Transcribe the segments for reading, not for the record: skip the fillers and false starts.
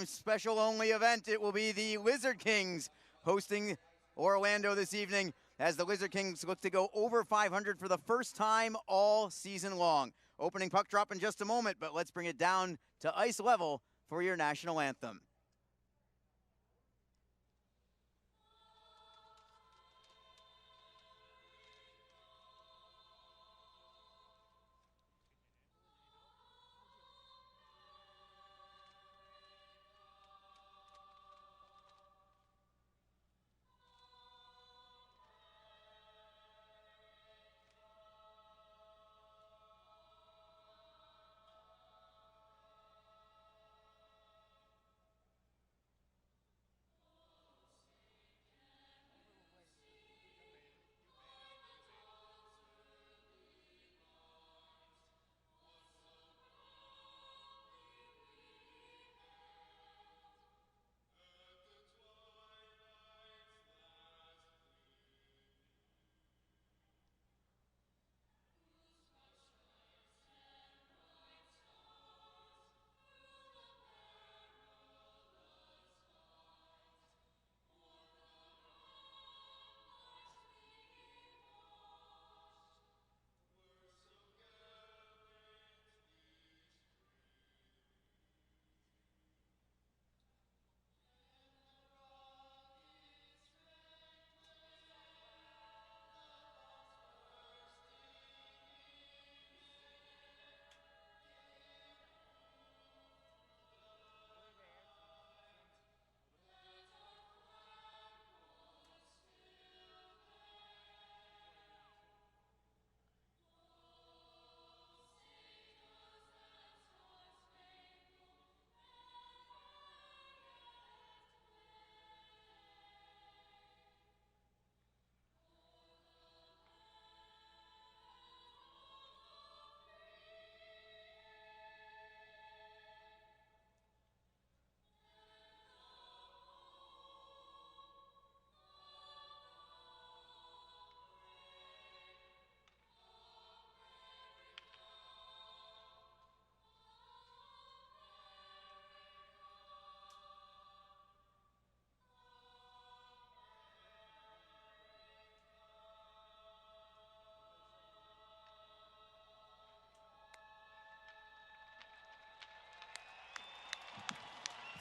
special only event. It will be the Lizard Kings hosting Orlando this evening as the Lizard Kings look to go over 500 for the first time all season long. Opening puck drop in just a moment, but let's bring it down to ice level for your national anthem.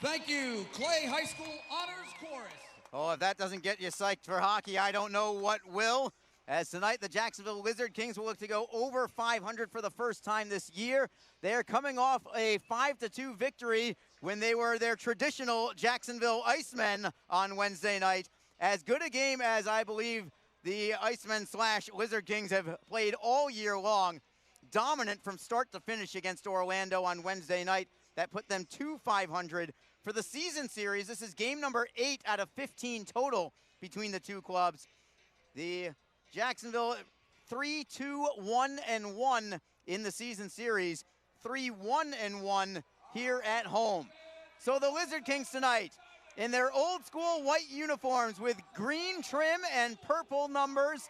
Thank you, Clay High School Honors Chorus. Oh, if that doesn't get you psyched for hockey, I don't know what will. As tonight, the Jacksonville Lizard Kings will look to go over 500 for the first time this year. They are coming off a 5-2 victory when they were their traditional Jacksonville Icemen on Wednesday night. As good a game as I believe the Icemen / Lizard Kings have played all year long. Dominant from start to finish against Orlando on Wednesday night. That put them to 500. For the season series, this is game number 8 out of 15 total between the two clubs. The Jacksonville 3-2-1-1 in the season series, 3-1-1 here at home. So the Lizard Kings tonight in their old school white uniforms with green trim and purple numbers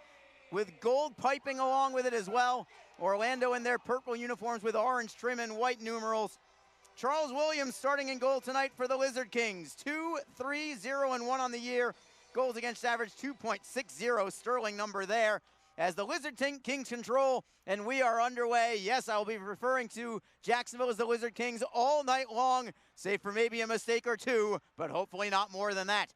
with gold piping along with it as well. Orlando in their purple uniforms with orange trim and white numerals. Charles Williams starting in goal tonight for the Lizard Kings. 2-3-0-1 on the year. Goals against average 2.60, sterling number there. As the Lizard Kings control, and we are underway. Yes, I'll be referring to Jacksonville as the Lizard Kings all night long, save for maybe a mistake or two, but hopefully not more than that.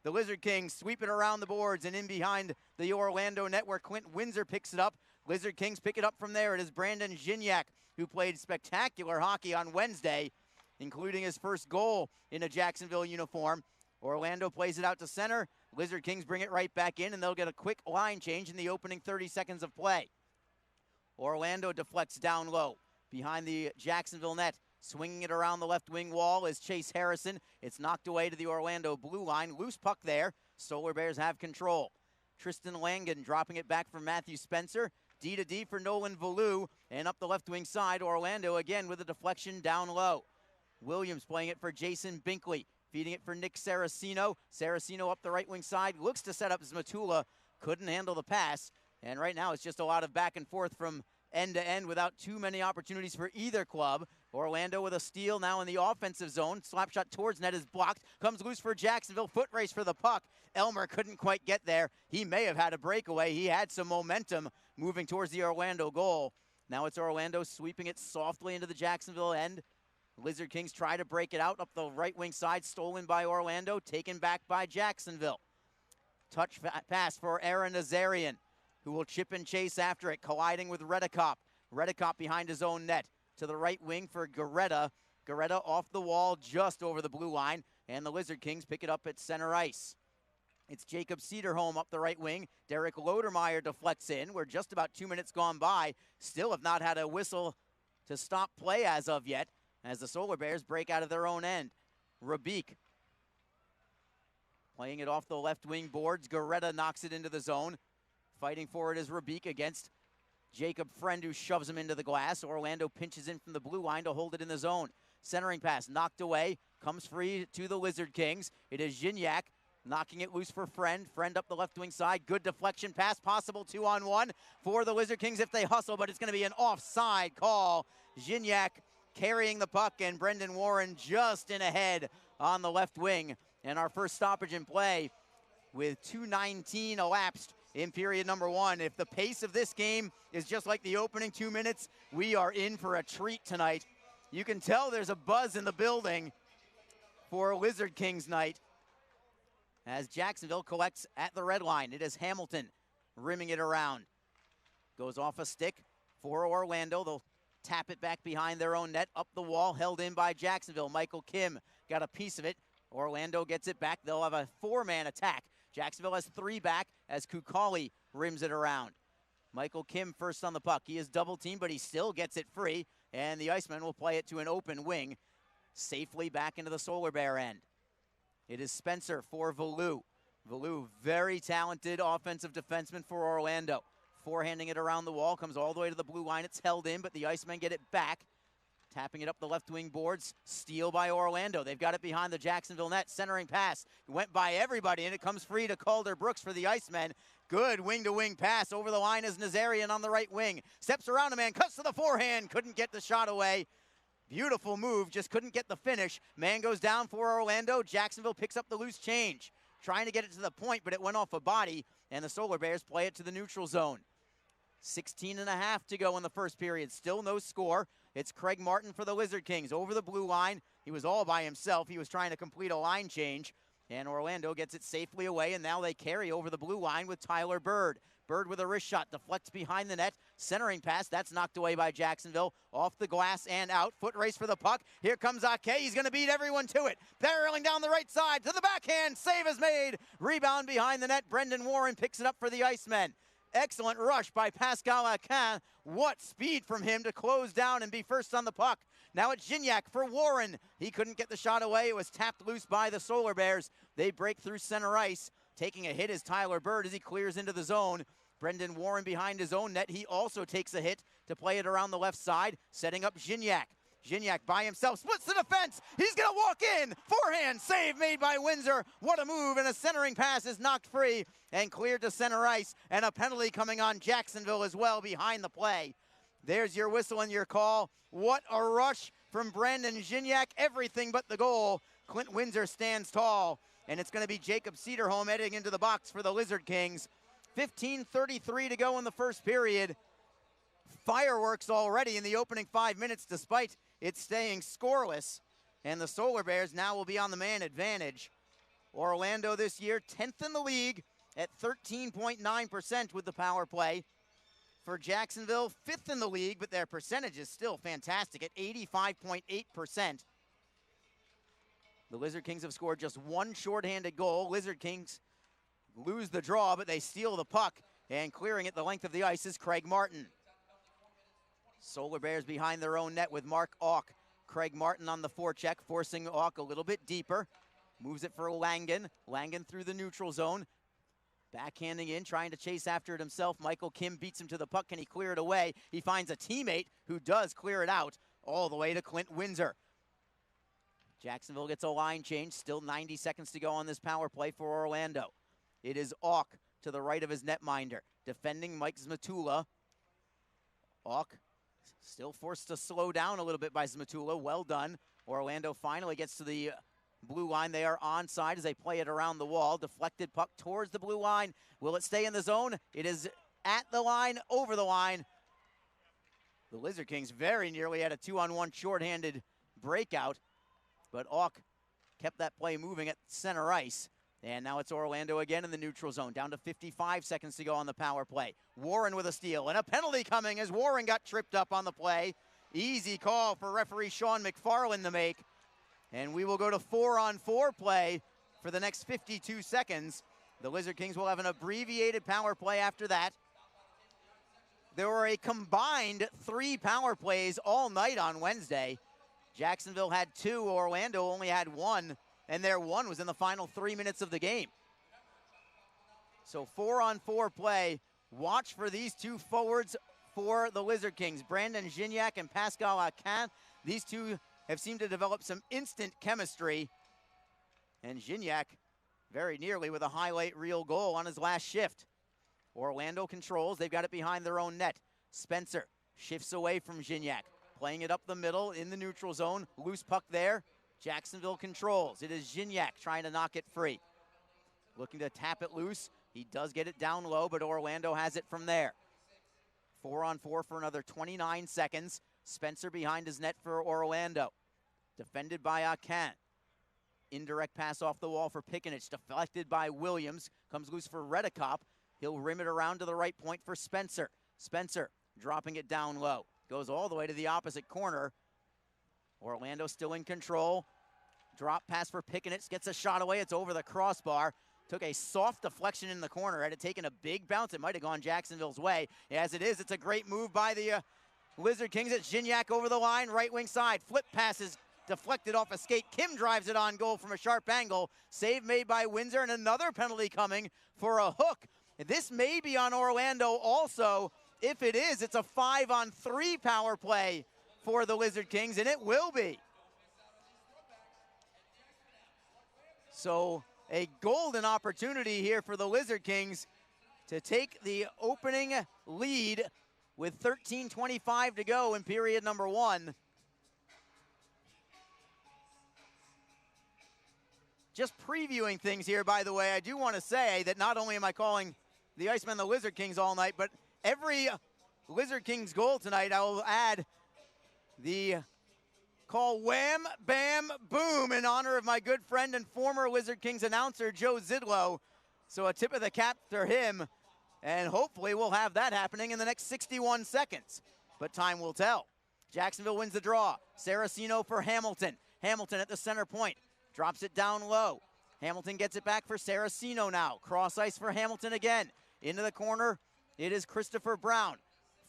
The Lizard Kings sweep it around the boards and in behind the Orlando net where Clint Windsor picks it up. Lizard Kings pick it up from there. It is Brandon Gignac, who played spectacular hockey on Wednesday, including his first goal in a Jacksonville uniform. Orlando plays it out to center. Lizard Kings bring it right back in, and they'll get a quick line change in the opening 30 seconds of play. Orlando deflects down low behind the Jacksonville net. Swinging it around the left wing wall is Chase Harrison. It's knocked away to the Orlando blue line. Loose puck there. Solar Bears have control. Tristan Langen dropping it back from Matthew Spencer. D to D for Nolan Valou. And up the left wing side, Orlando again with a deflection down low. Williams playing it for Jason Binkley. Feeding it for Nick Saracino. Saracino up the right wing side. Looks to set up Zmatula. Couldn't handle the pass. And right now it's just a lot of back and forth from end to end without too many opportunities for either club. Orlando with a steal now in the offensive zone. Slap shot towards net is blocked. Comes loose for Jacksonville. Foot race for the puck. Elmer couldn't quite get there. He may have had a breakaway. He had some momentum moving towards the Orlando goal. Now it's Orlando sweeping it softly into the Jacksonville end. Lizard Kings try to break it out up the right wing side. Stolen by Orlando. Taken back by Jacksonville. Touch pass for Aaron Nazarian, who will chip and chase after it, colliding with Redekop. Redekop behind his own net. To the right wing for Garetta. Garetta off the wall just over the blue line, and the Lizard Kings pick it up at center ice. It's Jacob Cederholm up the right wing. Derek Lodermeyer deflects in. We're just about 2 minutes gone by. Still have not had a whistle to stop play as of yet, as the Solar Bears break out of their own end. Rabik playing it off the left wing boards. Garetta knocks it into the zone. Fighting for it is Rabik against Jacob Friend, who shoves him into the glass. Orlando pinches in from the blue line to hold it in the zone. Centering pass knocked away. Comes free to the Lizard Kings. It is Gignac knocking it loose for Friend. Friend up the left wing side. Good deflection pass. Possible 2-on-1 for the Lizard Kings if they hustle, but it's going to be an offside call. Gignac carrying the puck, and Brendan Warren just in ahead on the left wing. And our first stoppage in play with 2:19 elapsed in period number one. If the pace of this game is just like the opening 2 minutes, we are in for a treat tonight. You can tell there's a buzz in the building for Lizard Kings night as Jacksonville collects at the red line. It is Hamilton rimming it around. Goes off a stick for Orlando. They'll tap it back behind their own net. Up the wall, held in by Jacksonville. Michael Kim got a piece of it. Orlando gets it back. They'll have a four-man attack. Jacksonville has three back as Kukali rims it around. Michael Kim first on the puck. He is double teamed, but he still gets it free, and the Icemen will play it to an open wing, safely back into the Solar Bear end. It is Spencer for Valou. Valou, very talented offensive defenseman for Orlando. Forehanding it around the wall, comes all the way to the blue line. It's held in, but the Icemen get it back. Tapping it up the left wing boards. Steal by Orlando. They've got it behind the Jacksonville net. Centering pass. Went by everybody, and it comes free to Calder Brooks for the Icemen. Good wing-to-wing pass. Over the line is Nazarian on the right wing. Steps around a man. Cuts to the forehand. Couldn't get the shot away. Beautiful move. Just couldn't get the finish. Man goes down for Orlando. Jacksonville picks up the loose change. Trying to get it to the point, but it went off a body, and the Solar Bears play it to the neutral zone. 16.5 to go in the first period. Still no score. It's Craig Martin for the Lizard Kings. Over the blue line. He was all by himself. He was trying to complete a line change. And Orlando gets it safely away, and now they carry over the blue line with Tyler Bird. Bird with a wrist shot. Deflects behind the net. Centering pass. That's knocked away by Jacksonville. Off the glass and out. Foot race for the puck. Here comes Ake. He's going to beat everyone to it. Barreling down the right side to the backhand. Save is made. Rebound behind the net. Brendan Warren picks it up for the Icemen. Excellent rush by Pascal Akin. What speed from him to close down and be first on the puck. Now it's Gignac for Warren. He couldn't get the shot away. It was tapped loose by the Solar Bears. They break through center ice. Taking a hit is Tyler Bird as he clears into the zone. Brendan Warren behind his own net. He also takes a hit to play it around the left side, setting up Gignac. Gignac by himself, splits the defense. He's going to walk in. Forehand save made by Windsor. What a move, and a centering pass is knocked free and cleared to center ice, and a penalty coming on Jacksonville as well behind the play. There's your whistle and your call. What a rush from Brandon Gignac. Everything but the goal. Clint Windsor stands tall, and it's going to be Jacob Cederholm heading into the box for the Lizard Kings. 15:33 to go in the first period. Fireworks already in the opening 5 minutes despite it staying scoreless. And the Solar Bears now will be on the man advantage. Orlando this year 10th in the league at 13.9% with the power play. For Jacksonville, 5th in the league, but their percentage is still fantastic at 85.8%. The Lizard Kings have scored just one shorthanded goal. Lizard Kings lose the draw, but they steal the puck, and clearing it the length of the ice is Craig Martin. Solar Bears behind their own net with Mark Auk. Craig Martin on the forecheck, forcing Auk a little bit deeper. Moves it for Langen. Langen through the neutral zone. Backhanding in, trying to chase after it himself. Michael Kim beats him to the puck. Can he clear it away? He finds a teammate who does clear it out all the way to Clint Windsor. Jacksonville gets a line change. Still 90 seconds to go on this power play for Orlando. It is Auk to the right of his netminder. Defending Mike Zmatula. Auk Still forced to slow down a little bit by Zmatula. Well done. Orlando finally gets to the blue line. They are onside as they play it around the wall. Deflected puck towards the blue line. Will it stay in the zone? It is at the line, over the line. The Lizard Kings very nearly had a 2-on-1 shorthanded breakout, but Auk kept that play moving at center ice. And now it's Orlando again in the neutral zone, down to 55 seconds to go on the power play. Warren with a steal, and a penalty coming as Warren got tripped up on the play. Easy call for referee Sean McFarland to make. And we will go to 4-on-4 play for the next 52 seconds. The Lizard Kings will have an abbreviated power play after that. There were a combined 3 power plays all night on Wednesday. Jacksonville had 2, Orlando only had 1. And their 1 was in the final 3 minutes of the game. So 4-on-4 play. Watch for these 2 forwards for the Lizard Kings, Brandon Gignac and Pascal Akin. These 2 have seemed to develop some instant chemistry. And Gignac very nearly with a highlight reel goal on his last shift. Orlando controls. They've got it behind their own net. Spencer shifts away from Gignac, playing it up the middle in the neutral zone. Loose puck there. Jacksonville controls. It is Gignac trying to knock it free. Looking to tap it loose. He does get it down low, but Orlando has it from there. 4-on-4 for another 29 seconds. Spencer behind his net for Orlando. Defended by Akin. Indirect pass off the wall for Pikinich. Deflected by Williams. Comes loose for Redekop. He'll rim it around to the right point for Spencer. Spencer dropping it down low. Goes all the way to the opposite corner. Orlando still in control. Drop pass for Pikinich. Gets a shot away. It's over the crossbar. Took a soft deflection in the corner. Had it taken a big bounce, it might have gone Jacksonville's way. As it is, it's a great move by the Lizard Kings. It's Gignac over the line, right wing side. Flip passes deflected off a skate. Kim drives it on goal from a sharp angle. Save made by Windsor, and another penalty coming for a hook. This may be on Orlando also. If it is, it's a 5-on-3 power play for the Lizard Kings, and it will be. So a golden opportunity here for the Lizard Kings to take the opening lead with 13:25 to go in period number 1. Just previewing things here, by the way, I do want to say that not only am I calling the Icemen the Lizard Kings all night, but every Lizard Kings goal tonight, I will add the call wham, bam, boom in honor of my good friend and former Lizard Kings announcer, Joe Zidlow. So a tip of the cap for him, and hopefully we'll have that happening in the next 61 seconds. But time will tell. Jacksonville wins the draw. Saraceno for Hamilton. Hamilton at the center point. Drops it down low. Hamilton gets it back for Saraceno now. Cross ice for Hamilton again. Into the corner, it is Christopher Brown.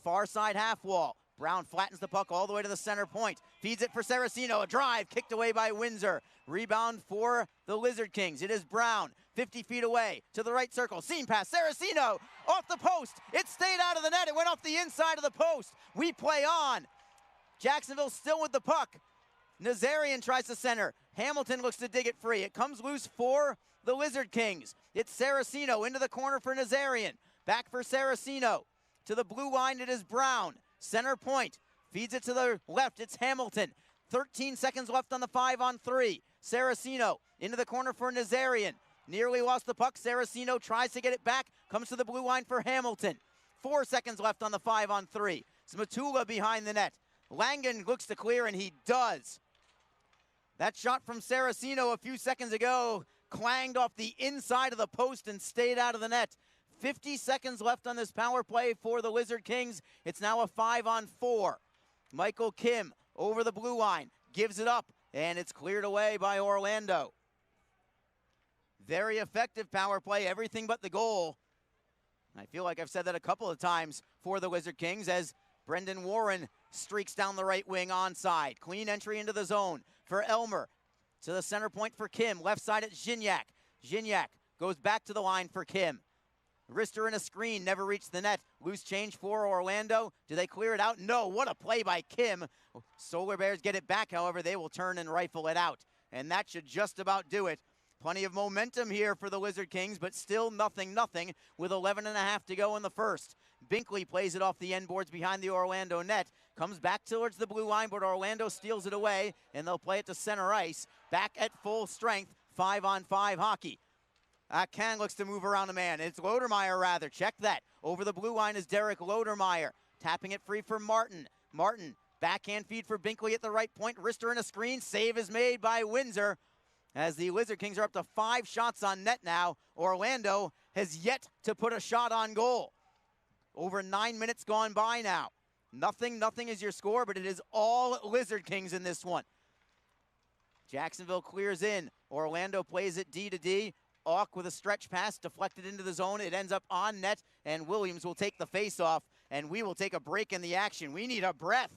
Far side half wall. Brown flattens the puck all the way to the center point. Feeds it for Saraceno. A drive kicked away by Windsor. Rebound for the Lizard Kings. It is Brown, 50 feet away to the right circle. Seam pass. Saraceno off the post. It stayed out of the net. It went off the inside of the post. We play on. Jacksonville still with the puck. Nazarian tries to center. Hamilton looks to dig it free. It comes loose for the Lizard Kings. It's Saraceno into the corner for Nazarian. Back for Saraceno. To the blue line, it is Brown. Center point. Feeds it to the left. It's Hamilton. 13 seconds left on the 5-on-3. Saraceno into the corner for Nazarian. Nearly lost the puck. Saraceno tries to get it back. Comes to the blue line for Hamilton. 4 seconds left on the 5-on-3. Zmatula behind the net. Langen looks to clear, and he does. That shot from Saraceno a few seconds ago clanged off the inside of the post and stayed out of the net. 50 seconds left on this power play for the Lizard Kings. It's now a 5-on-4. Michael Kim over the blue line, gives it up, and it's cleared away by Orlando. Very effective power play, everything but the goal. I feel like I've said that a couple of times for the Lizard Kings as Brendan Warren streaks down the right wing onside. Clean entry into the zone for Elmer. To the center point for Kim. Left side at Gignac. Gignac goes back to the line for Kim. Wrister in a screen, never reached the net. Loose change for Orlando. Do they clear it out? No. What a play by Kim. Solar Bears get it back, however. They will turn and rifle it out. And that should just about do it. Plenty of momentum here for the Lizard Kings, but still nothing with 11.5 to go in the first. Binkley plays it off the end boards behind the Orlando net. comes back towards the blue line, but Orlando steals it away, and they'll play it to center ice. Back at full strength, 5-on-5 hockey. Ken looks to move around a man. It's Lodermeyer, rather. Check that. Over the blue line is Derek Lodermeyer. Tapping it free for Martin. Martin, backhand feed for Binkley at the right point. Wrister in a screen. Save is made by Windsor. As the Lizard Kings are up to 5 shots on net now. Orlando has yet to put a shot on goal. Over 9 minutes gone by now. Nothing is your score, but it is all Lizard Kings in this one. Jacksonville clears in. Orlando plays it D to D. Auk with a stretch pass, deflected into the zone. It ends up on net, and Williams will take the face-off, and we will take a break in the action. We need a breath,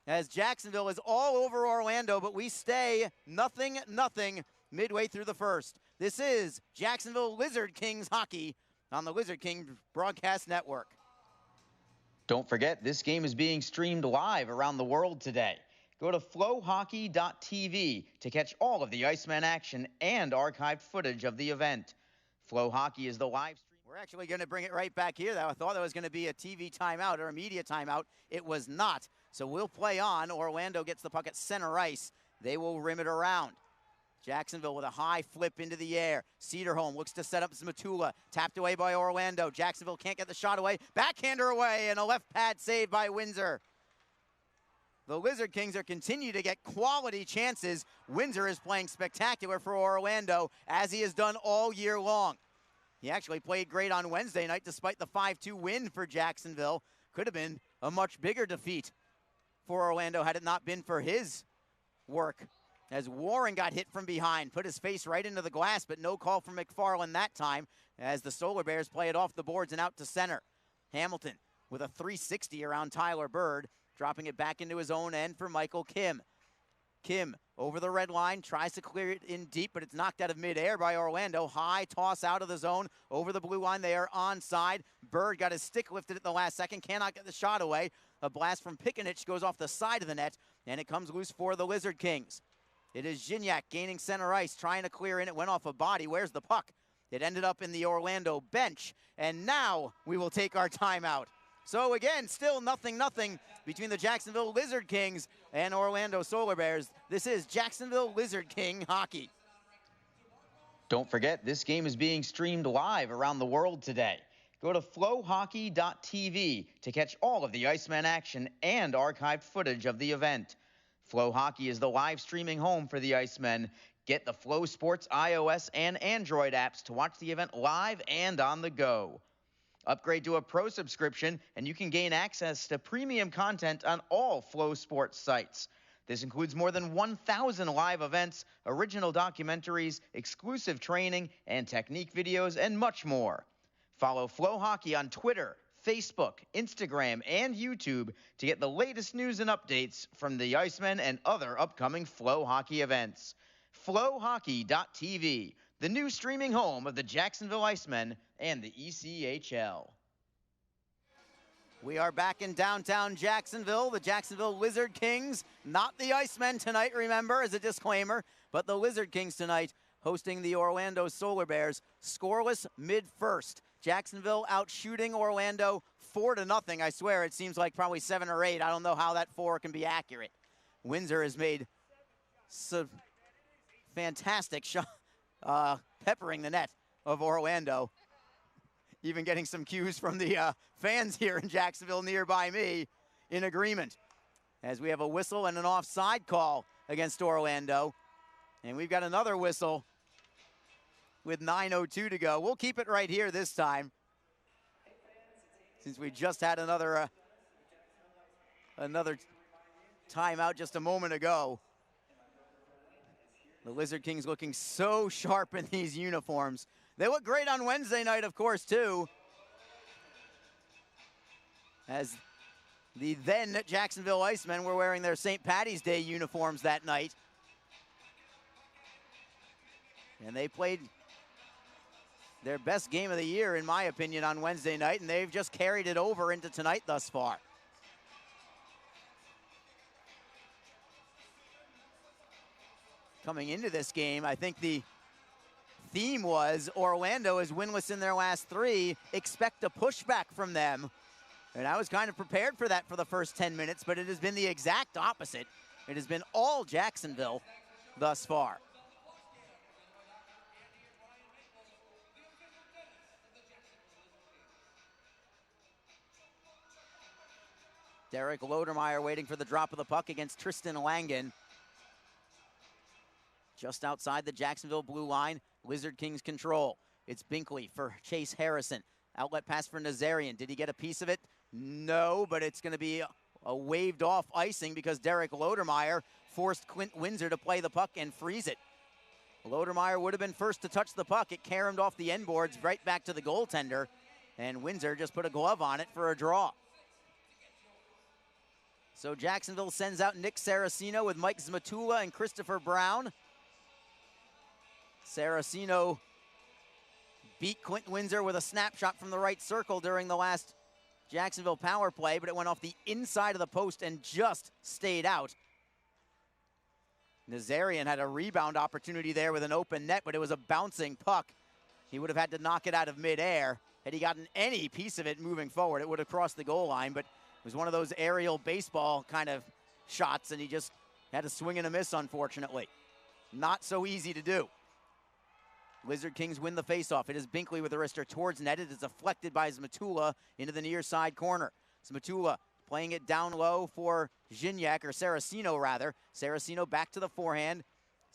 as Jacksonville is all over Orlando, but we stay 0-0 midway through the first. This is Jacksonville Lizard Kings hockey on the Lizard King Broadcast Network. Don't forget, this game is being streamed live around the world today. Go to flowhockey.tv to catch all of the Iceman action and archived footage of the event. Flow Hockey is the live stream. We're actually going to bring it right back here. I thought there was going to be a TV timeout or a media timeout. It was not. So we'll play on. Orlando gets the puck at center ice. They will rim it around. Jacksonville with a high flip into the air. Cedarholm looks to set up Smatula. Tapped away by Orlando. Jacksonville can't get the shot away. Backhander away, and a left pad save by Windsor. The Lizard Kings are continue to get quality chances. Windsor is playing spectacular for Orlando, as he has done all year long. He actually played great on Wednesday night despite the 5-2 win for Jacksonville. Could have been a much bigger defeat for Orlando had it not been for his work. As Warren got hit from behind, put his face right into the glass, but no call from McFarland that time as the Solar Bears play it off the boards and out to center. Hamilton with a 360 around Tyler Bird, dropping it back into his own end for Michael Kim. Kim over the red line, tries to clear it in deep, but it's knocked out of midair by Orlando. High toss out of the zone, over the blue line. They are onside. Bird got his stick lifted at the last second, cannot get the shot away. A blast from Pikanich goes off the side of the net, and it comes loose for the Lizard Kings. It is Gignac gaining center ice, trying to clear in. It went off a body. Where's the puck? It ended up in the Orlando bench, and now we will take our timeout. So again, still 0-0 between the Jacksonville Lizard Kings and Orlando Solar Bears. This is Jacksonville Lizard King hockey. Don't forget, this game is being streamed live around the world today. Go to flowhockey.tv to catch all of the Iceman action and archived footage of the event. Flow Hockey is the live streaming home for the Icemen. Get the Flow Sports iOS and Android apps to watch the event live and on the go. Upgrade to a pro subscription, and you can gain access to premium content on all Flow Sports sites. This includes more than 1,000 live events, original documentaries, exclusive training, and technique videos, and much more. Follow Flow Hockey on Twitter, Facebook, Instagram, and YouTube to get the latest news and updates from the Icemen and other upcoming Flow Hockey events. Flowhockey.tv, the new streaming home of the Jacksonville Icemen and the ECHL. We are back in downtown Jacksonville. The Jacksonville Lizard Kings, not the Icemen tonight, remember, as a disclaimer, but the Lizard Kings tonight hosting the Orlando Solar Bears. Scoreless mid-first. Jacksonville out shooting Orlando 4-0. I swear it seems like probably 7 or 8. I don't know how that 4 can be accurate. Windsor has made some fantastic shot, peppering the net of Orlando. Even getting some cues from the fans here in Jacksonville nearby me in agreement. As we have a whistle and an offside call against Orlando. And we've got another whistle with 9:02 to go. We'll keep it right here this time, since we just had another timeout just a moment ago. The Lizard Kings looking so sharp in these uniforms. They look great on Wednesday night, of course, too, as the then Jacksonville Icemen were wearing their St. Paddy's Day uniforms that night. And they played their best game of the year, in my opinion, on Wednesday night, and they've just carried it over into tonight thus far. Coming into this game, I think the theme was Orlando is winless in their last 3. Expect a pushback from them, And I was kind of prepared for that for the first 10 minutes, but it has been the exact opposite. It has been all Jacksonville thus far. Derek Lodermeyer waiting for the drop of the puck against Tristan Langen. Just outside the Jacksonville blue line, Lizard Kings control. It's Binkley for Chase Harrison. Outlet pass for Nazarian. Did he get a piece of it? No, but it's going to be a waved off icing because Derek Lodermeyer forced Clint Windsor to play the puck and freeze it. Lodermeyer would have been first to touch the puck. It caromed off the end boards right back to the goaltender, and Windsor just put a glove on it for a draw. So Jacksonville sends out Nick Saraceno with Mike Zmatula and Christopher Brown. Saraceno beat Clint Windsor with a snapshot from the right circle during the last Jacksonville power play, but it went off the inside of the post and just stayed out. Nazarian had a rebound opportunity there with an open net, but it was a bouncing puck. He would have had to knock it out of midair. Had he gotten any piece of it moving forward, it would have crossed the goal line, but it was one of those aerial baseball kind of shots, and he just had a swing and a miss, unfortunately. Not so easy to do. Lizard Kings win the faceoff. It is Binkley with the wrister towards net. It is deflected by Zmatula into the near side corner. Zmatula playing it down low for Gignac, or Saraceno rather. Saraceno back to the forehand.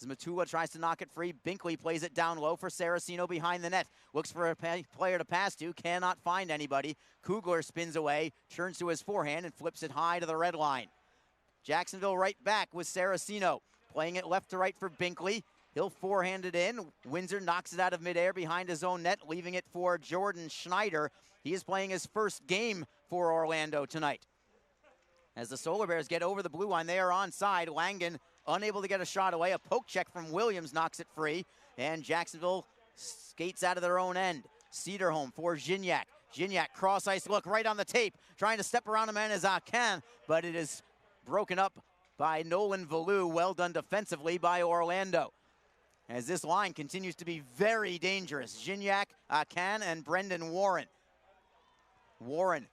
Zmatula tries to knock it free. Binkley plays it down low for Saraceno behind the net. Looks for a player to pass to. Cannot find anybody. Kugler spins away, turns to his forehand, and flips it high to the red line. Jacksonville right back with Saraceno. Playing it left to right for Binkley. He'll forehand it in. Windsor knocks it out of midair behind his own net, leaving it for Jordan Schneider. He is playing his first game for Orlando tonight. As the Solar Bears get over the blue line, they are onside. Langen unable to get a shot away. A poke check from Williams knocks it free, and Jacksonville skates out of their own end. Cederholm for Gignac. Gignac cross ice look right on the tape, trying to step around a man as Akin, but it is broken up by Nolan Valou. Well done defensively by Orlando, as this line continues to be very dangerous. Gignac, Akin, and Brendan Warren. Warren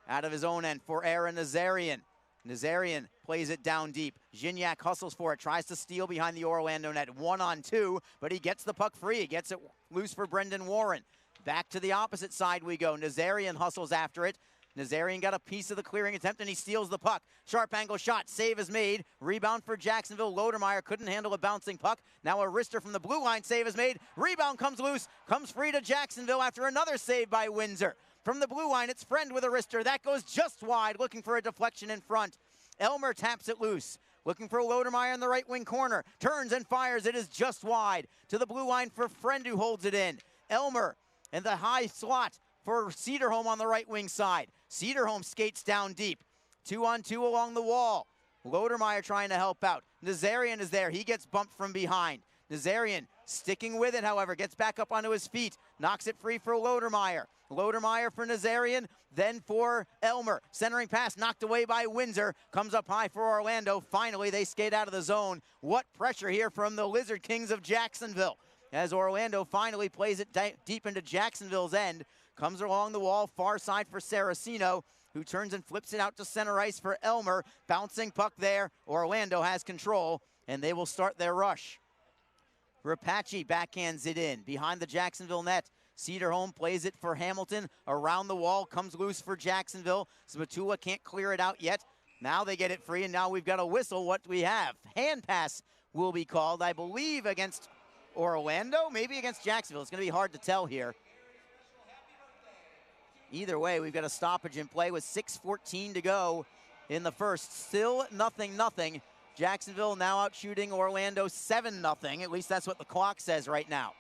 out of his own end for Aaron Nazarian. Nazarian plays it down deep. Gignac hustles for it, tries to steal behind the Orlando net. 1-on-2, but he gets the puck free. He gets it loose for Brendan Warren. Back to the opposite side we go. Nazarian hustles after it. Nazarian got a piece of the clearing attempt, and he steals the puck. Sharp angle shot, save is made. Rebound for Jacksonville. Lodermeyer couldn't handle a bouncing puck. Now a wrister from the blue line, save is made. Rebound comes loose, comes free to Jacksonville after another save by Windsor. From the blue line, it's Friend with a wrister. That goes just wide, looking for a deflection in front. Elmer taps it loose, looking for Lodermeyer in the right wing corner. Turns and fires, it is just wide. To the blue line for Friend, who holds it in. Elmer in the high slot for Cederholm on the right wing side. Cederholm skates down deep. 2-on-2 along the wall. Lodermeyer trying to help out. Nazarian is there. He gets bumped from behind. Nazarian sticking with it, however, gets back up onto his feet. Knocks it free for Lodermeyer. Lodermeyer for Nazarian, then for Elmer. Centering pass knocked away by Windsor. Comes up high for Orlando. Finally, they skate out of the zone. What pressure here from the Lizard Kings of Jacksonville, as Orlando finally plays it deep into Jacksonville's end. Comes along the wall, far side for Saraceno, who turns and flips it out to center ice for Elmer. Bouncing puck there. Orlando has control, and they will start their rush. Rapace backhands it in behind the Jacksonville net. Cederholm plays it for Hamilton. Around the wall, comes loose for Jacksonville. Zmatula can't clear it out yet. Now they get it free, and now we've got a whistle. What do we have? Hand pass will be called, I believe, against Orlando, maybe against Jacksonville. It's going to be hard to tell here. Either way, we've got a stoppage in play with 6:14 to go in the first. Still 0-0. Jacksonville now out shooting Orlando 7-0. At least that's what the clock says right now.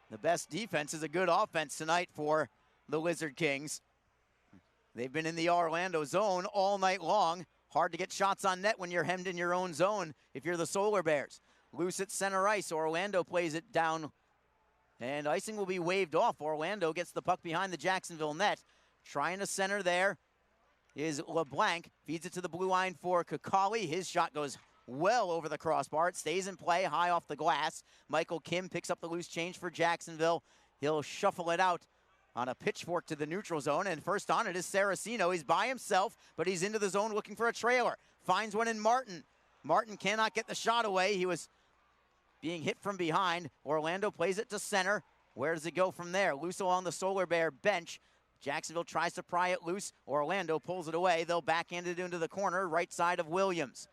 The best defense is a good offense tonight for the Lizard Kings. They've been in the Orlando zone all night long. Hard to get shots on net when you're hemmed in your own zone if you're the Solar Bears. Loose at center ice. Orlando plays it down, and icing will be waved off. Orlando gets the puck behind the Jacksonville net. Trying to center there is LeBlanc. Feeds it to the blue line for Kakali. His shot goes well over the crossbar. It stays in play, high off the glass. Michael Kim picks up the loose change for Jacksonville. He'll shuffle it out on a pitchfork to the neutral zone, and first on it is Saraceno. He's by himself, but he's into the zone looking for a trailer. Finds one in Martin. Martin cannot get the shot away. He was being hit from behind. Orlando plays it to center. Where does it go from there? Loose along the Solar Bear bench. Jacksonville tries to pry it loose. Orlando pulls it away. They'll backhand it into the corner, right side of Williams.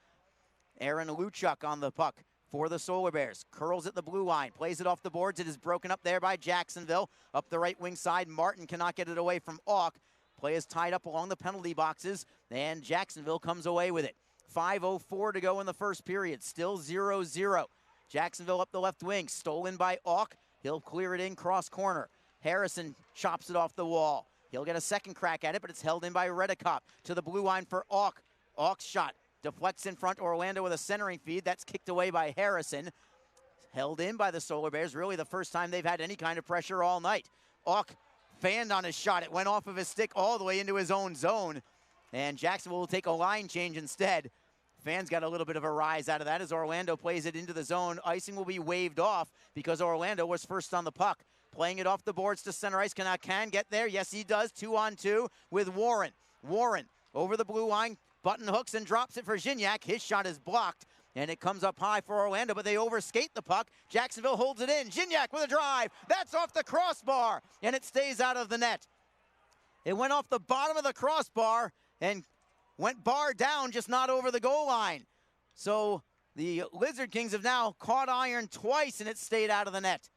Aaron Luchuk on the puck for the Solar Bears. Curls at the blue line, plays it off the boards. It is broken up there by Jacksonville. Up the right wing side, Martin cannot get it away from Auk. Play is tied up along the penalty boxes, and Jacksonville comes away with it. 5:04 to go in the first period, still 0-0. Jacksonville up the left wing, stolen by Auk. He'll clear it in cross corner. Harrison chops it off the wall. He'll get a second crack at it, but it's held in by Redekop. To the blue line for Auk. Auk's shot deflects in front. Orlando with a centering feed. That's kicked away by Harrison. Held in by the Solar Bears. Really the first time they've had any kind of pressure all night. Auk fanned on his shot. It went off of his stick all the way into his own zone. And Jacksonville will take a line change instead. Fans got a little bit of a rise out of that as Orlando plays it into the zone. Icing will be waved off because Orlando was first on the puck. Playing it off the boards to center ice. Can get there. Yes, he does. 2-on-2 with Warren. Warren over the blue line. Button hooks and drops it for Gignac. His shot is blocked, and it comes up high for Orlando, but they overskate the puck. Jacksonville holds it in. Gignac with a drive. That's off the crossbar, and it stays out of the net. It went off the bottom of the crossbar and went bar down, just not over the goal line. So the Lizard Kings have now caught iron twice, and it stayed out of the net.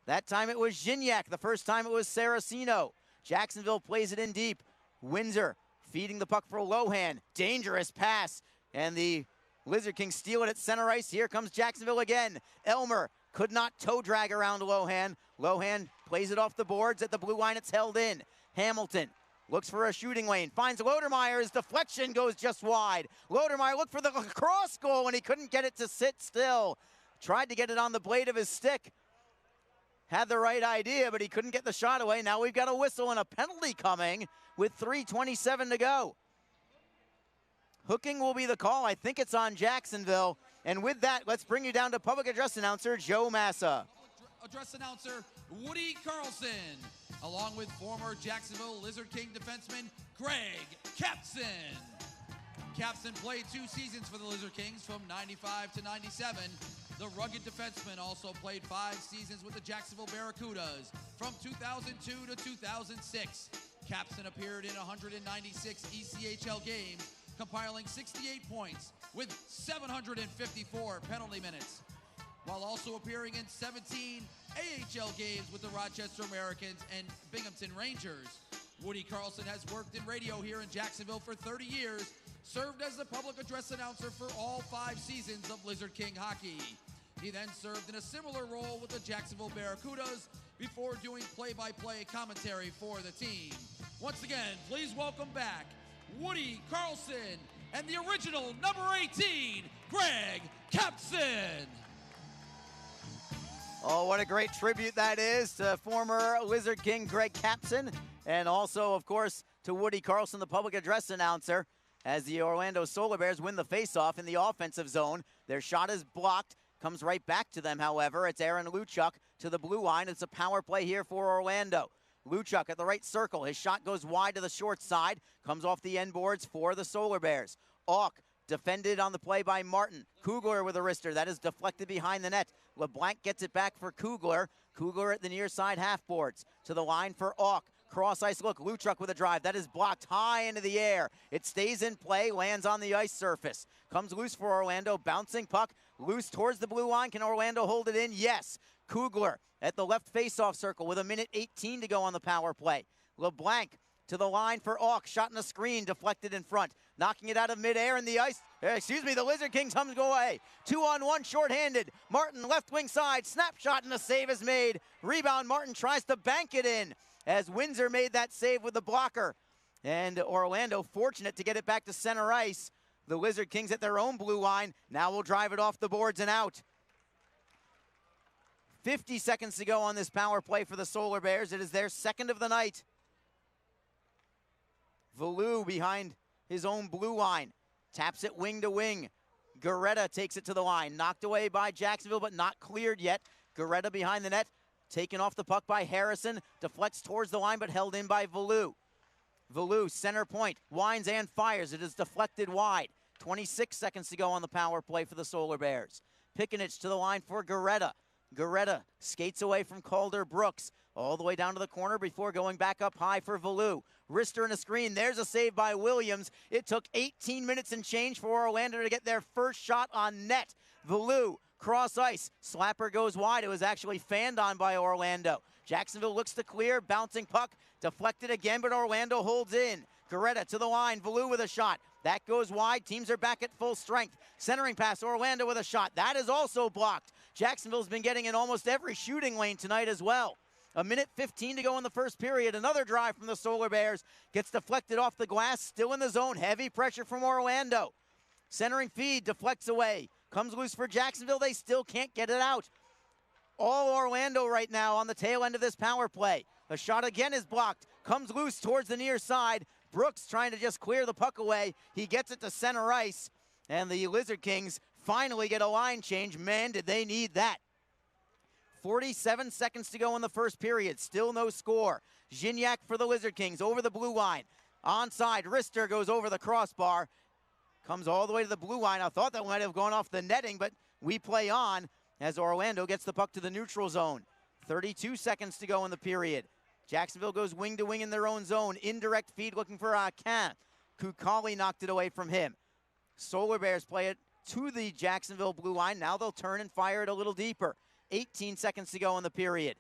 That time it was Gignac. The first time it was Saraceno. Jacksonville plays it in deep. Windsor feeding the puck for Lohan. Dangerous pass. And the Lizard Kings steal it at center ice. Here comes Jacksonville again. Elmer could not toe drag around Lohan. Lohan plays it off the boards. At the blue line, it's held in. Hamilton looks for a shooting lane. Finds Lodermeyer. His deflection goes just wide. Lodermeyer looked for the cross goal, and he couldn't get it to sit still. Tried to get it on the blade of his stick. Had the right idea, but he couldn't get the shot away. Now we've got a whistle and a penalty coming with 3:27 to go. Hooking will be the call. I think it's on Jacksonville. And with that, let's bring you down to public address announcer Joe Massa. Address announcer Woody Carlson, along with former Jacksonville Lizard King defenseman Greg Kapson. Kapson played 2 seasons for the Lizard Kings from 95 to 97. The rugged defenseman also played 5 seasons with the Jacksonville Barracudas from 2002 to 2006. Kapson appeared in 196 ECHL games, compiling 68 points with 754 penalty minutes, while also appearing in 17 AHL games with the Rochester Americans and Binghamton Rangers. Woody Carlson has worked in radio here in Jacksonville for 30 years, served as the public address announcer for all 5 seasons of Lizard King hockey. He then served in a similar role with the Jacksonville Barracudas before doing play-by-play commentary for the team. Once again, please welcome back Woody Carlson and the original number 18, Greg Kapson. Oh, what a great tribute that is to former Lizard King Greg Kapson, and also, of course, to Woody Carlson, the public address announcer, as the Orlando Solar Bears win the faceoff in the offensive zone. Their shot is blocked, comes right back to them, however. It's Aaron Luchuk to the blue line. It's a power play here for Orlando. Luchuk at the right circle. His shot goes wide to the short side, comes off the end boards for the Solar Bears. Auk defended on the play by Martin. Kugler with a wrister. That is deflected behind the net. LeBlanc gets it back for Kugler. Kugler at the near side half boards. To the line for Auk. Cross ice look. Luchuk with a drive. That is blocked high into the air. It stays in play. Lands on the ice surface. Comes loose for Orlando. Bouncing puck. Loose towards the blue line. Can Orlando hold it in? Yes. Kugler at the left faceoff circle with 1:18 to go on the power play. LeBlanc to the line for Auk. Shot in the screen. Deflected in front. Knocking it out of midair in the ice. The Lizard Kings comes away. 2-on-1 shorthanded. Martin left wing side. Snapshot and a save is made. Rebound. Martin tries to bank it in as Windsor made that save with the blocker. And Orlando fortunate to get it back to center ice. The Lizard Kings at their own blue line. Now will drive it off the boards and out. 50 seconds to go on this power play for the Solar Bears. It is their second of the night. Valou behind his own blue line. Taps it wing to wing. Garetta takes it to the line. Knocked away by Jacksonville, but not cleared yet. Garetta behind the net. Taken off the puck by Harrison, deflects towards the line but held in by Valou. Valou, center point, winds and fires. It is deflected wide. 26 seconds to go on the power play for the Solar Bears. Pikanich to the line for Garetta. Garetta skates away from Calder Brooks all the way down to the corner before going back up high for Valou. Wrister in a screen. There's a save by Williams. It took 18 minutes and change for Orlando to get their first shot on net. Valou, cross ice. Slapper goes wide. It was actually fanned on by Orlando. Jacksonville looks to clear. Bouncing puck. Deflected again, but Orlando holds in. Garetta to the line. Valou with a shot. That goes wide. Teams are back at full strength. Centering pass. Orlando with a shot. That is also blocked. Jacksonville's been getting in almost every shooting lane tonight as well. 1:15 to go in the first period. Another drive from the Solar Bears. Gets deflected off the glass. Still in the zone. Heavy pressure from Orlando. Centering feed. Deflects away. Comes loose for Jacksonville. They still can't get it out. All Orlando right now on the tail end of this power play. A shot again is blocked. Comes loose towards the near side. Brooks trying to just clear the puck away. He gets it to center ice. And the Lizard Kings finally get a line change. Man, did they need that. 47 seconds to go in the first period. Still no score. Gignac for the Lizard Kings over the blue line. Onside, Wrister goes over the crossbar. Comes all the way to the blue line. I thought that might have gone off the netting, but we play on as Orlando gets the puck to the neutral zone. 32 seconds to go in the period. Jacksonville goes wing to wing in their own zone. Indirect feed looking for Akin. Kukali knocked it away from him. Solar Bears play it to the Jacksonville blue line. Now they'll turn and fire it a little deeper. 18 seconds to go in the period.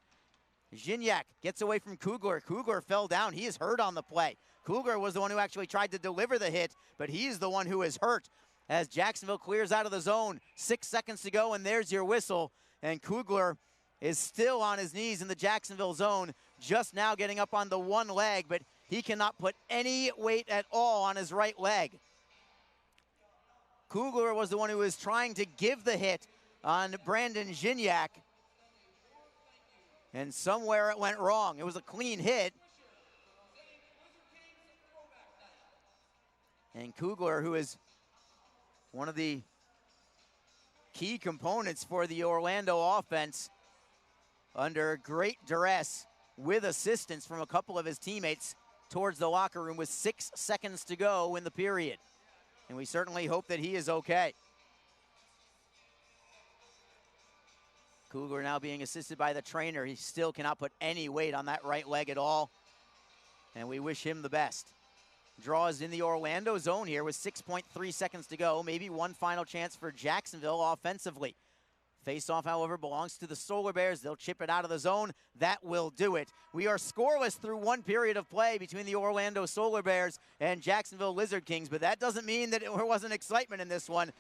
Gignac gets away from Kugler. Kugler fell down. He is hurt on the play. Kugler was the one who actually tried to deliver the hit, but he's the one who is hurt as Jacksonville clears out of the zone. 6 seconds to go, and there's your whistle. And Kugler is still on his knees in the Jacksonville zone, just now getting up on the one leg, but he cannot put any weight at all on his right leg. Kugler was the one who was trying to give the hit on Brandon Gignac, and somewhere it went wrong. It was a clean hit. And Kugler, who is one of the key components for the Orlando offense, under great duress with assistance from a couple of his teammates towards the locker room with 6 seconds to go in the period. And we certainly hope that he is okay. Kugler now being assisted by the trainer. He still cannot put any weight on that right leg at all. And we wish him the best. Draws in the Orlando zone here with 6.3 seconds to go. Maybe one final chance for Jacksonville offensively. Face-off, however, belongs to the Solar Bears. They'll chip it out of the zone. That will do it. We are scoreless through one period of play between the Orlando Solar Bears and Jacksonville Lizard Kings, but that doesn't mean that there wasn't excitement in this one.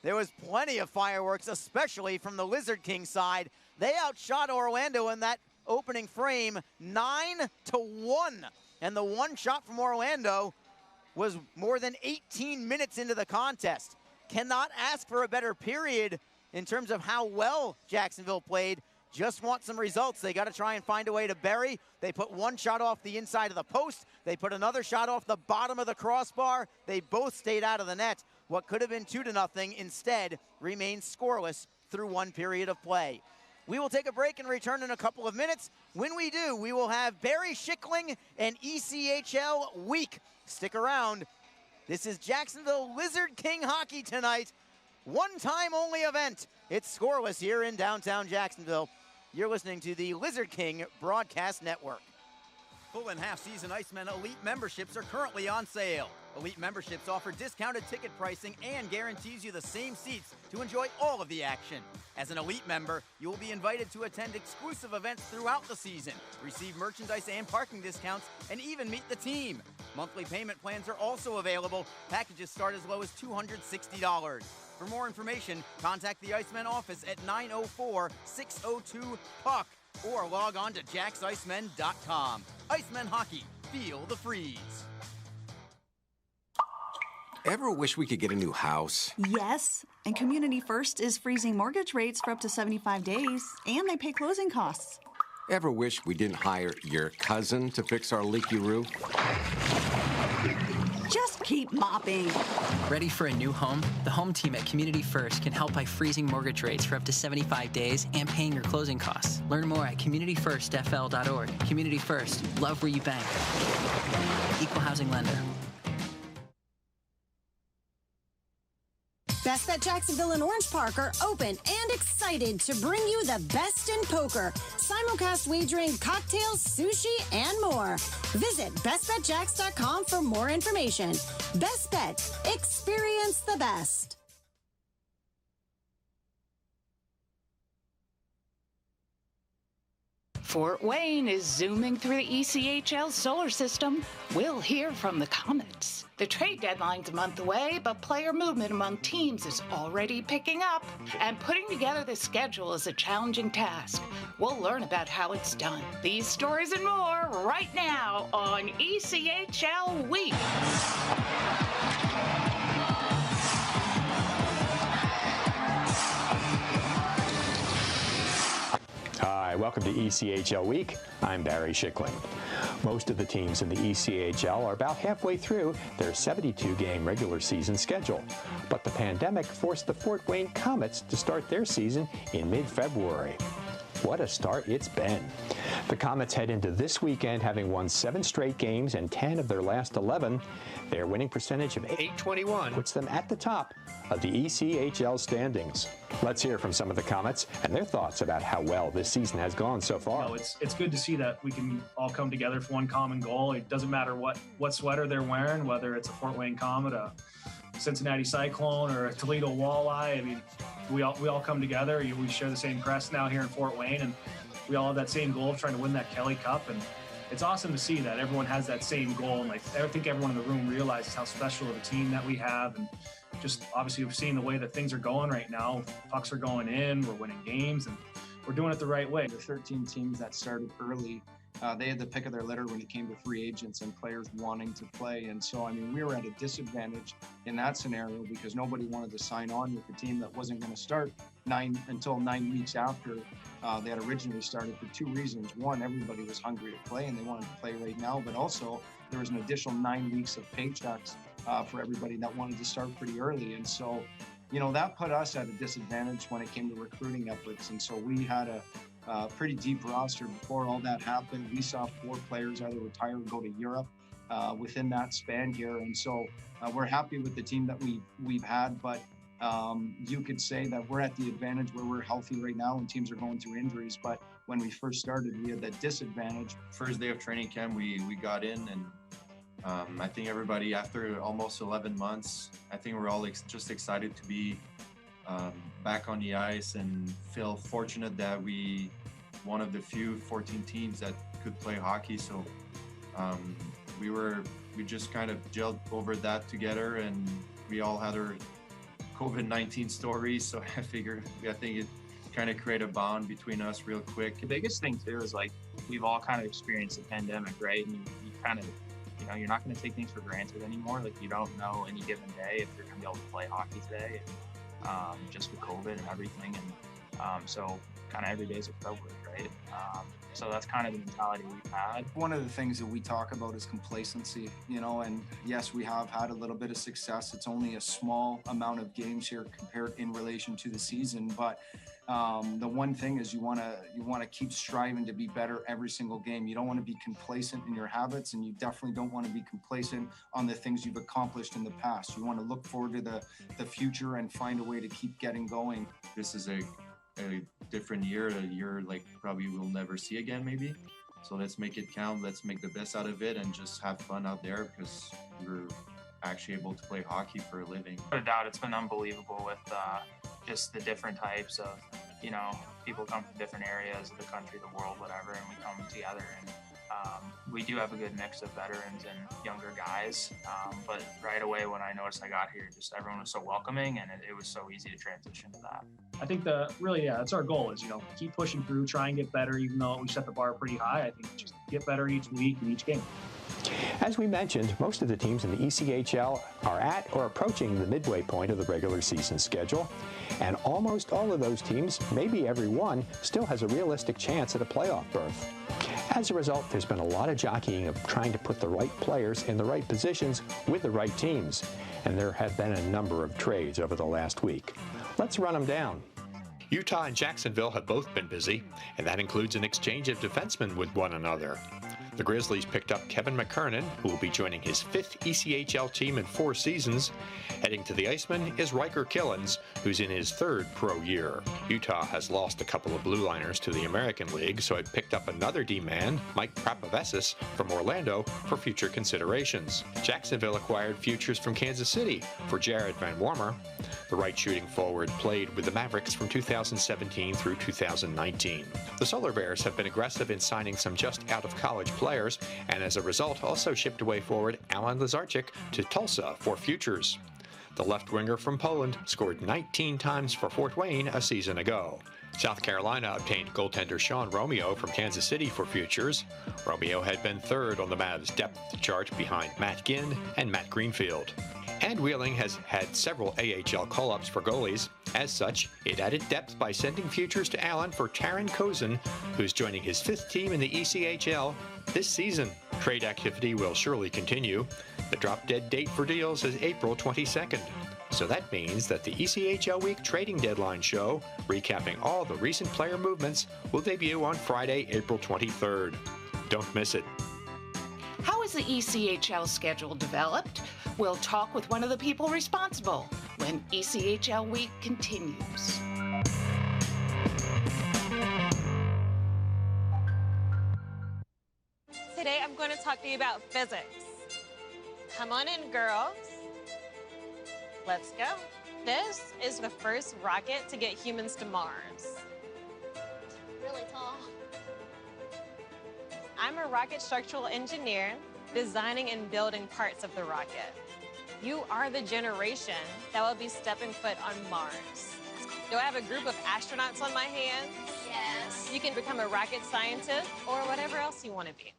There was plenty of fireworks, especially from the Lizard King side. They outshot Orlando in that opening frame 9-1. And the one shot from Orlando was more than 18 minutes into the contest. Cannot ask for a better period in terms of how well Jacksonville played. Just want some results. They got to try and find a way to bury. They put one shot off the inside of the post. They put another shot off the bottom of the crossbar. They both stayed out of the net. What could have been 2-0 instead remains scoreless through one period of play. We will take a break and return in a couple of minutes. When we do, we will have Barry Schickling and ECHL Week. Stick around. This is Jacksonville Lizard King hockey tonight. One-time only event. It's scoreless here in downtown Jacksonville. You're listening to the Lizard King Broadcast Network. Full and half-season Icemen Elite memberships are currently on sale. Elite memberships offer discounted ticket pricing and guarantees you the same seats to enjoy all of the action. As an Elite member, you will be invited to attend exclusive events throughout the season, receive merchandise and parking discounts, and even meet the team. Monthly payment plans are also available. Packages start as low as $260. For more information, contact the Icemen office at 904-602-PUCK or log on to jacksicemen.com. Icemen Hockey, feel the freeze. Ever wish we could get a new house? Yes, and Community First is freezing mortgage rates for up to 75 days, and they pay closing costs. Ever wish we didn't hire your cousin to fix our leaky roof? Just keep mopping. Ready for a new home? The home team at Community First can help by freezing mortgage rates for up to 75 days and paying your closing costs. Learn more at communityfirstfl.org. Community First. Love where you bank. Equal housing lender. Best Bet Jacksonville and Orange Park are open and excited to bring you the best in poker, simulcast wagering, cocktails, sushi, and more. Visit bestbetjacks.com for more information. Best Bet. Experience the best. Fort Wayne is zooming through the ECHL solar system. We'll hear from the Comets. The trade deadline's a month away, but player movement among teams is already picking up. And putting together the schedule is a challenging task. We'll learn about how it's done. These stories and more right now on ECHL Week. Hi, welcome to ECHL Week. I'm Barry Schickling. Most of the teams in the ECHL are about halfway through their 72-game regular season schedule. But the pandemic forced the Fort Wayne Comets to start their season in mid-February. What a start it's been. The Comets head into this weekend having won 7 straight games and 10 of their last 11. Their winning percentage of .821 puts them at the top of the ECHL standings. Let's hear from some of the Comets and their thoughts about how well this season has gone so far. You know, it's good to see that we can all come together for one common goal. It doesn't matter what sweater they're wearing, whether it's a Fort Wayne Comet, a Cincinnati Cyclone, or a Toledo Walleye. I mean, we all come together. We share the same crest now here in Fort Wayne, and we all have that same goal of trying to win that Kelly Cup. And it's awesome to see that everyone has that same goal. And I think everyone in the room realizes how special of a team that we have. And just obviously we've seen the way that things are going right now. Pucks are going in, we're winning games, and we're doing it the right way. The 13 teams that started early, they had the pick of their litter when it came to free agents and players wanting to play. And so, I mean, we were at a disadvantage in that scenario because nobody wanted to sign on with a team that wasn't going to start until 9 weeks after they had originally started, for 2 reasons. One, everybody was hungry to play and they wanted to play right now, but also there was an additional 9 weeks of paychecks for everybody that wanted to start pretty early. And so, you know, that put us at a disadvantage when it came to recruiting efforts. And so we had a pretty deep roster before all that happened. We saw 4 players either retire or go to Europe within that span here. And so we're happy with the team that we've had, but you could say that we're at the advantage where we're healthy right now and teams are going through injuries. But when we first started, we had that disadvantage. First day of training camp, we got in, and I think everybody, after almost 11 months, I think we're all just excited to be back on the ice and feel fortunate that we one of the few 14 teams that could play hockey. So we just kind of gelled over that together, and we all had our COVID-19 stories. So I think it kind of created a bond between us real quick. The biggest thing too is, like, we've all kind of experienced the pandemic, right? And you kind of, you know, you're not going to take things for granted anymore. Like, you don't know any given day if you're going to be able to play hockey today, and just with COVID and everything. And so kind of every day is a privilege, right? So that's kind of the mentality we've had. One of the things that we talk about is complacency, you know, and yes, we have had a little bit of success. It's only a small amount of games here compared in relation to the season, but the one thing is you want to keep striving to be better every single game. You don't want to be complacent in your habits, and you definitely don't want to be complacent on the things you've accomplished in the past. You want to look forward to the future and find a way to keep getting going. This is a different year, a year like probably we'll never see again, maybe. So let's make it count. Let's make the best out of it and just have fun out there, because we're actually able to play hockey for a living. Without a doubt, it's been unbelievable with just the different types of, you know, people come from different areas of the country, the world, whatever, and we come together. And we do have a good mix of veterans and younger guys. But right away when I noticed I got here, just everyone was so welcoming, and it was so easy to transition to that. I think that's our goal is, you know, keep pushing through, try and get better, even though we set the bar pretty high. I think just get better each week and each game. As we mentioned, most of the teams in the ECHL are at or approaching the midway point of the regular season schedule, and almost all of those teams, maybe every one, still has a realistic chance at a playoff berth. As a result, there's been a lot of jockeying of trying to put the right players in the right positions with the right teams, and there have been a number of trades over the last week. Let's run them down. Utah and Jacksonville have both been busy, and that includes an exchange of defensemen with one another. The Grizzlies picked up Kevin McKernan, who will be joining his 5th ECHL team in 4 seasons. Heading to the Icemen is Riker Killens, who's in his 3rd pro year. Utah has lost a couple of blue liners to the American League, so it picked up another D-man, Mike Prapavesis, from Orlando for future considerations. Jacksonville acquired futures from Kansas City for Jared Van Wormer. The right shooting forward played with the Mavericks from 2017 through 2019. The Solar Bears have been aggressive in signing some just out-of-college players, and as a result also shipped away forward Alan Lazarchik to Tulsa for futures. The left winger from Poland scored 19 times for Fort Wayne a season ago. South Carolina obtained goaltender Sean Romeo from Kansas City for futures. Romeo had been 3rd on the Mavs depth chart behind Matt Ginn and Matt Greenfield. And Wheeling has had several AHL call-ups for goalies. As such, it added depth by sending futures to Allen for Taran Kozin, who's joining his 5th team in the ECHL this season. Trade activity will surely continue. The drop-dead date for deals is April 22nd. So that means that the ECHL Week Trading Deadline show, recapping all the recent player movements, will debut on Friday, April 23rd. Don't miss it. How is the ECHL schedule developed? We'll talk with one of the people responsible when ECHL Week continues. Today I'm going to talk to you about physics. Come on in, girls. Let's go. This is the first rocket to get humans to Mars. Really tall. I'm a rocket structural engineer, designing and building parts of the rocket. You are the generation that will be stepping foot on Mars. Do I have a group of astronauts on my hands? Yes. You can become a rocket scientist or whatever else you want to be.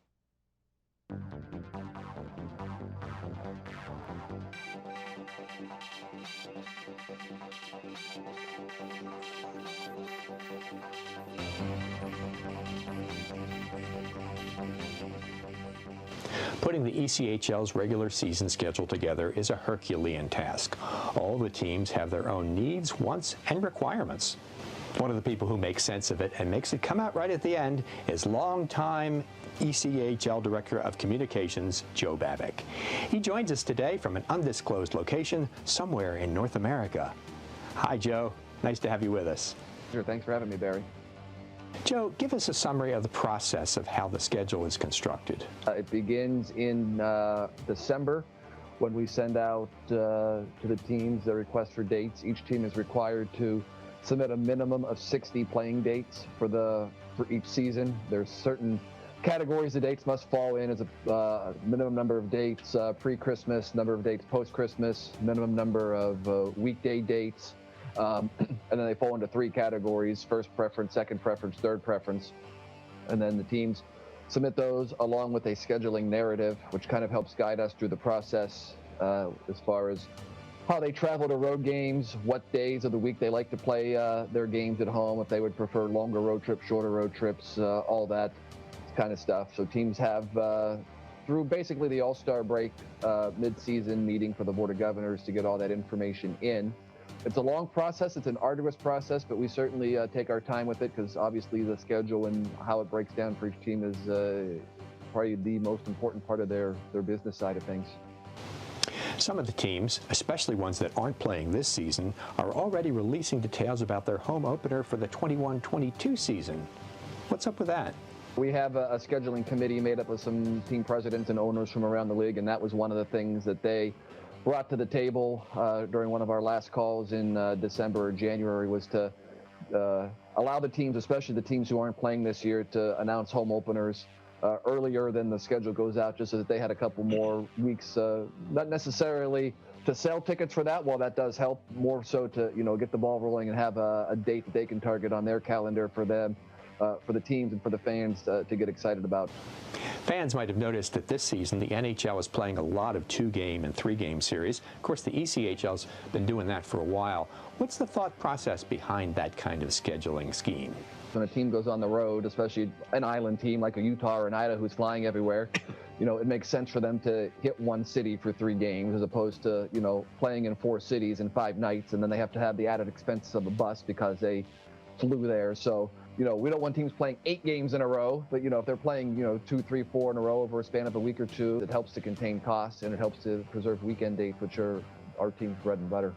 Putting the ECHL's regular season schedule together is a Herculean task. All the teams have their own needs, wants, and requirements. One of the people who makes sense of it and makes it come out right at the end is longtime ECHL Director of Communications, Joe Babick. He joins us today from an undisclosed location somewhere in North America. Hi, Joe. Nice to have you with us. Sure. Thanks for having me, Barry. Joe, give us a summary of the process of how the schedule is constructed. It begins in December when we send out to the teams the request for dates. Each team is required to submit a minimum of 60 playing dates for each season. There's certain categories the dates must fall in as a minimum number of dates pre-Christmas, number of dates post-Christmas, minimum number of weekday dates. And then they fall into 3 categories: first preference, second preference, third preference. And then the teams submit those along with a scheduling narrative, which kind of helps guide us through the process as far as how they travel to road games, what days of the week they like to play their games at home, if they would prefer longer road trips, shorter road trips, all that kind of stuff. So teams have, through basically the All-Star break, mid-season meeting for the Board of Governors to get all that information in. It's a long process. It's an arduous process, but we certainly take our time with it because obviously the schedule and how it breaks down for each team is probably the most important part of their business side of things. Some of the teams, especially ones that aren't playing this season, are already releasing details about their home opener for the 21-22 season. What's up with that? We have a scheduling committee made up of some team presidents and owners from around the league, and that was one of the things that they brought to the table during one of our last calls in December or January, was to allow the teams, especially the teams who aren't playing this year, to announce home openers earlier than the schedule goes out, just so that they had a couple more weeks, not necessarily to sell tickets for that, while that does help, more so to get the ball rolling and have a date that they can target on their calendar for them, for the teams and for the fans to get excited about. Fans might have noticed that this season the NHL is playing a lot of 2-game and 3-game series. Of course, the ECHL's been doing that for a while. What's the thought process behind that kind of scheduling scheme? When a team goes on the road, especially an island team like a Utah or an Idaho who's flying everywhere, it makes sense for them to hit one city for 3 games as opposed to, playing in 4 cities in 5 nights, and then they have to have the added expense of a bus because they flew there. So, we don't want teams playing 8 games in a row, but, if they're playing, 2, 3, 4 in a row over a span of a week or two, it helps to contain costs and it helps to preserve weekend dates, which are our team's bread and butter.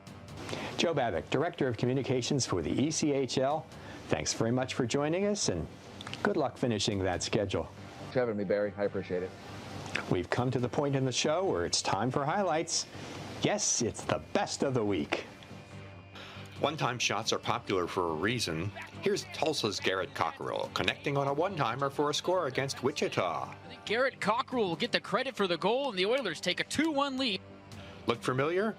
Joe Babick, Director of Communications for the ECHL. Thanks very much for joining us, and good luck finishing that schedule. Thanks for having me, Barry. I appreciate it. We've come to the point in the show where it's time for highlights. Yes, it's the best of the week. One-time shots are popular for a reason. Here's Tulsa's Garrett Cockrell connecting on a one-timer for a score against Wichita. Garrett Cockrell will get the credit for the goal, and the Oilers take a 2-1 lead. Look familiar?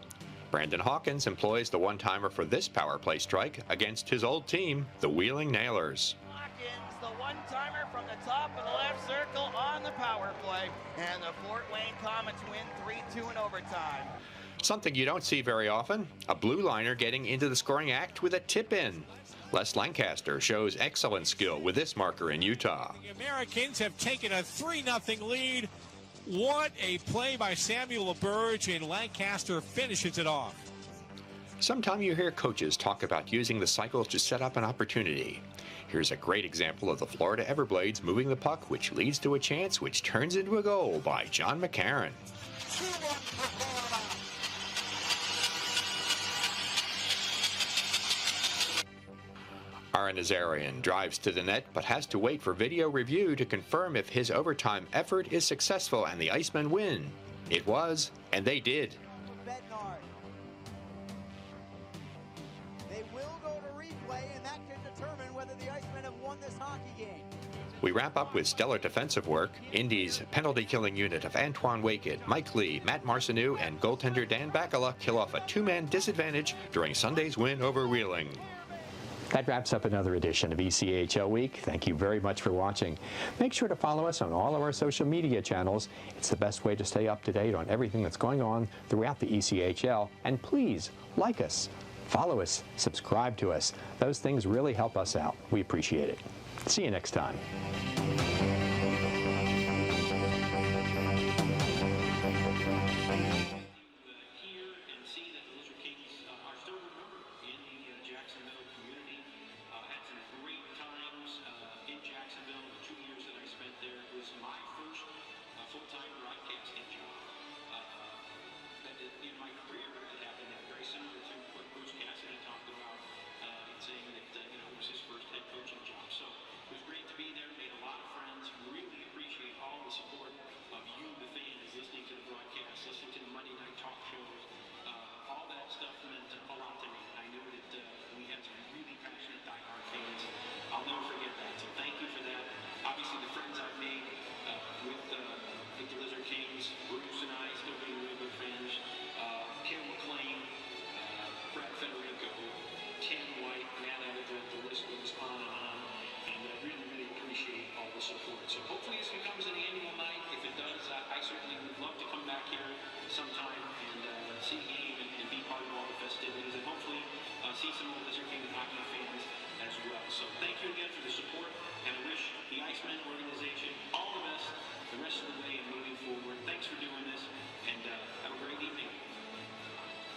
Brandon Hawkins employs the one-timer for this power play strike against his old team, the Wheeling Nailers. Hawkins, the one-timer from the top of the left circle on the power play, and the Fort Wayne Comets win 3-2 in overtime. Something you don't see very often, a blue liner getting into the scoring act with a tip-in. Les Lancaster shows excellent skill with this marker in Utah. The Americans have taken a 3-0 lead. What a play by Samuel LaBerge, and Lancaster finishes it off. Sometimes you hear coaches talk about using the cycle to set up an opportunity. Here's a great example of the Florida Everblades moving the puck, which leads to a chance which turns into a goal by John McCarron. Aaron Nazarian drives to the net but has to wait for video review to confirm if his overtime effort is successful and the Icemen win. It was, and they did. They will go to replay, and that can determine whether the Icemen have won this hockey game. We wrap up with stellar defensive work. Indy's penalty-killing unit of Antoine Waked, Mike Lee, Matt Marcineau, and goaltender Dan Bakala kill off a 2-man disadvantage during Sunday's win over Wheeling. That wraps up another edition of ECHL Week. Thank you very much for watching. Make sure to follow us on all of our social media channels. It's the best way to stay up to date on everything that's going on throughout the ECHL. And please, like us, follow us, subscribe to us. Those things really help us out. We appreciate it. See you next time. So hopefully this becomes an annual night. If it does, I certainly would love to come back here sometime and see a game and be part of all the festivities, and hopefully see some of the Lizard King hockey fans as well. So thank you again for the support, and I wish the Icemen organization all the best the rest of the way and moving forward. Thanks for doing this, and have a great evening.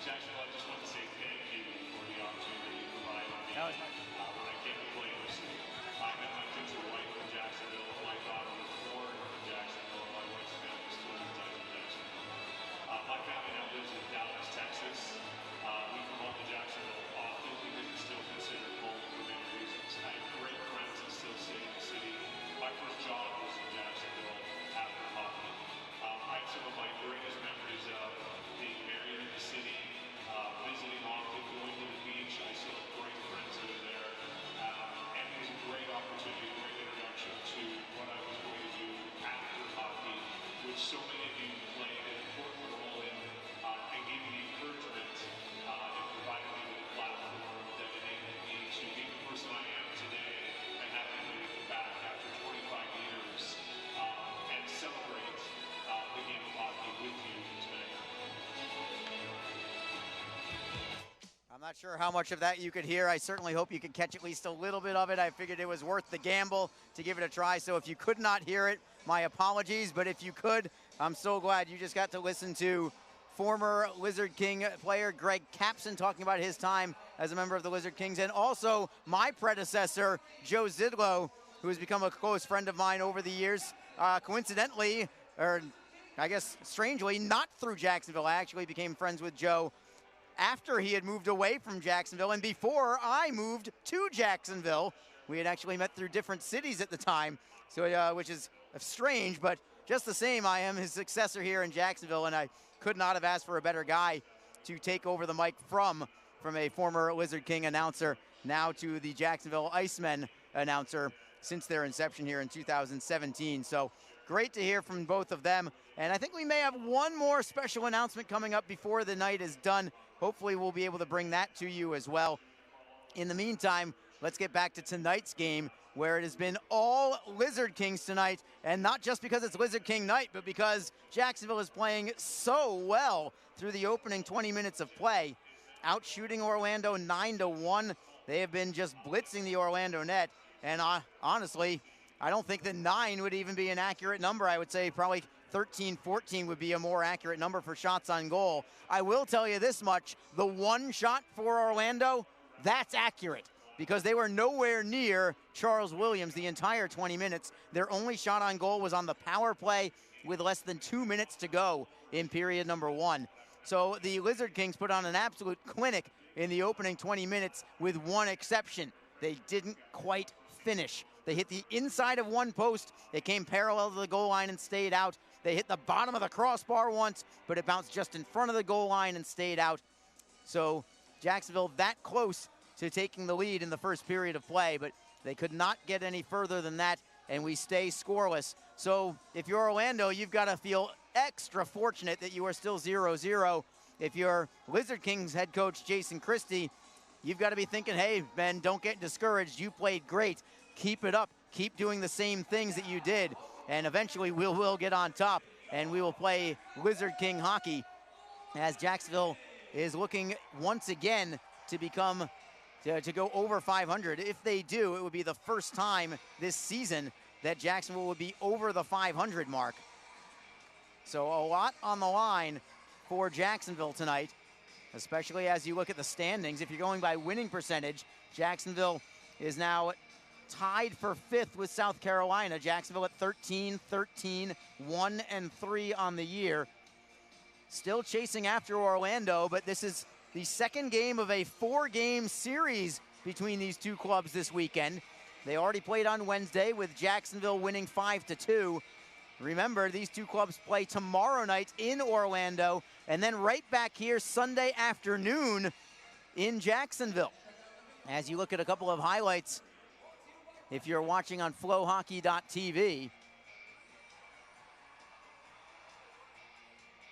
Jacksonville, I just want to say thank you for the opportunity you provided me. When I came to play in this city, I met my future wife in Jacksonville. My daughter was born in Jacksonville. My wife's family still resides in Jacksonville. My family now lives in Dallas, Texas. We come up to Jacksonville often because it's still considered home for many reasons. I have great friends that still stay in the city. My first job was in Jacksonville after hockey. I have some of my greatest memories of being married in the city, visiting often, going to the beach. I still have great friends that are there. Not sure how much of that you could hear. I certainly hope you could catch at least a little bit of it. I figured it was worth the gamble to give it a try. So if you could not hear it, my apologies. But if you could, I'm so glad you just got to listen to former Lizard King player Greg Capson talking about his time as a member of the Lizard Kings, and also my predecessor, Joe Zidlow, who has become a close friend of mine over the years. Coincidentally, or I guess strangely, not through Jacksonville. I actually became friends with Joe after he had moved away from Jacksonville and before I moved to Jacksonville. We had actually met through different cities at the time, so which is strange, but just the same, I am his successor here in Jacksonville, and I could not have asked for a better guy to take over the mic from a former Lizard King announcer now to the Jacksonville Icemen announcer since their inception here in 2017. So great to hear from both of them. And I think we may have one more special announcement coming up before the night is done. Hopefully we'll be able to bring that to you as well. In the meantime, let's get back to tonight's game, where it has been all Lizard Kings tonight, and not just because it's Lizard King night, but because Jacksonville is playing so well through the opening 20 minutes of play, out shooting Orlando 9-1. They have been just blitzing the Orlando net, and honestly, I don't think that 9 would even be an accurate number. I would say probably 13, 14 would be a more accurate number for shots on goal. I will tell you this much, the one shot for Orlando, that's accurate, because they were nowhere near Charles Williams the entire 20 minutes. Their only shot on goal was on the power play with less than 2 minutes to go in period number 1. So the Lizard Kings put on an absolute clinic in the opening 20 minutes with one exception. They didn't quite finish. They hit the inside of one post. It came parallel to the goal line and stayed out. They hit the bottom of the crossbar once, but it bounced just in front of the goal line and stayed out. So Jacksonville that close to taking the lead in the first period of play, but they could not get any further than that, and we stay scoreless. So if you're Orlando, you've got to feel extra fortunate that you are still 0-0. If you're Lizard Kings head coach Jason Christie, you've got to be thinking, hey, Ben, don't get discouraged. You played great. Keep it up. Keep doing the same things that you did, and eventually we'll get on top, and we will play Lizard King hockey as Jacksonville is looking once again to become to go over 500. If they do, it would be the first time this season that Jacksonville would be over the 500 mark. So a lot on the line for Jacksonville tonight, especially as you look at the standings. If you're going by winning percentage, Jacksonville is now tied for 5th with South Carolina. Jacksonville at 13-13, 1-3 on the year. Still chasing after Orlando, but this is the second game of a 4-game series between these two clubs this weekend. They already played on Wednesday with Jacksonville winning 5-2. Remember, these two clubs play tomorrow night in Orlando, and then right back here Sunday afternoon in Jacksonville. As you look at a couple of highlights, if you're watching on flowhockey.tv.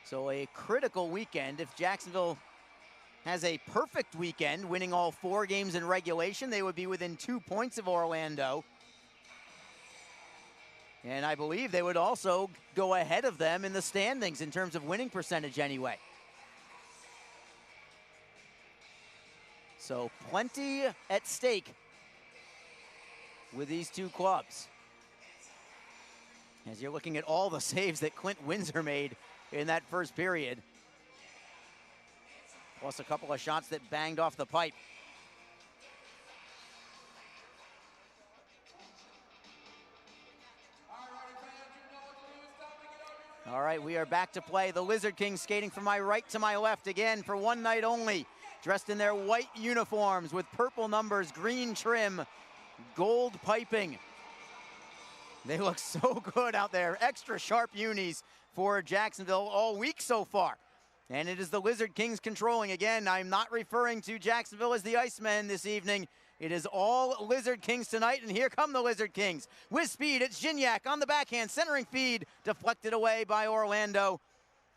So a critical weekend. If Jacksonville has a perfect weekend, winning all 4 games in regulation, they would be within 2 points of Orlando. And I believe they would also go ahead of them in the standings in terms of winning percentage anyway. So plenty at stake with these two clubs. As you're looking at all the saves that Clint Windsor made in that first period, plus a couple of shots that banged off the pipe. All right, we are back to play. The Lizard Kings skating from my right to my left again for one night only, dressed in their white uniforms with purple numbers, green trim, gold piping. They look so good out there. Extra sharp unis for Jacksonville all week so far. And it is the Lizard Kings controlling. Again, I'm not referring to Jacksonville as the Icemen this evening. It is all Lizard Kings tonight, and here come the Lizard Kings. With speed, it's Gignac on the backhand, centering feed, deflected away by Orlando.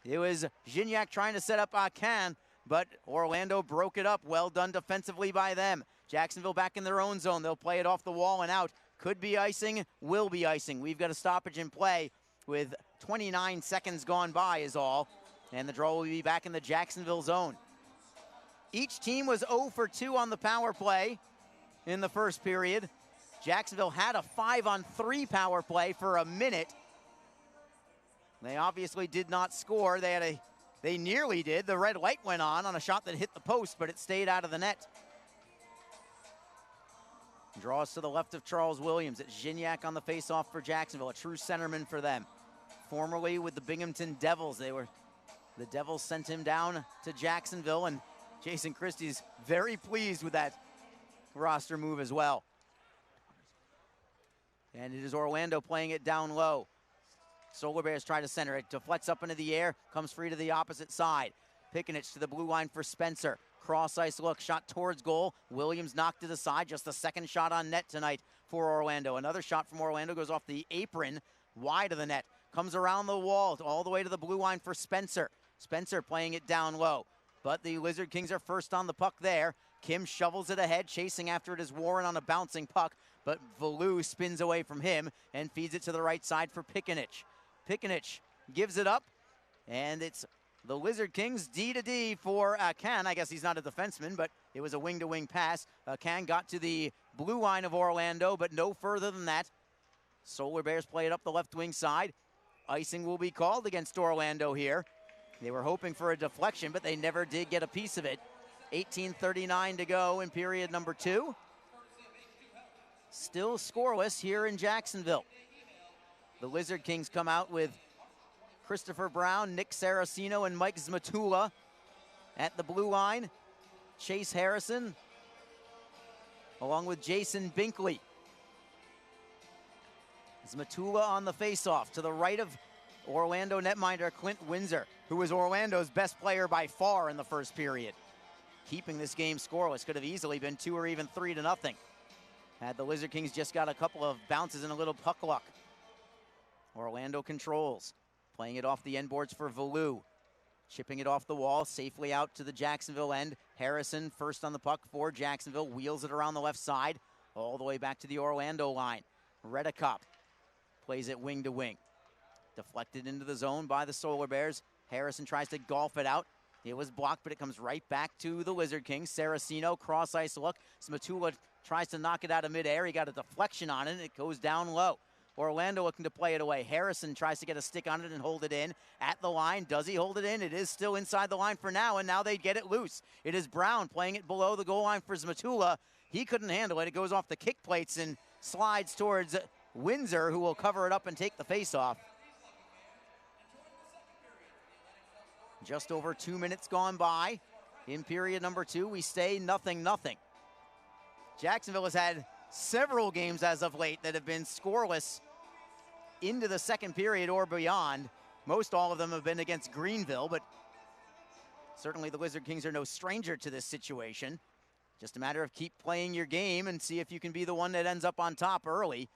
It was Gignac trying to set up Akan, but Orlando broke it up. Well done defensively by them. Jacksonville back in their own zone. They'll play it off the wall and out. Could be icing, will be icing. We've got a stoppage in play with 29 seconds gone by is all. And the draw will be back in the Jacksonville zone. Each team was 0 for 2 on the power play in the first period. Jacksonville had a 5-on-3 power play for a minute. They obviously did not score. They nearly did. The red light went on a shot that hit the post, but it stayed out of the net. Draws to the left of Charles Williams. It's Gignac on the faceoff for Jacksonville, a true centerman for them. Formerly with the Binghamton Devils. The Devils sent him down to Jacksonville, and Jason Christie's very pleased with that roster move as well. And it is Orlando playing it down low. Solar Bears try to center it, deflects up into the air, comes free to the opposite side. Pickenich to the blue line for Spencer. Cross ice look, shot towards goal. Williams knocked it aside, just the second shot on net tonight for Orlando. Another shot from Orlando goes off the apron, wide of the net. Comes around the wall, all the way to the blue line for Spencer. Spencer playing it down low, but the Lizard Kings are first on the puck there. Kim shovels it ahead, chasing after it is Warren on a bouncing puck, but Valou spins away from him and feeds it to the right side for Pickenich. Pickenich gives it up, and it's the Lizard Kings D-to-D for Can. I guess he's not a defenseman, but it was a wing-to-wing pass. Can got to the blue line of Orlando, but no further than that. Solar Bears play it up the left wing side. Icing will be called against Orlando here. They were hoping for a deflection, but they never did get a piece of it. 18:39 to go in period number 2. Still scoreless here in Jacksonville. The Lizard Kings come out with Christopher Brown, Nick Saraceno, and Mike Zmatula at the blue line. Chase Harrison, along with Jason Binkley. Zmatula on the faceoff to the right of Orlando netminder Clint Windsor, who was Orlando's best player by far in the first period. Keeping this game scoreless, could have easily been 2 or even 3-0. Had the Lizard Kings just got a couple of bounces and a little puck luck. Orlando controls, playing it off the end boards for Valou. Chipping it off the wall, safely out to the Jacksonville end. Harrison first on the puck for Jacksonville, wheels it around the left side, all the way back to the Orlando line. Redekop plays it wing to wing. Deflected into the zone by the Solar Bears. Harrison tries to golf it out. It was blocked, but it comes right back to the Lizard Kings. Saraceno, cross ice look. Smatula tries to knock it out of midair. He got a deflection on it, and it goes down low. Orlando looking to play it away. Harrison tries to get a stick on it and hold it in. At the line, does he hold it in? It is still inside the line for now, and now they get it loose. It is Brown playing it below the goal line for Zmatula. He couldn't handle it. It goes off the kick plates and slides towards Windsor, who will cover it up and take the face-off. Just over 2 minutes gone by. In period number 2, we stay 0-0. Jacksonville has had several games as of late that have been scoreless into the second period or beyond. Most all of them have been against Greenville, but certainly the Lizard Kings are no stranger to this situation. Just a matter of keep playing your game and see if you can be the one that ends up on top early.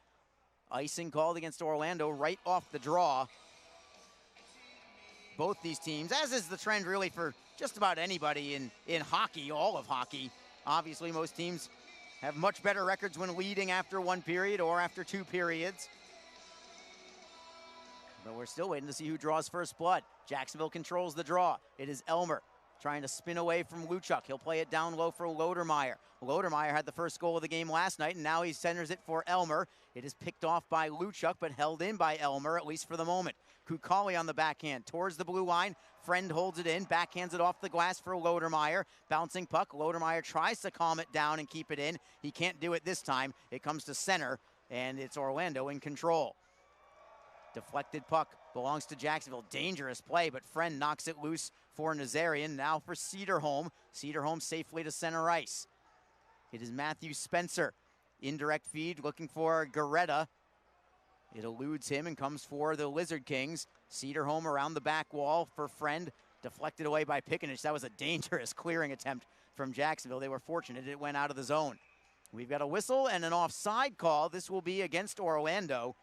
Icing called against Orlando right off the draw. Both these teams, as is the trend really for just about anybody in hockey, all of hockey. Obviously, most teams have much better records when leading after 1 period or after 2 periods. But we're still waiting to see who draws first blood. Jacksonville controls the draw. It is Elmer trying to spin away from Luchuk. He'll play it down low for Lodermeyer. Lodermeyer had the first goal of the game last night, and now he centers it for Elmer. It is picked off by Luchuk, but held in by Elmer, at least for the moment. Kukali on the backhand towards the blue line. Friend holds it in, backhands it off the glass for Lodermeyer. Bouncing puck. Lodermeyer tries to calm it down and keep it in. He can't do it this time. It comes to center, and it's Orlando in control. Deflected puck belongs to Jacksonville. Dangerous play, but Friend knocks it loose for Nazarian. Now for Cedarholm. Cedarholm safely to center ice. It is Matthew Spencer. Indirect feed looking for Garetta. It eludes him and comes for the Lizard Kings. Cedarholm around the back wall for Friend. Deflected away by Pickenich. That was a dangerous clearing attempt from Jacksonville. They were fortunate it went out of the zone. We've got a whistle and an offside call. This will be against Orlando.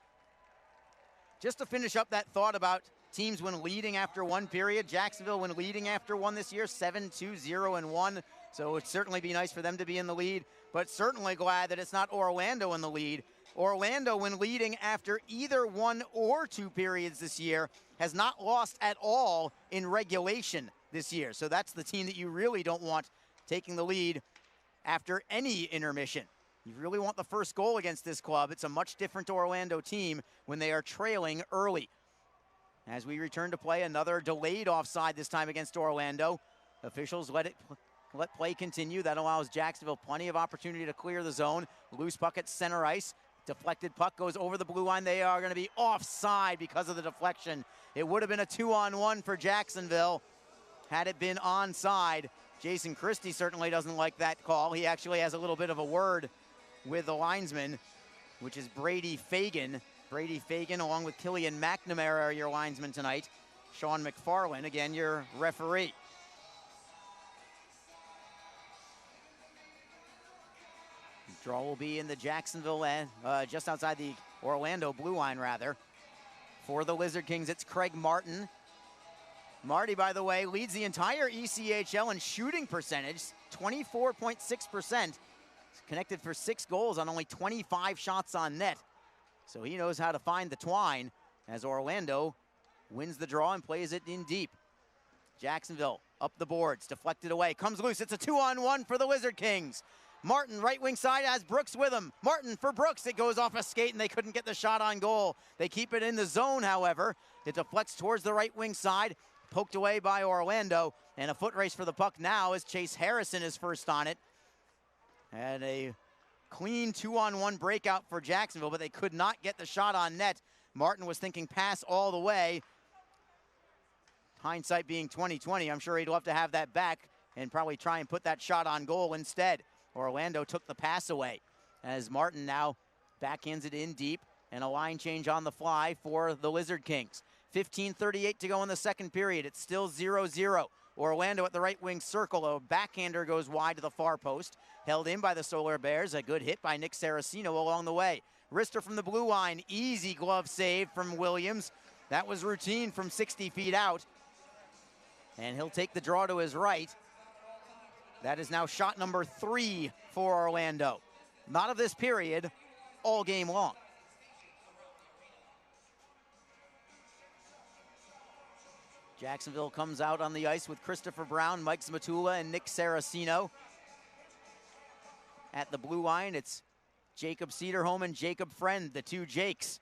Just to finish up that thought about teams when leading after 1 period, Jacksonville when leading after 1 this year, 7-2-0-1. So it would certainly be nice for them to be in the lead, but certainly glad that it's not Orlando in the lead. Orlando, when leading after either 1 or 2 periods this year, has not lost at all in regulation this year. So that's the team that you really don't want taking the lead after any intermission. You really want the first goal against this club. It's a much different Orlando team when they are trailing early. As we return to play, another delayed offside this time against Orlando. Officials let play continue. That allows Jacksonville plenty of opportunity to clear the zone. Loose puck at center ice. Deflected puck goes over the blue line. They are going to be offside because of the deflection. It would have been a 2-on-1 for Jacksonville had it been onside. Jason Christie certainly doesn't like that call. He actually has a little bit of a word with the linesman, which is Brady Fagan. Brady Fagan, along with Killian McNamara, are your linesmen tonight. Sean McFarland, again, your referee. Draw will be in the Jacksonville end, just outside the Orlando blue line, rather. For the Lizard Kings, it's Craig Martin. Marty, by the way, leads the entire ECHL in shooting percentage, 24.6%. He's connected for 6 goals on only 25 shots on net. So he knows how to find the twine as Orlando wins the draw and plays it in deep. Jacksonville up the boards, deflected away, comes loose. It's a 2-on-1 for the Lizard Kings. Martin, right wing side, has Brooks with him. Martin for Brooks. It goes off a skate, and they couldn't get the shot on goal. They keep it in the zone, however. It deflects towards the right wing side, poked away by Orlando, and a foot race for the puck now as Chase Harrison is first on it. And a clean 2-on-1 breakout for Jacksonville, but they could not get the shot on net. Martin was thinking pass all the way. Hindsight being 20/20, I'm sure he'd love to have that back and probably try and put that shot on goal instead. Orlando took the pass away as Martin now backhands it in deep, and a line change on the fly for the Lizard Kings. 15:38 to go in the second period. It's still 0-0. Orlando at the right wing circle. A backhander goes wide to the far post. Held in by the Solar Bears. A good hit by Nick Saracino along the way. Wrister from the blue line. Easy glove save from Williams. That was routine from 60 feet out. And he'll take the draw to his right. That is now shot number 3 for Orlando. Not of this period, all game long. Jacksonville comes out on the ice with Christopher Brown, Mike Zmatula, and Nick Saracino. At the blue line, it's Jacob Cederholm and Jacob Friend, the two Jakes.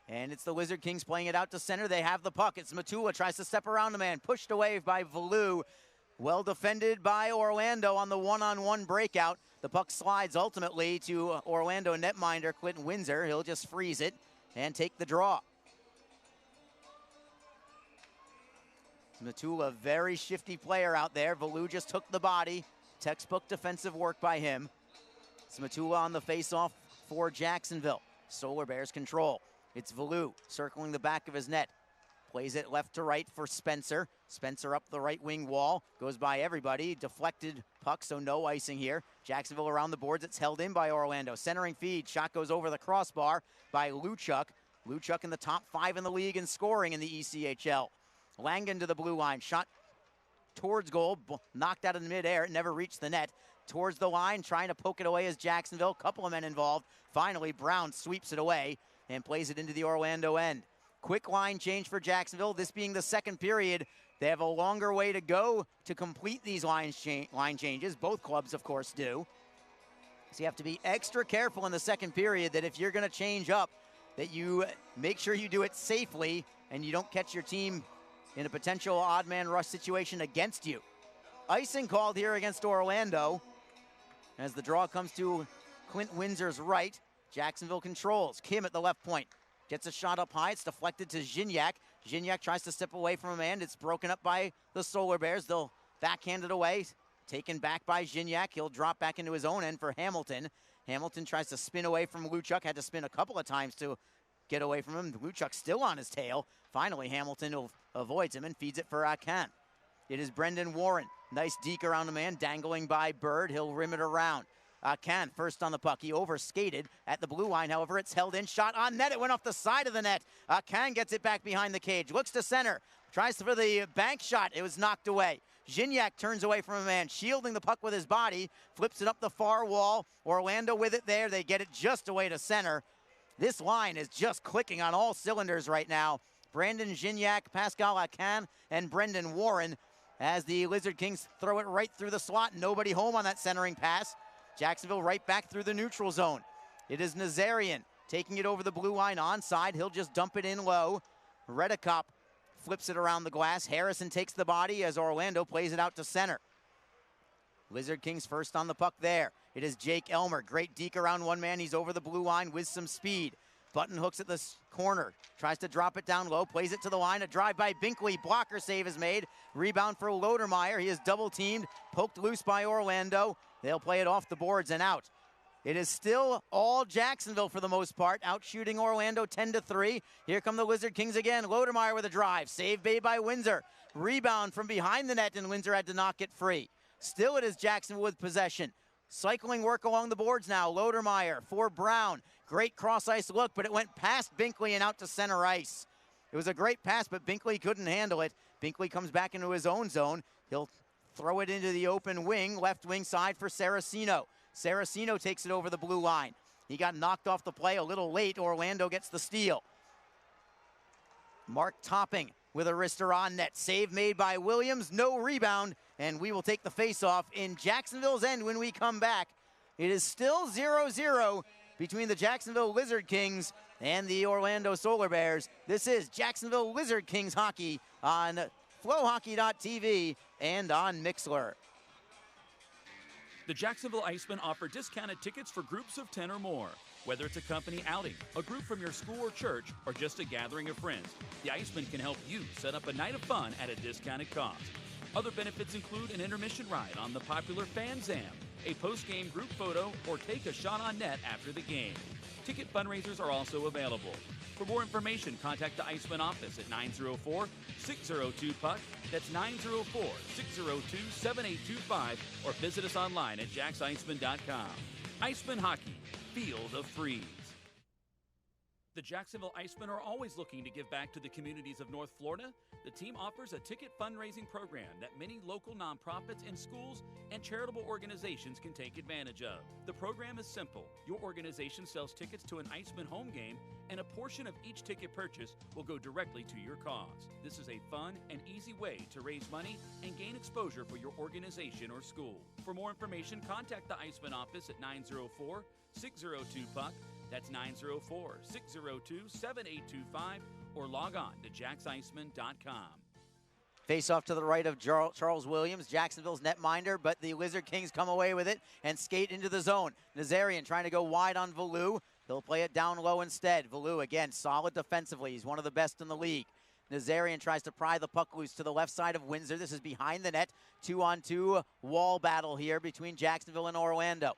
And it's the Lizard Kings playing it out to center. They have the puck. It's Zmatula, tries to step around the man, pushed away by Valou. Well defended by Orlando on the one-on-one breakout. The puck slides ultimately to Orlando netminder Clinton Windsor. He'll just freeze it and take the draw. Zmatula, very shifty player out there. Valou just took the body. Textbook defensive work by him. Zmatula on the face-off for Jacksonville. Solar Bears control. It's Valou circling the back of his net. Plays it left to right for Spencer. Spencer up the right wing wall. Goes by everybody. Deflected puck, so no icing here. Jacksonville around the boards. It's held in by Orlando. Centering feed. Shot goes over the crossbar by Luchuk. Luchuk in the top 5 in the league in scoring in the ECHL. Langen to the blue line. Shot towards goal. Knocked out in midair. Never reached the net. Towards the line. Trying to poke it away as Jacksonville. Couple of men involved. Finally, Brown sweeps it away and plays it into the Orlando end. Quick line change for Jacksonville. This being the second period, they have a longer way to go to complete these line changes. Both clubs, of course, do. So you have to be extra careful in the second period that if you're going to change up, that you make sure you do it safely and you don't catch your team in a potential odd man rush situation against you. Icing called here against Orlando as the draw comes to Clint Windsor's right. Jacksonville controls. Kim at the left point. Gets a shot up high. It's deflected to Gignac. Gignac tries to step away from a man. It's broken up by the Solar Bears. They'll backhand it away. Taken back by Gignac. He'll drop back into his own end for Hamilton. Hamilton tries to spin away from Luchuk. Had to spin a couple of times to get away from him. Luchuk still on his tail. Finally, Hamilton avoids him and feeds it for Akan. It is Brendan Warren. Nice deke around the man. Dangling by Bird. He'll rim it around. Can first on the puck. He overskated at the blue line. However, it's held in. Shot on net. It went off the side of the net. Can gets it back behind the cage. Looks to center. Tries for the bank shot. It was knocked away. Gignac turns away from a man, shielding the puck with his body. Flips it up the far wall. Orlando with it there. They get it just away to center. This line is just clicking on all cylinders right now. Brandon Gignac, Pascal Akan, and Brendan Warren. as the Lizard Kings throw it right through the slot. Nobody home on that centering pass. Jacksonville right back through the neutral zone. It is Nazarian taking it over the blue line onside. He'll just dump it in low. Redekop flips it around the glass. Harrison takes the body as Orlando plays it out to center. Lizard Kings first on the puck there. It is Jake Elmer. Great deke around one man. He's over the blue line with some speed. Button hooks at the corner. Tries to drop it down low. Plays it to the line. A drive by Binkley. Blocker save is made. Rebound for Lodermeyer. He is double teamed. Poked loose by Orlando. They'll play it off the boards and out. It is still all Jacksonville for the most part, out shooting Orlando 10-3. Here come the Lizard Kings again. Lodermeyer with a drive. Save made by Windsor. Rebound from behind the net, and Windsor had to knock it free. Still it is Jacksonville with possession. Cycling work along the boards now. Lodermeyer for Brown. Great cross-ice look, but it went past Binkley and out to center ice. It was a great pass, but Binkley couldn't handle it. Binkley comes back into his own zone. He'll throw it into the open wing, left wing side for Saraceno. Saraceno takes it over the blue line. He got knocked off the play a little late. Orlando gets the steal. Mark Topping with a wrister on net. Save made by Williams, no rebound, and we will take the face-off in Jacksonville's end when we come back. It is still 0-0 between the Jacksonville Lizard Kings and the Orlando Solar Bears. This is Jacksonville Lizard Kings hockey on flowhockey.tv and on Mixlr. The Jacksonville Icemen offer discounted tickets for groups of 10 or more. Whether it's a company outing, a group from your school or church, or just a gathering of friends, the Icemen can help you set up a night of fun at a discounted cost. Other benefits include an intermission ride on the popular Fan Zam, a post-game group photo, or take a shot on net after the game. Ticket fundraisers are also available. For more information, contact the Icemen office at 904-602-PUCK. That's 904-602-7825, or visit us online at jacksicemen.com. Icemen Hockey. Feel the freeze. The Jacksonville Icemen are always looking to give back to the communities of North Florida. The team offers a ticket fundraising program that many local nonprofits and schools and charitable organizations can take advantage of. The program is simple. Your organization sells tickets to an Icemen home game, and a portion of each ticket purchase will go directly to your cause. This is a fun and easy way to raise money and gain exposure for your organization or school. For more information, contact the Icemen office at 904-602-PUCK. That's 904-602-7825, or log on to jacksicemen.com. Face off to the right of Charles Williams, Jacksonville's netminder, but the Lizard Kings come away with it and skate into the zone. Nazarian trying to go wide on Valou. He'll play it down low instead. Valou, again, solid defensively. He's one of the best in the league. Nazarian tries to pry the puck loose to the left side of Windsor. This is behind the net. 2-on-2 wall battle here between Jacksonville and Orlando.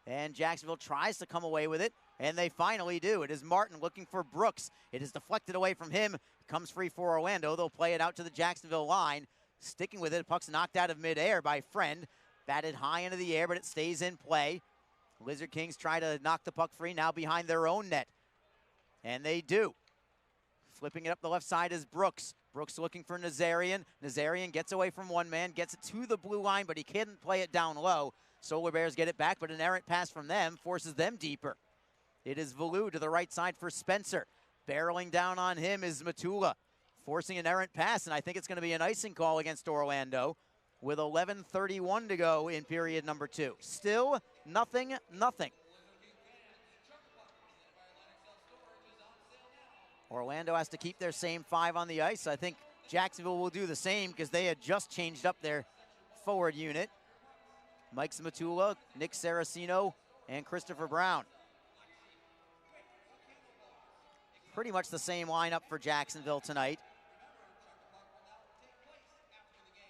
And Jacksonville tries to come away with it, and they finally do. It is Martin looking for Brooks. It is deflected away from him. Comes free for Orlando. They'll play it out to the Jacksonville line. Sticking with it, puck's knocked out of midair by Friend. Batted high into the air, but it stays in play. Lizard Kings try to knock the puck free, now behind their own net. And they do. Flipping it up the left side is Brooks. Brooks looking for Nazarian. Nazarian gets away from one man, gets it to the blue line, but he can't play it down low. Solar Bears get it back, but an errant pass from them forces them deeper. It is Valou to the right side for Spencer. Barreling down on him is Matula, forcing an errant pass, and I think it's going to be an icing call against Orlando with 11:31 to go in period number 2. Still nothing. Orlando has to keep their same 5 on the ice. I think Jacksonville will do the same because they had just changed up their forward unit. Mike Matula, Nick Saraceno, and Christopher Brown. Pretty much the same lineup for Jacksonville tonight.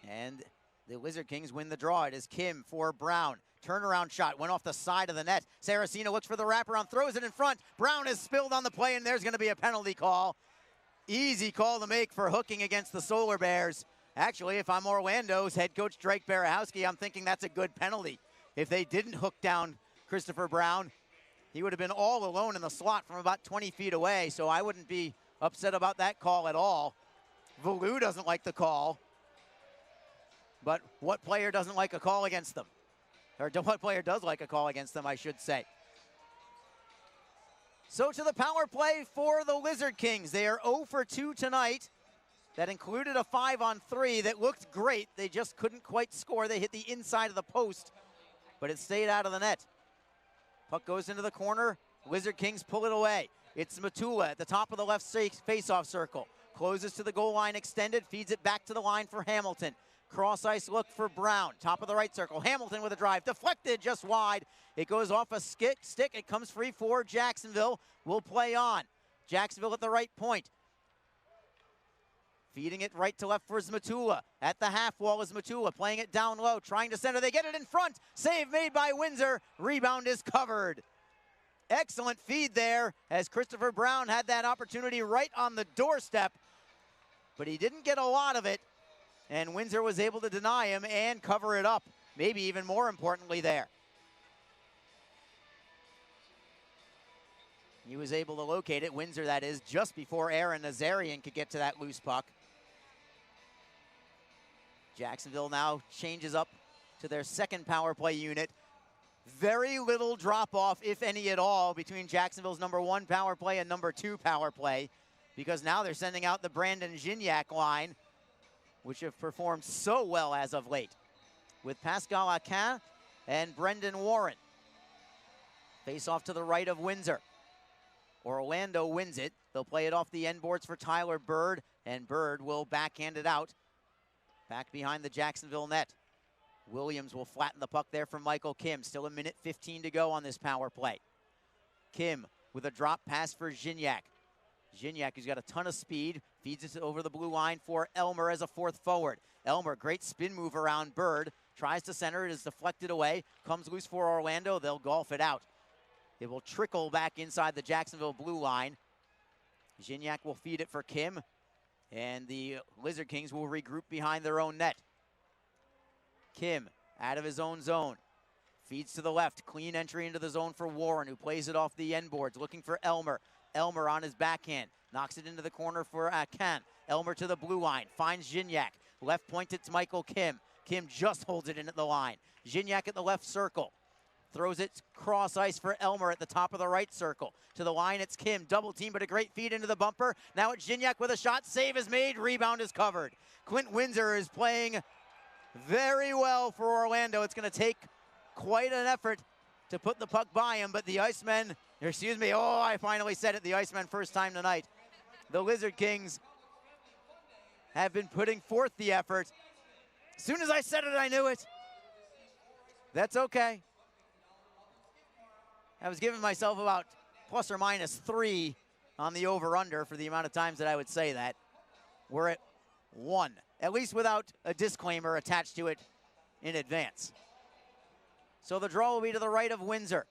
And the Lizard Kings win the draw. It is Kim for Brown. Turnaround shot, went off the side of the net. Saraceno looks for the wraparound, throws it in front. Brown is spilled on the play, and there's going to be a penalty call. Easy call to make for hooking against the Solar Bears. Actually, if I'm Orlando's head coach Drake Barahowski, I'm thinking that's a good penalty. If they didn't hook down Christopher Brown, he would have been all alone in the slot from about 20 feet away, so I wouldn't be upset about that call at all. Valou doesn't like the call, but what player doesn't like a call against them? Or what player does like a call against them, I should say. So to the power play for the Lizard Kings. They are 0 for 2 tonight. that included a 5-on-3 that looked great. They just couldn't quite score. They hit the inside of the post, but it stayed out of the net. Puck goes into the corner. Lizard Kings pull it away. It's Matula at the top of the left face-off circle. Closes to the goal line extended, feeds it back to the line for Hamilton. Cross ice look for Brown, top of the right circle. Hamilton with a drive, deflected just wide. It goes off a stick, it comes free for Jacksonville. Will play on. Jacksonville at the right point. Feeding it right to left for Matula. At the half wall is Matula, playing it down low, trying to center. They get it in front. Save made by Windsor. Rebound is covered. Excellent feed there as Christopher Brown had that opportunity right on the doorstep, but he didn't get a lot of it, and Windsor was able to deny him and cover it up, maybe even more importantly there. He was able to locate it, Windsor that is, just before Aaron Nazarian could get to that loose puck. Jacksonville now changes up to their second power play unit. Very little drop-off, if any at all, between Jacksonville's number 1 power play and number 2 power play, because now they're sending out the Brandon Gignac line, which have performed so well as of late, with Pascal Akin and Brendan Warren. Face off to the right of Windsor. Orlando wins it. They'll play it off the end boards for Tyler Bird, and Bird will backhand it out. Back behind the Jacksonville net. Williams will flatten the puck there from Michael Kim. Still a minute 15 to go on this power play. Kim with a drop pass for Gignac. Gignac, who's got a ton of speed, feeds it over the blue line for Elmer as a 4th forward. Elmer, great spin move around Bird. Tries to center, it is deflected away. Comes loose for Orlando, they'll golf it out. It will trickle back inside the Jacksonville blue line. Gignac will feed it for Kim, and the Lizard Kings will regroup behind their own net. Kim out of his own zone. Feeds to the left. Clean entry into the zone for Warren, who plays it off the end boards, looking for Elmer. Elmer on his backhand. Knocks it into the corner for Akin. Elmer to the blue line. Finds Gignac. Left point, it's Michael Kim. Kim just holds it in at the line. Gignac at the left circle. Throws it cross ice for Elmer at the top of the right circle. To the line, it's Kim. Double team, but a great feed into the bumper. Now it's Gignac with a shot. Save is made. Rebound is covered. Clint Windsor is playing very well for Orlando. It's going to take quite an effort to put the puck by him, but the Icemen, excuse me, oh, I finally said it, the Icemen first time tonight. The Lizard Kings have been putting forth the effort. As soon as I said it, I knew it. That's okay. I was giving myself about plus or minus 3 on the over-under for the amount of times that I would say that. We're at 1. At least without a disclaimer attached to it in advance. So the draw will be to the right of Windsor.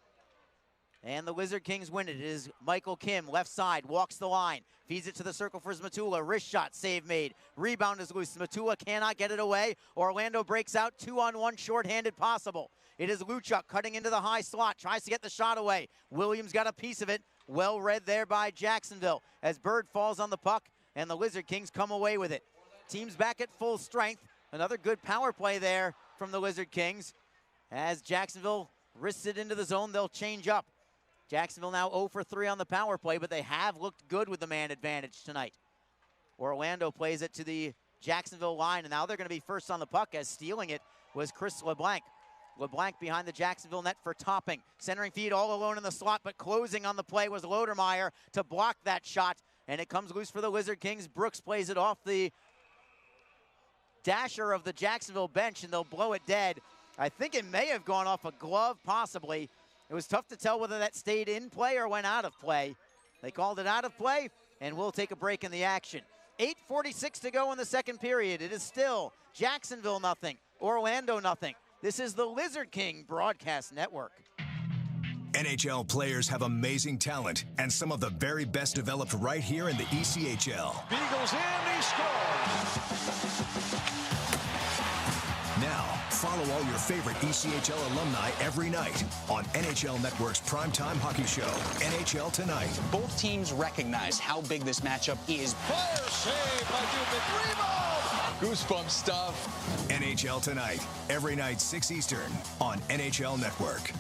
And the Lizard Kings win it. It is Michael Kim, left side, walks the line. Feeds it to the circle for Matula. Wrist shot, save made. Rebound is loose. Matula cannot get it away. Orlando breaks out, 2-on-1, shorthanded possible. It is Luchuk cutting into the high slot. Tries to get the shot away. Williams got a piece of it. Well read there by Jacksonville. As Bird falls on the puck, and the Lizard Kings come away with it. Team's back at full strength. Another good power play there from the Lizard Kings. As Jacksonville wrists it into the zone, they'll change up. Jacksonville now 0 for 3 on the power play, but they have looked good with the man advantage tonight. Orlando plays it to the Jacksonville line, and now they're going to be first on the puck, as stealing it was Chris LeBlanc. LeBlanc behind the Jacksonville net for Topping. Centering feed all alone in the slot, but closing on the play was Lodermeyer to block that shot, and it comes loose for the Lizard Kings. Brooks plays it off the dasher of the Jacksonville bench, and they'll blow it dead. I think it may have gone off a glove, possibly. It was tough to tell whether that stayed in play or went out of play. They called it out of play, and we'll take a break in the action. 8:46 to go in the second period. It is still Jacksonville nothing, Orlando nothing. This is the Lizard King Broadcast Network. NHL players have amazing talent, and some of the very best developed right here in the ECHL. Beagles in, he scores! Now, follow all your favorite ECHL alumni every night on NHL Network's primetime hockey show, NHL Tonight. Both teams recognize how big this matchup is. Fire save by Dubik. Rebound! Goosebump stuff. NHL Tonight, every night 6 Eastern on NHL Network.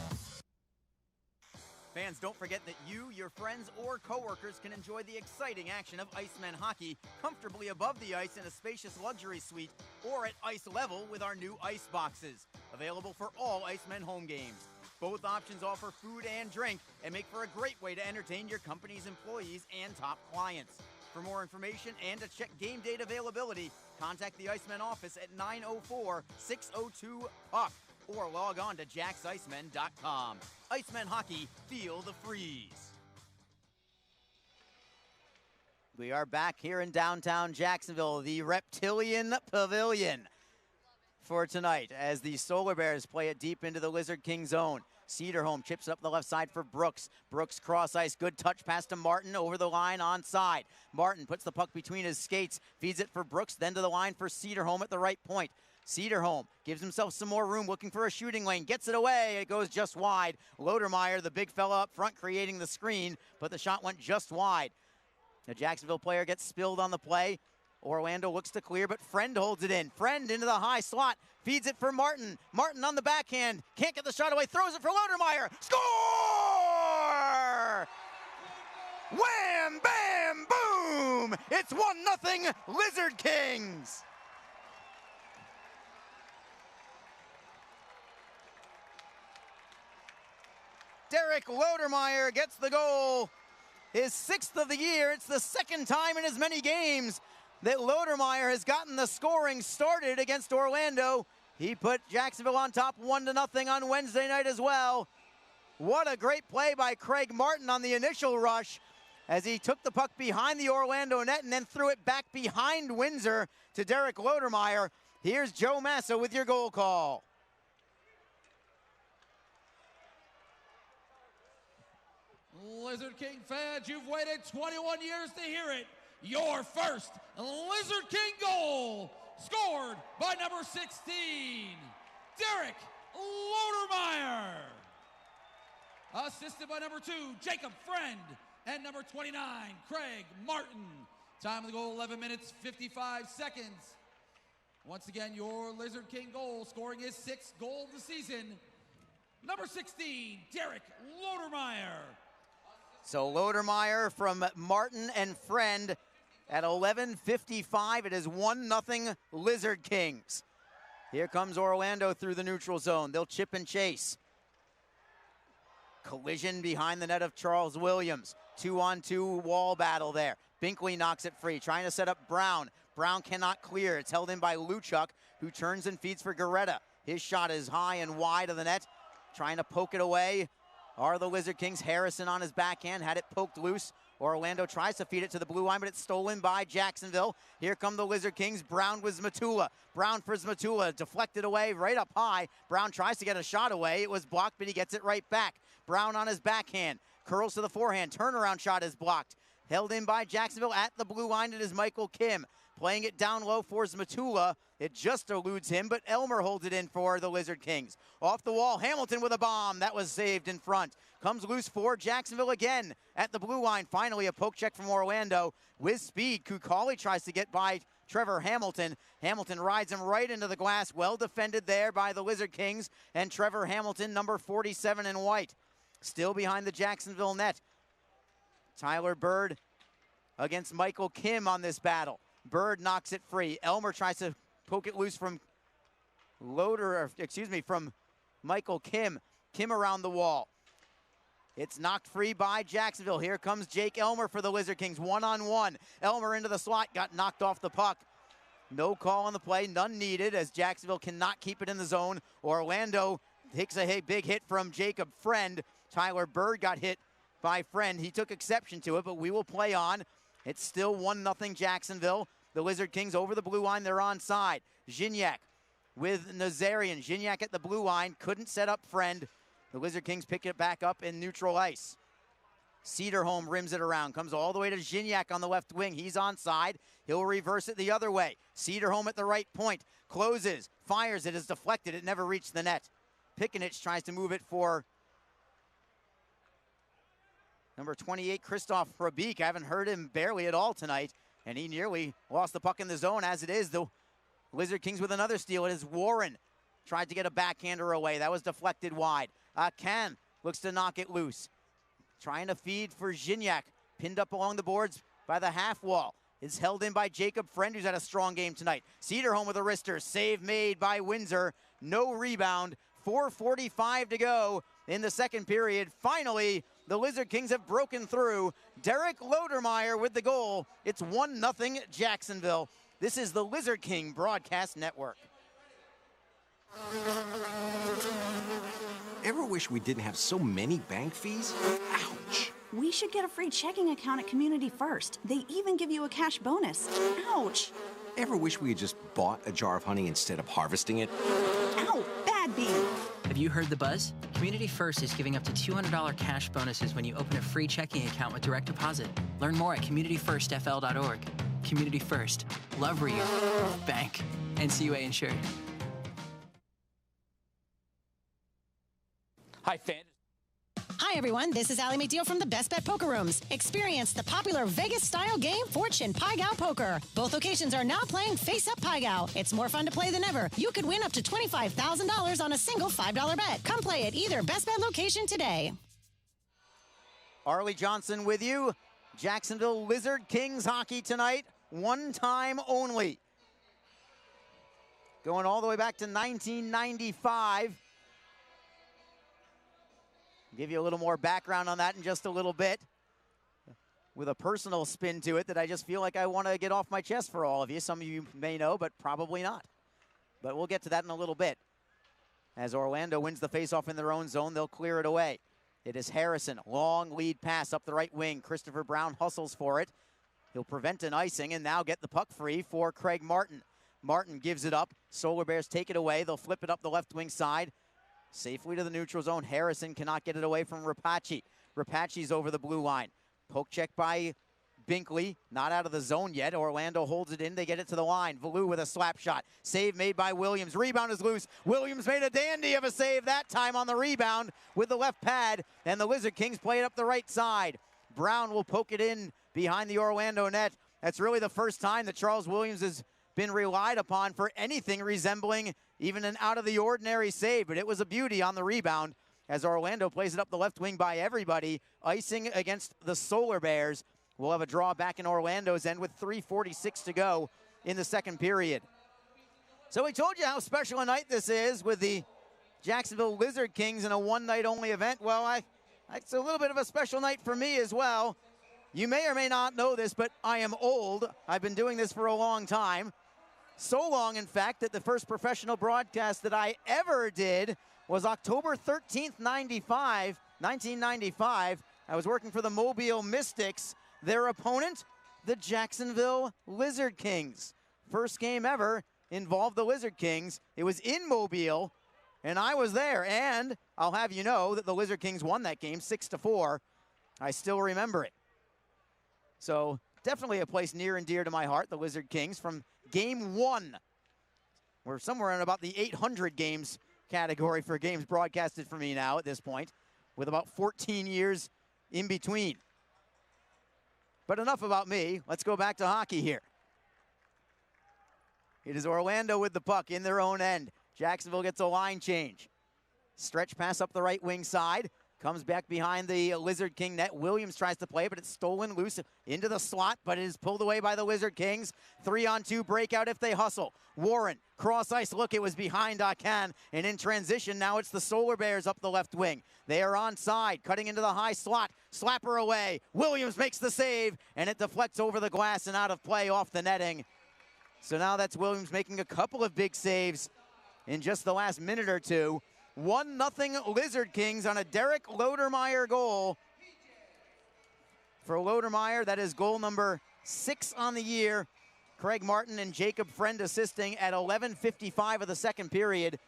Fans, don't forget that you, your friends, or coworkers can enjoy the exciting action of Icemen hockey comfortably above the ice in a spacious luxury suite or at ice level with our new ice boxes. Available for all Icemen home games. Both options offer food and drink and make for a great way to entertain your company's employees and top clients. For more information and to check game date availability, contact the Icemen office at 904-602-PUCK or log on to jacksicemen.com. Icemen hockey, feel the freeze. We are back here in downtown Jacksonville, the Reptilian Pavilion for tonight as the Solar Bears play it deep into the Lizard King zone. Cedarholm chips up the left side for Brooks. Brooks cross ice, good touch pass to Martin over the line onside. Martin puts the puck between his skates, feeds it for Brooks, then to the line for Cedarholm at the right point. Cedarholm gives himself some more room, looking for a shooting lane, gets it away, it goes just wide. Lodermeyer, the big fella up front, creating the screen, but the shot went just wide. The Jacksonville player gets spilled on the play. Orlando looks to clear, but Friend holds it in. Friend into the high slot, feeds it for Martin. Martin on the backhand, can't get the shot away, throws it for Lodermeyer. Score! Wham, bam, boom! It's 1-0 Lizard Kings! Derek Lodermeyer gets the goal. His 6th of the year. It's the second time in as many games that Lodermeyer has gotten the scoring started against Orlando. He put Jacksonville on top 1-0 on Wednesday night as well. What a great play by Craig Martin on the initial rush as he took the puck behind the Orlando net and then threw it back behind Windsor to Derek Lodermeyer. Here's Joe Massa with your goal call. Lizard King fans, you've waited 21 years to hear it. Your first Lizard King goal, scored by number 16, Derek Lodermeyer. Assisted by number 2, Jacob Friend, and number 29, Craig Martin. Time of the goal, 11 minutes, 55 seconds. Once again, your Lizard King goal, scoring his 6th goal of the season, number 16, Derek Lodermeyer. So Lodermeyer from Martin and Friend at 11:55. It is 1-0 Lizard Kings. Here comes Orlando through the neutral zone. They'll chip and chase. Collision behind the net of Charles Williams. 2-on-2 wall battle there. Binkley knocks it free, trying to set up Brown. Brown cannot clear. It's held in by Luchuk, who turns and feeds for Garretta. His shot is high and wide of the net, trying to poke it away. Are the Lizard Kings. Harrison on his backhand, had it poked loose. Orlando tries to feed it to the blue line, but it's stolen by Jacksonville. Here come the Lizard Kings. Brown with Zmatula. Brown for Zmatula, deflected away right up high. Brown tries to get a shot away. It was blocked, but he gets it right back. Brown on his backhand, curls to the forehand. Turnaround shot is blocked. Held in by Jacksonville at the blue line. It is Michael Kim. Playing it down low for Zmatula. It just eludes him, but Elmer holds it in for the Lizard Kings. Off the wall, Hamilton with a bomb. That was saved in front. Comes loose for Jacksonville again at the blue line. Finally, a poke check from Orlando. With speed, Kukali tries to get by Trevor Hamilton. Hamilton rides him right into the glass. Well defended there by the Lizard Kings. And Trevor Hamilton, number 47 in white. Still behind the Jacksonville net. Tyler Bird against Michael Kim on this battle. Bird knocks it free. Elmer tries to poke it loose from from Michael Kim. Kim around the wall. It's knocked free by Jacksonville. Here comes Jake Elmer for the Lizard Kings. 1-on-1. Elmer into the slot, got knocked off the puck. No call on the play, none needed, as Jacksonville cannot keep it in the zone. Orlando takes a big hit from Jacob Friend. Tyler Bird got hit by Friend. He took exception to it, but we will play on. It's still 1-0 Jacksonville. The Lizard Kings over the blue line, they're onside. Gignac with Nazarian. Gignac at the blue line, couldn't set up Friend. The Lizard Kings pick it back up in neutral ice. Cedarholm rims it around, comes all the way to Gignac on the left wing. He's onside. He'll reverse it the other way. Cedarholm at the right point, closes, fires it, is deflected. It never reached the net. Pikanich tries to move it for number 28, Christoph Hrabik. I haven't heard him barely at all tonight, and he nearly lost the puck in the zone. As it is, the Lizard Kings with another steal. It is Warren. Tried to get a backhander away. That was deflected wide. Ken looks to knock it loose. trying to feed for Gignac. Pinned up along the boards by the half wall. Is held in by Jacob Friend, who's had a strong game tonight. Cedarholm with a wrister. Save made by Windsor. No rebound. 4:45 to go in the second period. Finally, the Lizard Kings have broken through. Derek Lodermeyer with the goal. It's 1-0 Jacksonville. This is the Lizard King Broadcast Network. Ever wish we didn't have so many bank fees? Ouch! We should get a free checking account at Community First. They even give you a cash bonus. Ouch! Ever wish we had just bought a jar of honey instead of harvesting it? Ow! Bad bee! Have you heard the buzz? Community First is giving up to $200 cash bonuses when you open a free checking account with direct deposit. Learn more at communityfirstfl.org. Community First. Love where you bank. NCUA insured. Hi, fans. Hi, everyone. This is Allie McDeal from the Best Bet Poker Rooms. Experience the popular Vegas-style game, Fortune Pai Gow Poker. Both locations are now playing Face Up Pai Gow. It's more fun to play than ever. You could win up to $25,000 on a single $5 bet. Come play at either Best Bet location today. Arlie Johnson with you. Jacksonville Lizard Kings hockey tonight. One time only. Going all the way back to 1995. Give you a little more background on that in just a little bit, with a personal spin to it that I just feel like I want to get off my chest for all of you. Some of you may know, but probably not. But we'll get to that in a little bit. As Orlando wins the faceoff in their own zone, they'll clear it away. It is Harrison, long lead pass up the right wing. Christopher Brown hustles for it. He'll prevent an icing and now get the puck free for Craig Martin. Martin gives it up. Solar Bears take it away. They'll flip it up the left wing side. Safely to the neutral zone. Harrison cannot get it away from Rapace. Rapace's over the blue line. Poke check by Binkley. Not out of the zone yet. Orlando holds it in. They get it to the line. Valou with a slap shot. Save made by Williams. Rebound is loose. Williams made a dandy of a save that time on the rebound with the left pad. And the Lizard Kings play it up the right side. Brown will poke it in behind the Orlando net. That's really the first time that Charles Williams has been relied upon for anything resembling even an out-of-the-ordinary save, but it was a beauty on the rebound as Orlando plays it up the left wing by everybody. Icing against the Solar Bears. We'll have a draw back in Orlando's end with 3:46 to go in the second period. So we told you how special a night this is with the Jacksonville Lizard Kings in a one-night-only event. Well, it's a little bit of a special night for me as well. You may or may not know this, but I am old. I've been doing this for a long time. So long, in fact, that the first professional broadcast that I ever did was October 13th, 1995. I was working for the Mobile Mystics. Their opponent, the Jacksonville Lizard Kings. First game ever involved the Lizard Kings. It was in Mobile, and I was there. And I'll have you know that the Lizard Kings won that game 6-4. I still remember it. So definitely a place near and dear to my heart, the Lizard Kings, from game one. We're somewhere in about the 800 games category for games broadcasted for me now at this point, with about 14 years in between. But enough about me. Let's go back to hockey here. It is Orlando with the puck in their own end. Jacksonville gets a line change. Stretch pass up the right wing side. Comes back behind the Lizard King net. Williams tries to play, but it's stolen loose into the slot, but it is pulled away by the Lizard Kings. 3-on-2 breakout if they hustle. Warren, cross ice look, it was behind Akan, and in transition, now it's the Solar Bears up the left wing. They are onside, cutting into the high slot. Slapper away. Williams makes the save, and it deflects over the glass and out of play off the netting. So now that's Williams making a couple of big saves in just the last minute or two. 1-0 Lizard Kings on a Derek Lodermeyer goal. For Lodermeyer, that is goal number 6 on the year. Craig Martin and Jacob Friend assisting at 11:55 of the second period.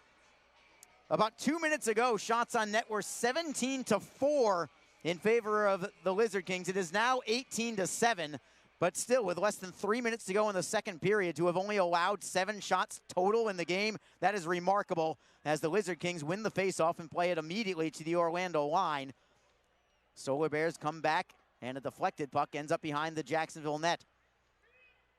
About 2 minutes ago, shots on net were 17-4 in favor of the Lizard Kings. It is now 18-7, but still with less than 3 minutes to go in the second period, to have only allowed 7 shots total in the game, that is remarkable, as the Lizard Kings win the faceoff and play it immediately to the Orlando line. Solar Bears come back, and a deflected puck ends up behind the Jacksonville net.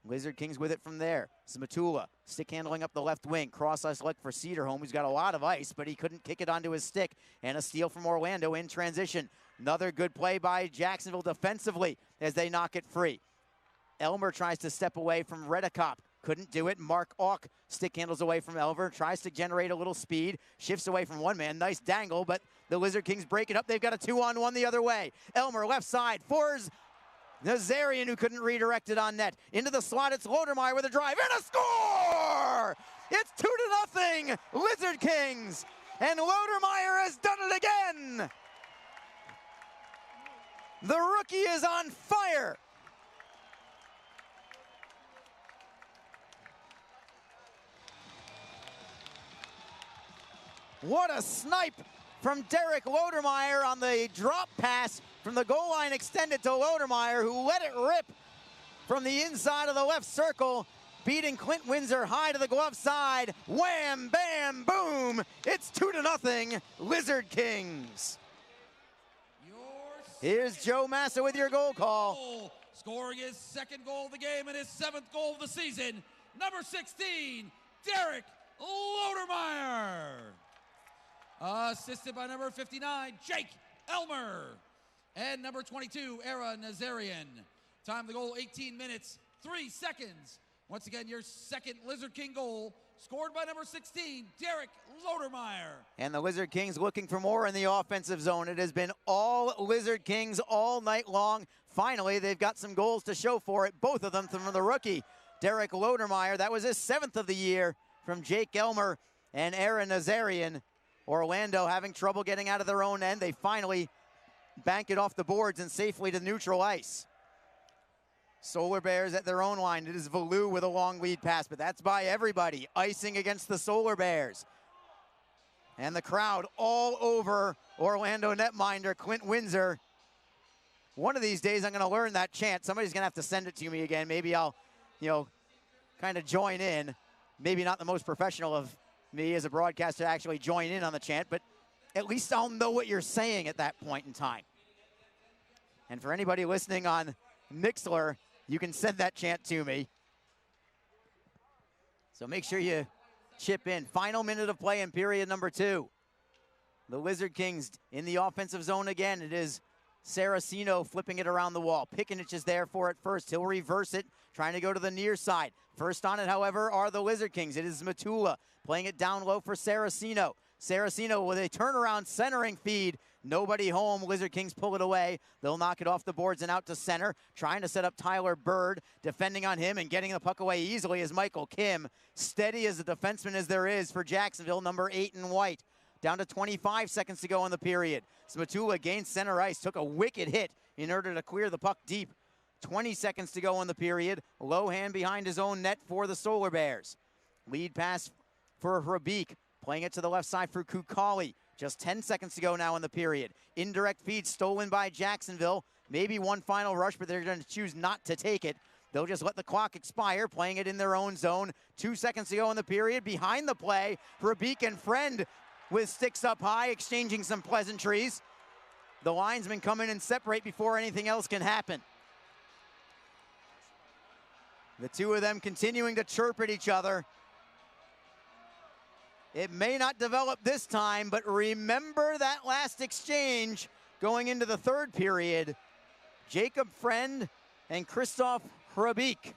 Lizard Kings with it from there. Smatula, stick handling up the left wing. Cross ice look for Cedarholm, who's got a lot of ice, but he couldn't kick it onto his stick. And a steal from Orlando in transition. Another good play by Jacksonville defensively as they knock it free. Elmer tries to step away from Redekop. Couldn't do it. Mark Auk stick handles away from Elmer. Tries to generate a little speed. Shifts away from one man. Nice dangle, but the Lizard Kings break it up. They've got a 2-on-1 the other way. Elmer left side. Fours Nazarian, who couldn't redirect it on net. Into the slot, it's Lodermeyer with a drive. And a score! It's 2-0, Lizard Kings. And Lodermeyer has done it again. The rookie is on fire. What a snipe from Derek Lodermeyer on the drop pass from the goal line extended to Lodermeyer, who let it rip from the inside of the left circle, beating Clint Windsor high to the glove side. Wham, bam, boom. It's 2-0, Lizard Kings. Here's Joe Massa with your goal call. Scoring his second goal of the game and his 7th goal of the season. Number 16, Derek Lodermeyer. Assisted by number 59, Jake Elmer. And number 22, Era Nazarian. Time of the goal, 18 minutes, 3 seconds. Once again, your second Lizard King goal, scored by number 16, Derek Lodermeyer. And the Lizard Kings looking for more in the offensive zone. It has been all Lizard Kings all night long. Finally, they've got some goals to show for it, both of them from the rookie, Derek Lodermeyer. That was his 7th of the year from Jake Elmer and Aaron Nazarian. Orlando having trouble getting out of their own end. They finally bank it off the boards and safely to neutral ice. Solar Bears at their own line. It is Valou with a long lead pass, but that's by everybody. Icing against the Solar Bears. And the crowd all over Orlando netminder Clint Windsor. One of these days I'm going to learn that chant. Somebody's going to have to send it to me again. Maybe I'll, kind of join in. Maybe not the most professional of me as a broadcaster to actually join in on the chant, but at least I'll know what you're saying at that point in time. And for anybody listening on Mixlr, you can send that chant to me. So make sure you chip in. Final minute of play in period number 2. The Lizard Kings in the offensive zone again. It is Saraceno flipping it around the wall. Pickenich is there for it first. He'll reverse it, trying to go to the near side. First on it, however, are the Lizard Kings. It is Matula playing it down low for Saraceno. Saraceno with a turnaround centering feed. Nobody home. Lizard Kings pull it away. They'll knock it off the boards and out to center. Trying to set up Tyler Bird. Defending on him and getting the puck away easily is Michael Kim. Steady as a defenseman as there is for Jacksonville, number 8 in white. Down to 25 seconds to go in the period. Smatula gains center ice. Took a wicked hit in order to clear the puck deep. 20 seconds to go in the period. Lohan behind his own net for the Solar Bears. Lead pass for Hrabik. Playing it to the left side for Kukali. Just 10 seconds to go now in the period. Indirect feed stolen by Jacksonville. Maybe one final rush, but they're going to choose not to take it. They'll just let the clock expire, playing it in their own zone. 2 seconds to go in the period. Behind the play, Hrabik and Friend with sticks up high, exchanging some pleasantries. The linesmen come in and separate before anything else can happen. The two of them continuing to chirp at each other. It may not develop this time, but remember that last exchange going into the third period. Jacob Friend and Christoph Hrabik.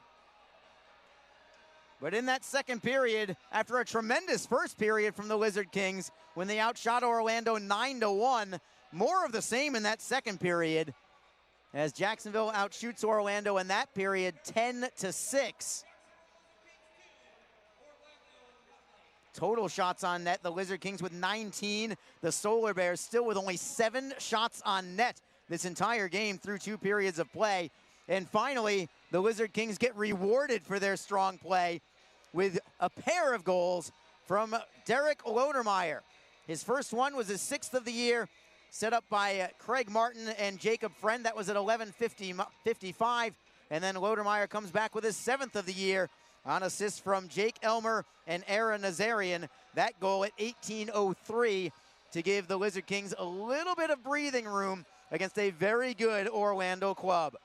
But in that second period, after a tremendous first period from the Lizard Kings, when they outshot Orlando 9-1, more of the same in that second period, as Jacksonville outshoots Orlando in that period 10-6. Total shots on net, the Lizard Kings with 19. The Solar Bears still with only 7 shots on net this entire game through 2 periods of play. And finally, the Lizard Kings get rewarded for their strong play with a pair of goals from Derek Lodermeyer. His first one was his 6th of the year, set up by Craig Martin and Jacob Friend. That was at 11:55. And then Lodermeyer comes back with his 7th of the year on assist from Jake Elmer and Aaron Nazarian. That goal at 18:03 to give the Lizard Kings a little bit of breathing room against a very good Orlando club.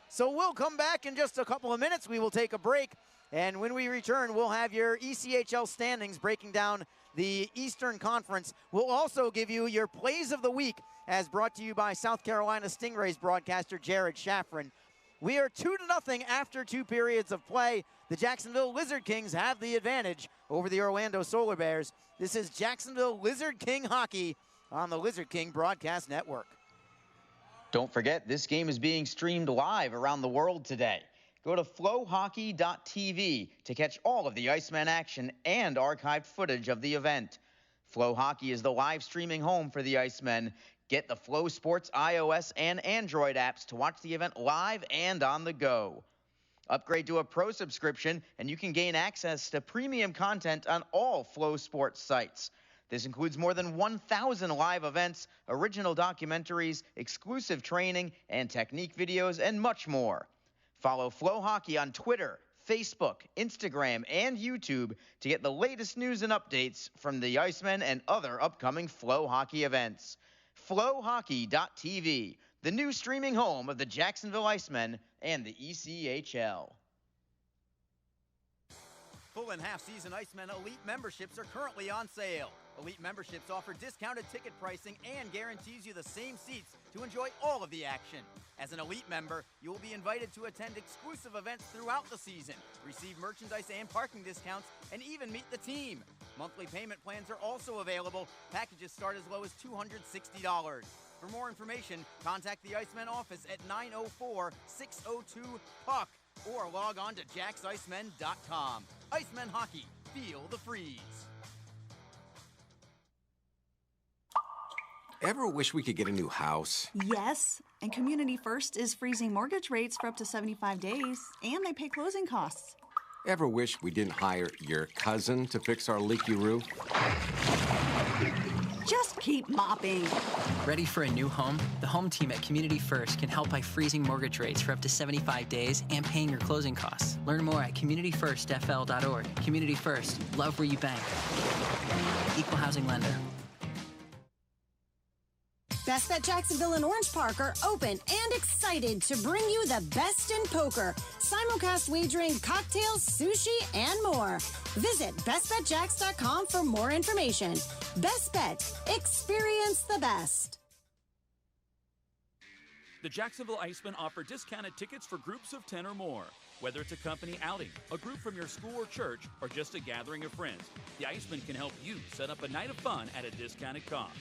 So we'll come back in just a couple of minutes. We will take a break. And when we return, we'll have your ECHL standings breaking down the Eastern Conference. We'll also give you your plays of the week as brought to you by South Carolina Stingrays broadcaster Jared Shafran. We are 2-0 after 2 periods of play. The Jacksonville Lizard Kings have the advantage over the Orlando Solar Bears. This is Jacksonville Lizard King hockey on the Lizard King Broadcast Network. Don't forget, this game is being streamed live around the world today. Go to flowhockey.tv to catch all of the Icemen action and archived footage of the event. Flow Hockey is the live streaming home for the Icemen. Get the Flow Sports iOS and Android apps to watch the event live and on the go. Upgrade to a pro subscription and you can gain access to premium content on all Flow Sports sites. This includes more than 1,000 live events, original documentaries, exclusive training and technique videos, and much more. Follow Flow Hockey on Twitter, Facebook, Instagram, and YouTube to get the latest news and updates from the Icemen and other upcoming Flow Hockey events. Flowhockey.tv, the new streaming home of the Jacksonville Icemen and the ECHL. Full and half-season Icemen Elite memberships are currently on sale. Elite memberships offer discounted ticket pricing and guarantees you the same seats to enjoy all of the action. As an Elite member, you will be invited to attend exclusive events throughout the season, receive merchandise and parking discounts, and even meet the team. Monthly payment plans are also available. Packages start as low as $260. For more information, contact the Icemen office at 904-602-PUCK or log on to JacksIcemen.com. Icemen Hockey, feel the freeze. Ever wish we could get a new house? Yes, and Community First is freezing mortgage rates for up to 75 days, and they pay closing costs. Ever wish we didn't hire your cousin to fix our leaky roof? Just keep mopping. Ready for a new home? The home team at Community First can help by freezing mortgage rates for up to 75 days and paying your closing costs. Learn more at communityfirstfl.org. Community First, love where you bank. Equal housing lender. Best Bet Jacksonville and Orange Park are open and excited to bring you the best in poker. Simulcast wagering, cocktails, sushi, and more. Visit bestbetjacks.com for more information. Best Bet. Experience the best. The Jacksonville Icemen offer discounted tickets for groups of 10 or more. Whether it's a company outing, a group from your school or church, or just a gathering of friends, the Icemen can help you set up a night of fun at a discounted cost.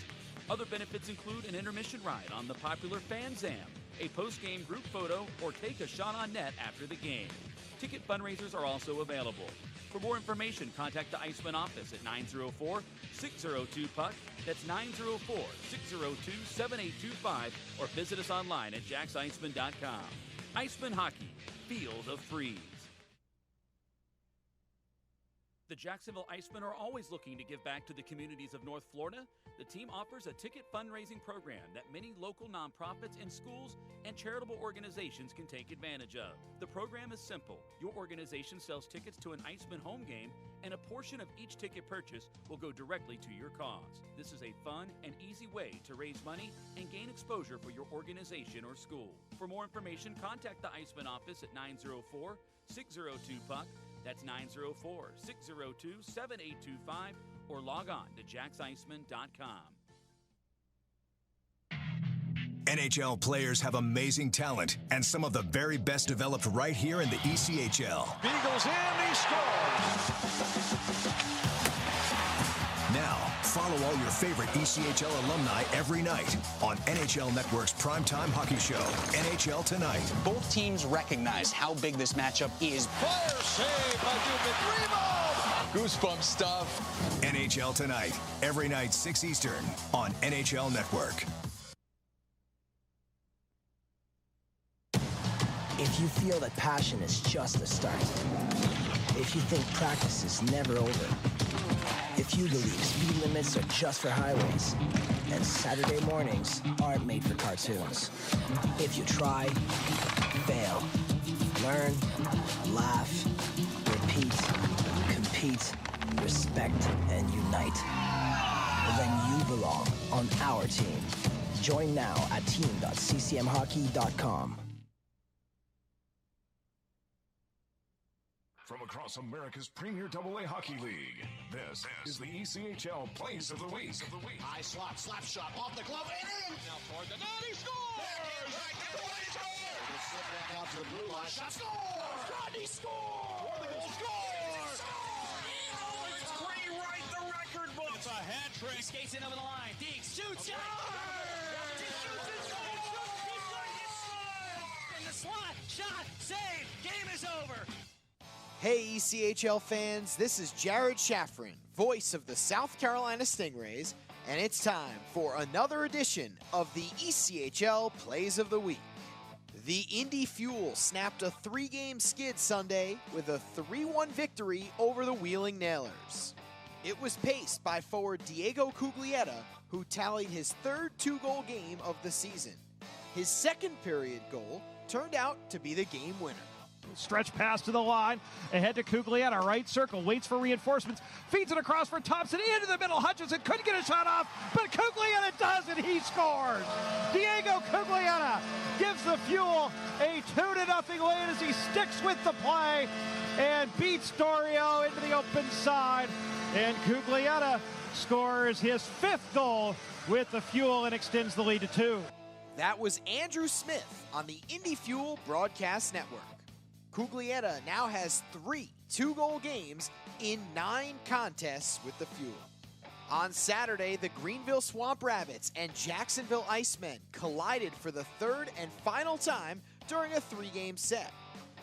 Other benefits include an intermission ride on the popular Fan Zam, a post-game group photo, or take a shot on net after the game. Ticket fundraisers are also available. For more information, contact the Icemen office at 904-602-PUCK. That's 904-602-7825, or visit us online at JacksIcemen.com. Icemen Hockey, feel the freeze. The Jacksonville Icemen are always looking to give back to the communities of North Florida. The team offers a ticket fundraising program that many local nonprofits and schools and charitable organizations can take advantage of. The program is simple. Your organization sells tickets to an Icemen home game, and a portion of each ticket purchase will go directly to your cause. This is a fun and easy way to raise money and gain exposure for your organization or school. For more information, contact the Icemen office at 904-602-PUCK. That's 904-602-7825, or log on to JacksIcemen.com. NHL players have amazing talent, and some of the very best developed right here in the ECHL. Beagles in, he scores! Now, follow all your favorite ECHL alumni every night on NHL Network's primetime hockey show, NHL Tonight. Both teams recognize how big this matchup is. Fire save by Dubin. Rebound! Goosebump stuff. NHL Tonight, every night 6 Eastern on NHL Network. If you feel that passion is just the start, if you think practice is never over, if you believe speed limits are just for highways, and Saturday mornings aren't made for cartoons, if you try, fail, learn, laugh, repeat, compete, respect, and unite, then you belong on our team. Join now at team.ccmhockey.com. From across America's premier AA hockey league, this is the ECHL Plays of the Week. High slot, slap shot, off the glove, and in! Now toward the net, he scores! Right there, what he scores! Slip back out to the blue line, shot, score! Rodney scores! The goal scores! It's rewrite the record book! It's a hat trick. Skates in over the line, Deeks shoots, in the slot, shot, save, game is over! Hey ECHL fans, this is Jared Shafrin, voice of the South Carolina Stingrays, and it's time for another edition of the ECHL Plays of the Week. The Indy Fuel snapped a 3-game skid Sunday with a 3-1 victory over the Wheeling Nailers. It was paced by forward Diego Cuglietta, who tallied his third 2-goal game of the season. His second period goal turned out to be the game winner. Stretch pass to the line, ahead to Cuglietta, right circle, waits for reinforcements, feeds it across for Thompson, into the middle, Hutchinson couldn't get a shot off, but Cuglietta does, and he scores! Diego Cuglietta gives the Fuel a 2-0 lead as he sticks with the play and beats Dorio into the open side, and Cuglietta scores his 5th goal with the Fuel and extends the lead to 2. That was Andrew Smith on the Indy Fuel Broadcast Network. Cuglietta now has 3 2-goal games in 9 contests with the Fuel. On Saturday, the Greenville Swamp Rabbits and Jacksonville Icemen collided for the 3rd and final time during a 3-game set.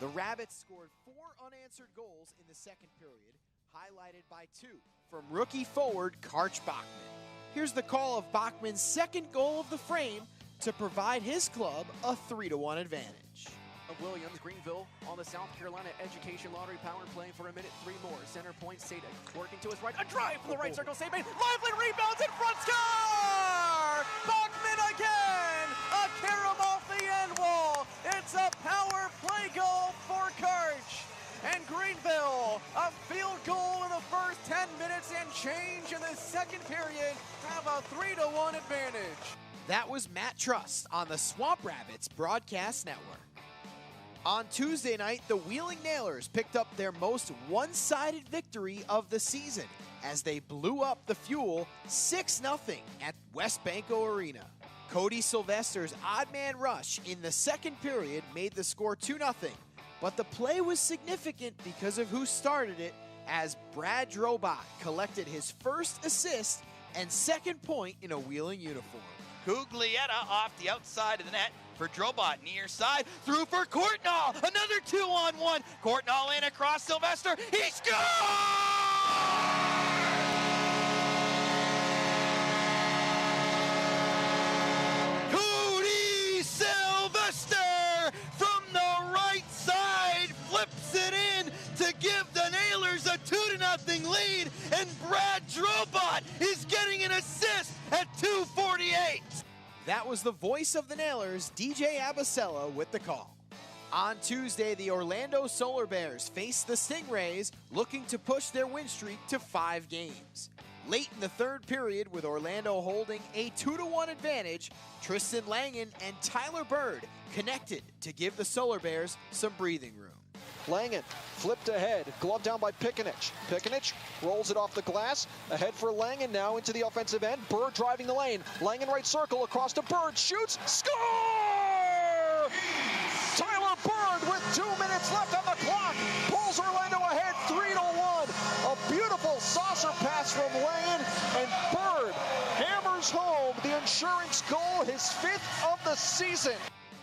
The Rabbits scored 4 unanswered goals in the second period, highlighted by 2 from rookie forward Karch Bachman. Here's the call of Bachman's second goal of the frame to provide his club a 3-1 advantage. Williams, Greenville on the South Carolina Education Lottery power play for a minute 3 more. Center point, Sada working to his right. A drive from the right circle, save made. Lively rebounds in front, score! Bachman again! A carom off the end wall. It's a power play goal for Karch. And Greenville, a field goal in the first 10 minutes and change in the second period, have a 3-1 advantage. That was Matt Trust on the Swamp Rabbits Broadcast Network. On Tuesday night, the Wheeling Nailers picked up their most one-sided victory of the season as they blew up the Fuel 6-0 at West Banco Arena. Cody Sylvester's odd man rush in the second period made the score 2-0, but the play was significant because of who started it, as Brad Drobot collected his first assist and second point in a Wheeling uniform. Cuglietta off the outside of the net for Drobot, near side, through for Courtnall, another 2-on-1, Courtnall in across Sylvester, he scores! Cody Sylvester from the right side flips it in to give the Nailers a 2-0 lead, and Brad Drobot is getting an assist at 2:48. That was the voice of the Nailers, DJ Abasella, with the call. On Tuesday, the Orlando Solar Bears faced the Stingrays, looking to push their win streak to 5 games. Late in the third period, with Orlando holding a 2-1 advantage, Tristan Langen and Tyler Bird connected to give the Solar Bears some breathing room. Langen flipped ahead, glove down by Pikanich. Pikanich rolls it off the glass, ahead for Langen now into the offensive end. Bird driving the lane. Langen right circle across to Bird, shoots, score! Tyler Bird with 2 minutes left on the clock pulls Orlando ahead 3-1. A beautiful saucer pass from Langen, and Bird hammers home the insurance goal, his 5th of the season.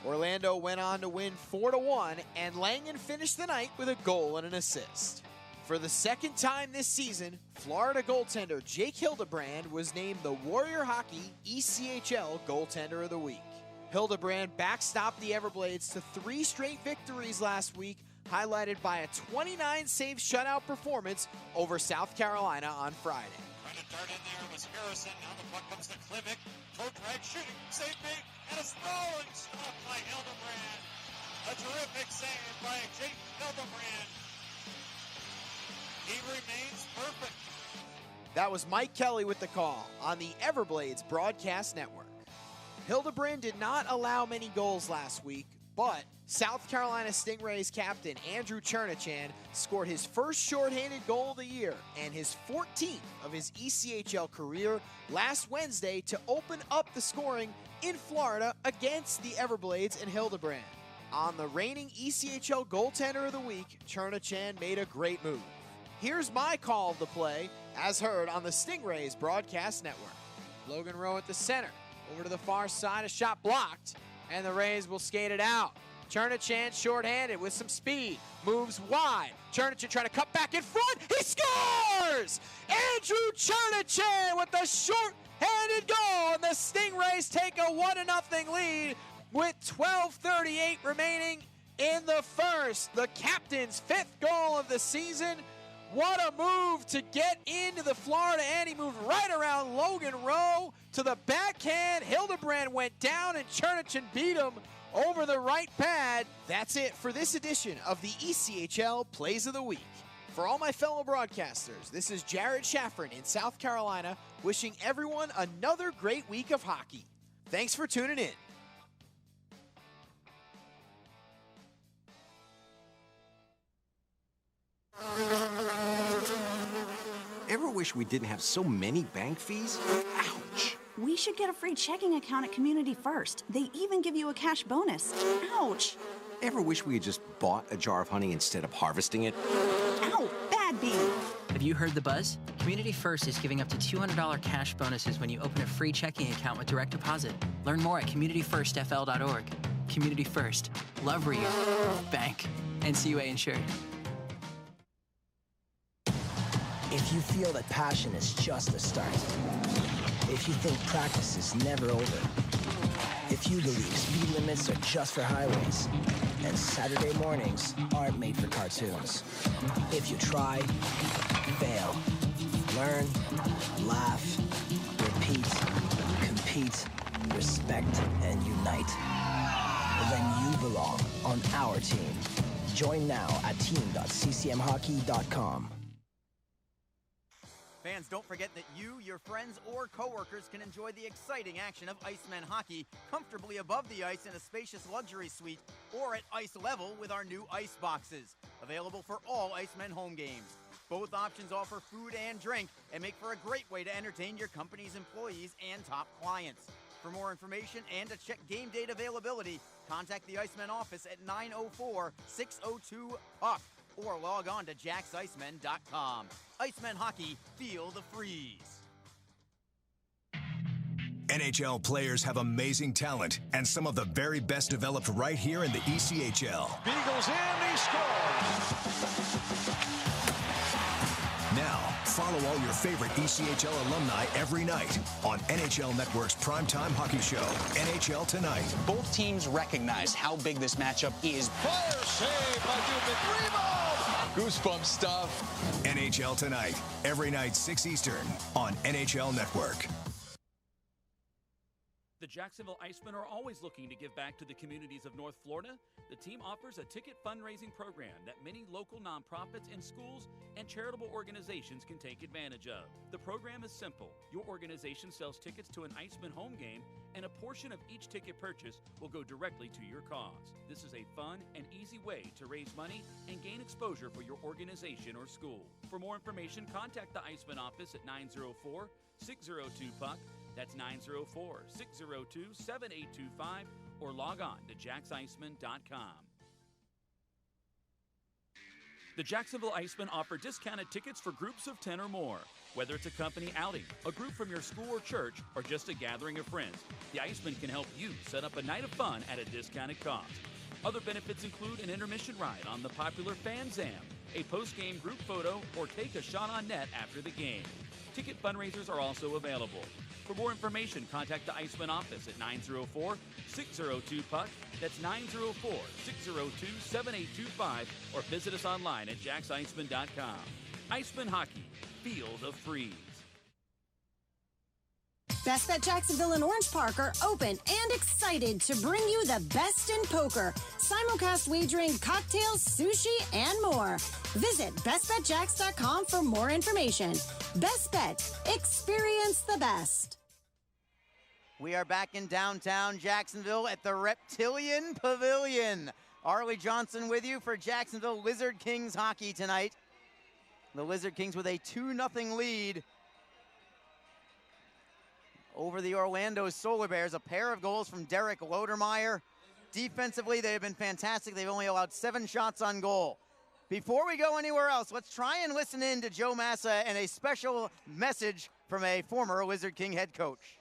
Orlando went on to win 4-1, and Langen finished the night with a goal and an assist. For the second time this season, Florida goaltender Jake Hildebrand was named the Warrior Hockey ECHL Goaltender of the Week. Hildebrand backstopped the Everblades to 3 straight victories last week, highlighted by a 29-save shutout performance over South Carolina on Friday. Trying to dart in there was Harrison. Now the puck comes to Klimek. Toe drag, shooting, save big, and a sprawling stop by Hildebrand. A terrific save by Jake Hildebrand. He remains perfect. That was Mike Kelly with the call on the Everblades Broadcast Network. Hildebrand did not allow many goals last week, But South Carolina Stingrays captain Andrew Chernichan scored his first shorthanded goal of the year and his 14th of his ECHL career last Wednesday to open up the scoring in Florida against the Everblades in Hildebrand. On the reigning ECHL goaltender of the week, Chernichan made a great move. Here's my call of the play, as heard on the Stingrays broadcast network. Logan Rowe at the center, over to the far side, a shot blocked, and the Rays will skate it out. Chernichan shorthanded with some speed, moves wide. Chernichan trying to cut back in front, he scores! Andrew Chernichan with the short-handed goal, and the Stingrays take a 1-0 lead with 12:38 remaining in the first. The captain's 5th goal of the season. What a move to get into the Florida end. He moved right around Logan Rowe to the backhand. Hildebrand went down and Chernichan beat him over the right pad. That's it for this edition of the ECHL Plays of the Week. For all my fellow broadcasters, this is Jared Shaffrin in South Carolina wishing everyone another great week of hockey. Thanks for tuning in. Ever wish we didn't have so many bank fees? Ouch! We should get a free checking account at Community First. They even give you a cash bonus. Ouch! Ever wish we had just bought a jar of honey instead of harvesting it? Ow! Bad bee! Have you heard the buzz? Community First is giving up to $200 cash bonuses when you open a free checking account with direct deposit. Learn more at communityfirstfl.org. Community First. Love where you bank. NCUA insured. If you feel that passion is just the start, if you think practice is never over, if you believe speed limits are just for highways, and Saturday mornings aren't made for cartoons, if you try, fail, learn, laugh, repeat, compete, respect, and unite, then you belong on our team. Join now at team.ccmhockey.com. Fans, don't forget that you, your friends, or coworkers can enjoy the exciting action of Icemen hockey comfortably above the ice in a spacious luxury suite or at ice level with our new ice boxes, available for all Icemen home games. Both options offer food and drink and make for a great way to entertain your company's employees and top clients. For more information and to check game date availability, contact the Icemen office at 904-602-PUCK. or log on to JacksIcemen.com. Icemen hockey, feel the freeze. NHL players have amazing talent, and some of the very best developed right here in the ECHL. Beagles in, he scores! Now, follow all your favorite ECHL alumni every night on NHL Network's primetime hockey show, NHL Tonight. Both teams recognize how big this matchup is. Fire save by Dubnik. Rebound! Goosebump stuff. NHL Tonight, every night 6 Eastern on NHL Network. The Jacksonville Icemen are always looking to give back to the communities of North Florida. The team offers a ticket fundraising program that many local nonprofits and schools and charitable organizations can take advantage of. The program is simple. Your organization sells tickets to an Icemen home game, and a portion of each ticket purchase will go directly to your cause. This is a fun and easy way to raise money and gain exposure for your organization or school. For more information, contact the Icemen office at 904-602-PUCK. That's 904-602-7825, or log on to JacksIcemen.com. The Jacksonville Icemen offer discounted tickets for groups of 10 or more. Whether it's a company outing, a group from your school or church, or just a gathering of friends, the Icemen can help you set up a night of fun at a discounted cost. Other benefits include an intermission ride on the popular Fan Zam, a post-game group photo, or take a shot on net after the game. Ticket fundraisers are also available. For more information, contact the Icemen office at 904-602-PUCK. That's 904-602-7825, or visit us online at JacksIcemen.com. Icemen hockey, feel the freeze. Best Bet Jacksonville and Orange Park are open and excited to bring you the best in poker, simulcast wagering, cocktails, sushi, and more. Visit bestbetjacks.com for more information. Best Bet. Experience the best. We are back in downtown Jacksonville at the Reptilian Pavilion. Arlie Johnson with you for Jacksonville Lizard Kings hockey tonight. The Lizard Kings with a 2-0 lead over the Orlando Solar Bears. A pair of goals from Derek Lodermeyer. Defensively, they have been fantastic. They've only allowed 7 shots on goal. Before we go anywhere else, let's try and listen in to Joe Massa and a special message from a former Lizard King head coach.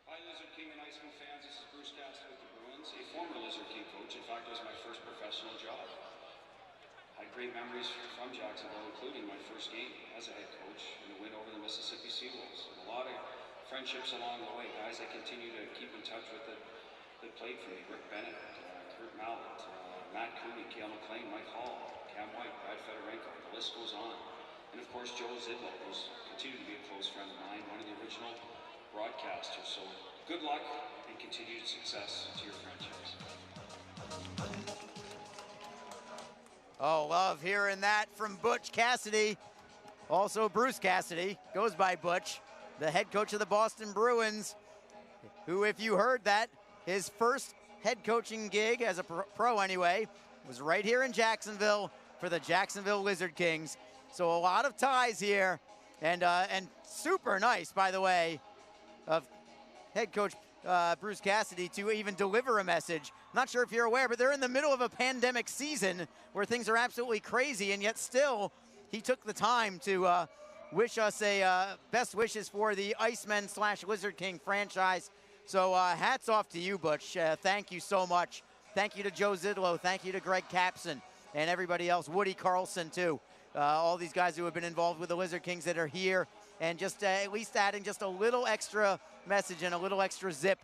Hi, Lizard King and Iceman fans. This is Bruce Cassidy with the Bruins, a former Lizard King coach. In fact, it was my first professional job. I had great memories from Jacksonville, including my first game as a head coach and the win over the Mississippi Seawolves. A lot of friendships along the way, guys I continue to keep in touch with that played for me. Rick Bennett, Kurt Mallett, Matt Cooney, Cale McLean, Mike Hall, Cam White, Brad Fedorenko. The list goes on. And of course, Joe Zidlow, who's continued to be a close friend of mine, one of the original broadcasters. So good luck and continued success to your franchise. Oh, love hearing that from Butch Cassidy. Also Bruce Cassidy, goes by Butch, the head coach of the Boston Bruins, who, if you heard that, his first head coaching gig as a pro anyway, was right here in Jacksonville for the Jacksonville Lizard Kings. So a lot of ties here, and super nice, by the way, of head coach Bruce Cassidy to even deliver a message. Not sure if you're aware, but they're in the middle of a pandemic season where things are absolutely crazy, and yet still he took the time to wish us a best wishes for the Icemen / Lizard King franchise. So hats off to you, Butch. Thank you so much. Thank you to Joe Zidlow. Thank you to Greg Capson and everybody else. Woody Carlson, too. All these guys who have been involved with the Lizard Kings that are here, and just at least adding just a little extra message and a little extra zip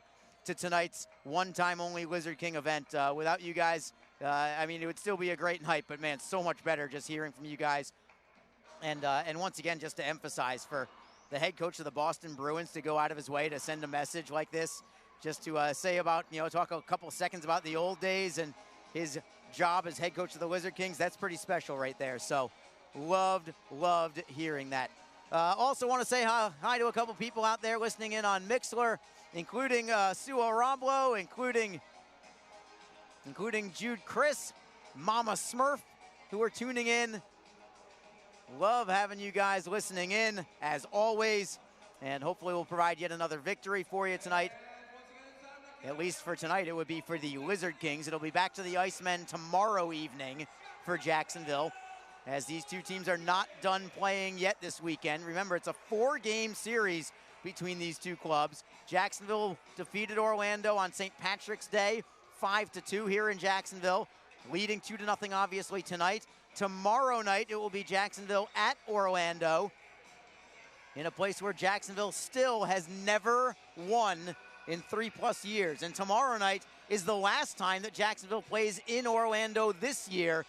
to tonight's one-time only Lizard King event. Without you guys, I mean, it would still be a great night, but man, so much better just hearing from you guys. And once again, just to emphasize, for the head coach of the Boston Bruins to go out of his way to send a message like this, just to say about, talk a couple seconds about the old days and his job as head coach of the Lizard Kings, that's pretty special right there. So loved hearing that. Also want to say hi to a couple people out there listening in on Mixlr, including Sue Aramblo, including Jude Chris, Mama Smurf, who are tuning in. Love having you guys listening in, as always, and hopefully we'll provide yet another victory for you tonight. At least for tonight, it would be for the Lizard Kings. It'll be back to the Icemen tomorrow evening for Jacksonville, as these two teams are not done playing yet this weekend. Remember, it's a 4-game series between these two clubs. Jacksonville defeated Orlando on St. Patrick's Day, 5-2 here in Jacksonville, leading 2-0 obviously tonight. Tomorrow night, it will be Jacksonville at Orlando, in a place where Jacksonville still has never won in 3+ years. And tomorrow night is the last time that Jacksonville plays in Orlando this year.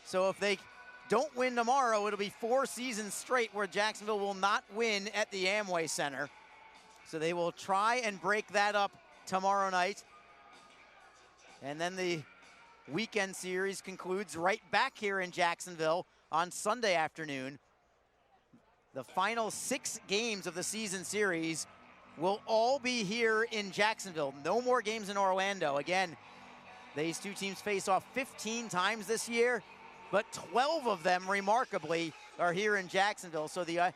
So if they don't win tomorrow, it'll be 4 seasons straight where Jacksonville will not win at the Amway Center. So they will try and break that up tomorrow night. And then the weekend series concludes right back here in Jacksonville on Sunday afternoon. The final 6 games of the season series will all be here in Jacksonville. No more games in Orlando. Again, these two teams face off 15 times this year, but 12 of them, remarkably, are here in Jacksonville. So the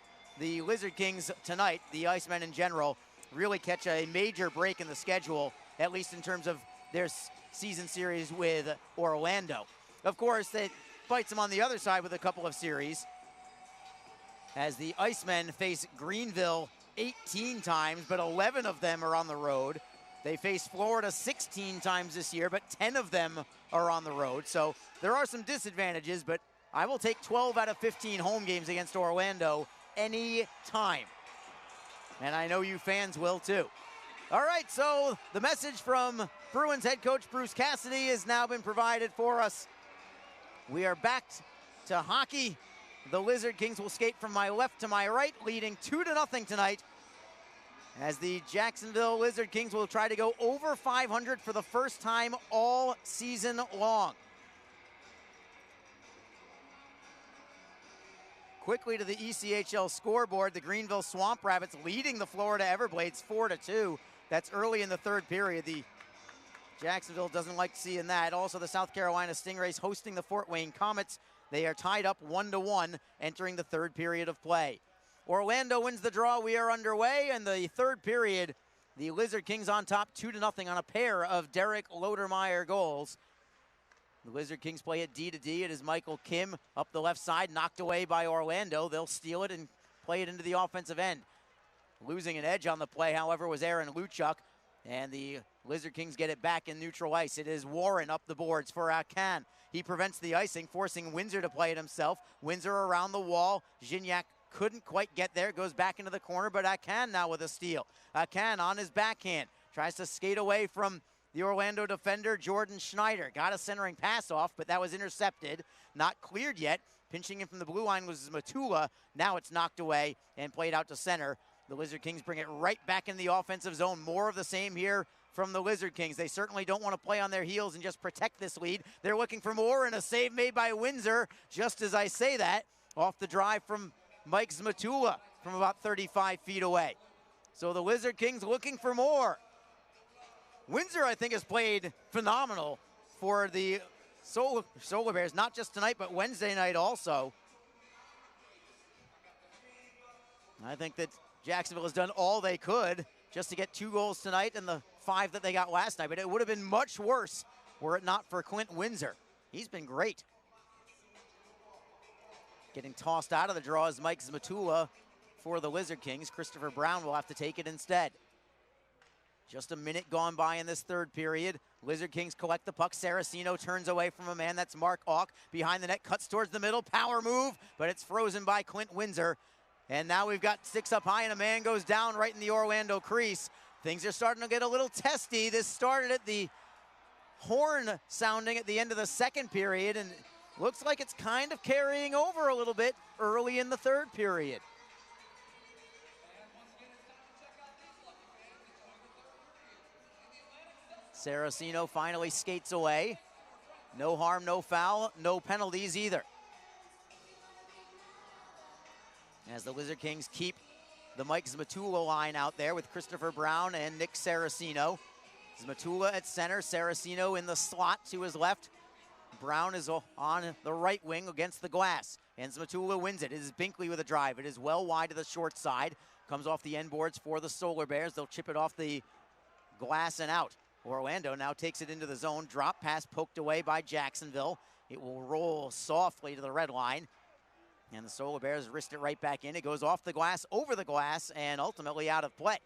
Lizard Kings tonight, the Icemen in general, really catch a major break in the schedule, at least in terms of their season series with Orlando. Of course, it bites them on the other side with a couple of series, as the Icemen face Greenville 18 times, but 11 of them are on the road. They face Florida 16 times this year, but 10 of them are on the road. So there are some disadvantages, but I will take 12 out of 15 home games against Orlando any time. And I know you fans will too. All right, so the message from Bruins head coach Bruce Cassidy has now been provided for us. We are back to hockey. The Lizard Kings will skate from my left to my right, leading 2-0 tonight, as the Jacksonville Lizard Kings will try to go over 500 for the first time all season long. quickly to the ECHL scoreboard. The Greenville Swamp Rabbits leading the Florida Everblades 4-2. That's early in the third period. The Jacksonville doesn't like seeing that. Also, the South Carolina Stingrays hosting the Fort Wayne Comets. They are tied up 1-1 entering the third period of play. Orlando wins the draw. We are underway. In the third period, the Lizard Kings on top 2-0 on a pair of Derek Lodermeyer goals. The Lizard Kings play it D to D. It is Michael Kim up the left side, knocked away by Orlando. They'll steal it and play it into the offensive end. Losing an edge on the play, however, was Aaron Luchuk, and the Lizard Kings get it back in neutral ice. It is Warren up the boards for Akan. He prevents the icing, forcing Windsor to play it himself. Windsor around the wall. Gignac couldn't quite get there. Goes back into the corner, but Akan now with a steal. Akan on his backhand. Tries to skate away from the Orlando defender, Jordan Schneider. Got a centering pass off, but that was intercepted. Not cleared yet. Pinching in from the blue line was Matula. Now it's knocked away and played out to center. The Lizard Kings bring it right back in the offensive zone. More of the same here from the Lizard Kings. They certainly don't want to play on their heels and just protect this lead. They're looking for more, and a save made by Windsor. Just as I say that, off the drive from Mike Zmatula from about 35 feet away. So the Lizard Kings looking for more. Windsor, I think, has played phenomenal for the Solar Bears, not just tonight, but Wednesday night also. I think that Jacksonville has done all they could just to get 2 goals tonight and the 5 that they got last night, but it would have been much worse were it not for Clint Windsor. He's been great. Getting tossed out of the draw is Mike Zmatula for the Lizard Kings. Christopher Brown will have to take it instead. Just a minute gone by in this third period. Lizard Kings collect the puck. Saraceno turns away from a man. That's Mark Auk. Behind the net, cuts towards the middle. Power move, but it's frozen by Clint Windsor. And now we've got 6 up high, and a man goes down right in the Orlando crease. Things are starting to get a little testy. This started at the horn sounding at the end of the second period, and looks like it's kind of carrying over a little bit early in the third period. Saraceno finally skates away. No harm, no foul, no penalties either. As the Lizard Kings keep the Mike Zmatula line out there with Christopher Brown and Nick Saraceno. Zmatula at center, Saraceno in the slot to his left. Brown is on the right wing against the glass, and Zmatula wins it. It is Binkley with a drive. It is well wide to the short side. Comes off the end boards for the Solar Bears. They'll chip it off the glass and out. Orlando now takes it into the zone. Drop pass poked away by Jacksonville. It will roll softly to the red line. And the Solar Bears wrist it right back in. It goes off the glass, over the glass, and ultimately out of play.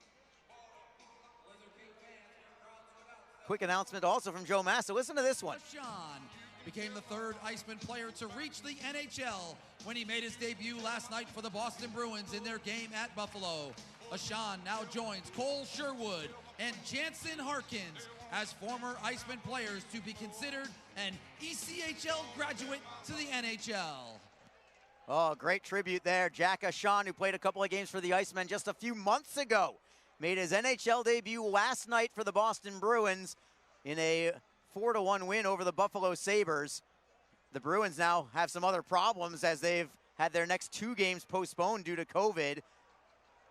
Quick announcement also from Joe Massa. Listen to this one. Sean became the 3rd Iceman player to reach the NHL when he made his debut last night for the Boston Bruins in their game at Buffalo. Ashan now joins Cole Sherwood and Jansen Harkins as former Iceman players to be considered an ECHL graduate to the NHL. Oh, great tribute there. Jack Ashan, who played a couple of games for the Icemen just a few months ago, made his NHL debut last night for the Boston Bruins in a 4-1 win over the Buffalo Sabres. The Bruins now have some other problems as they've had their next 2 games postponed due to COVID,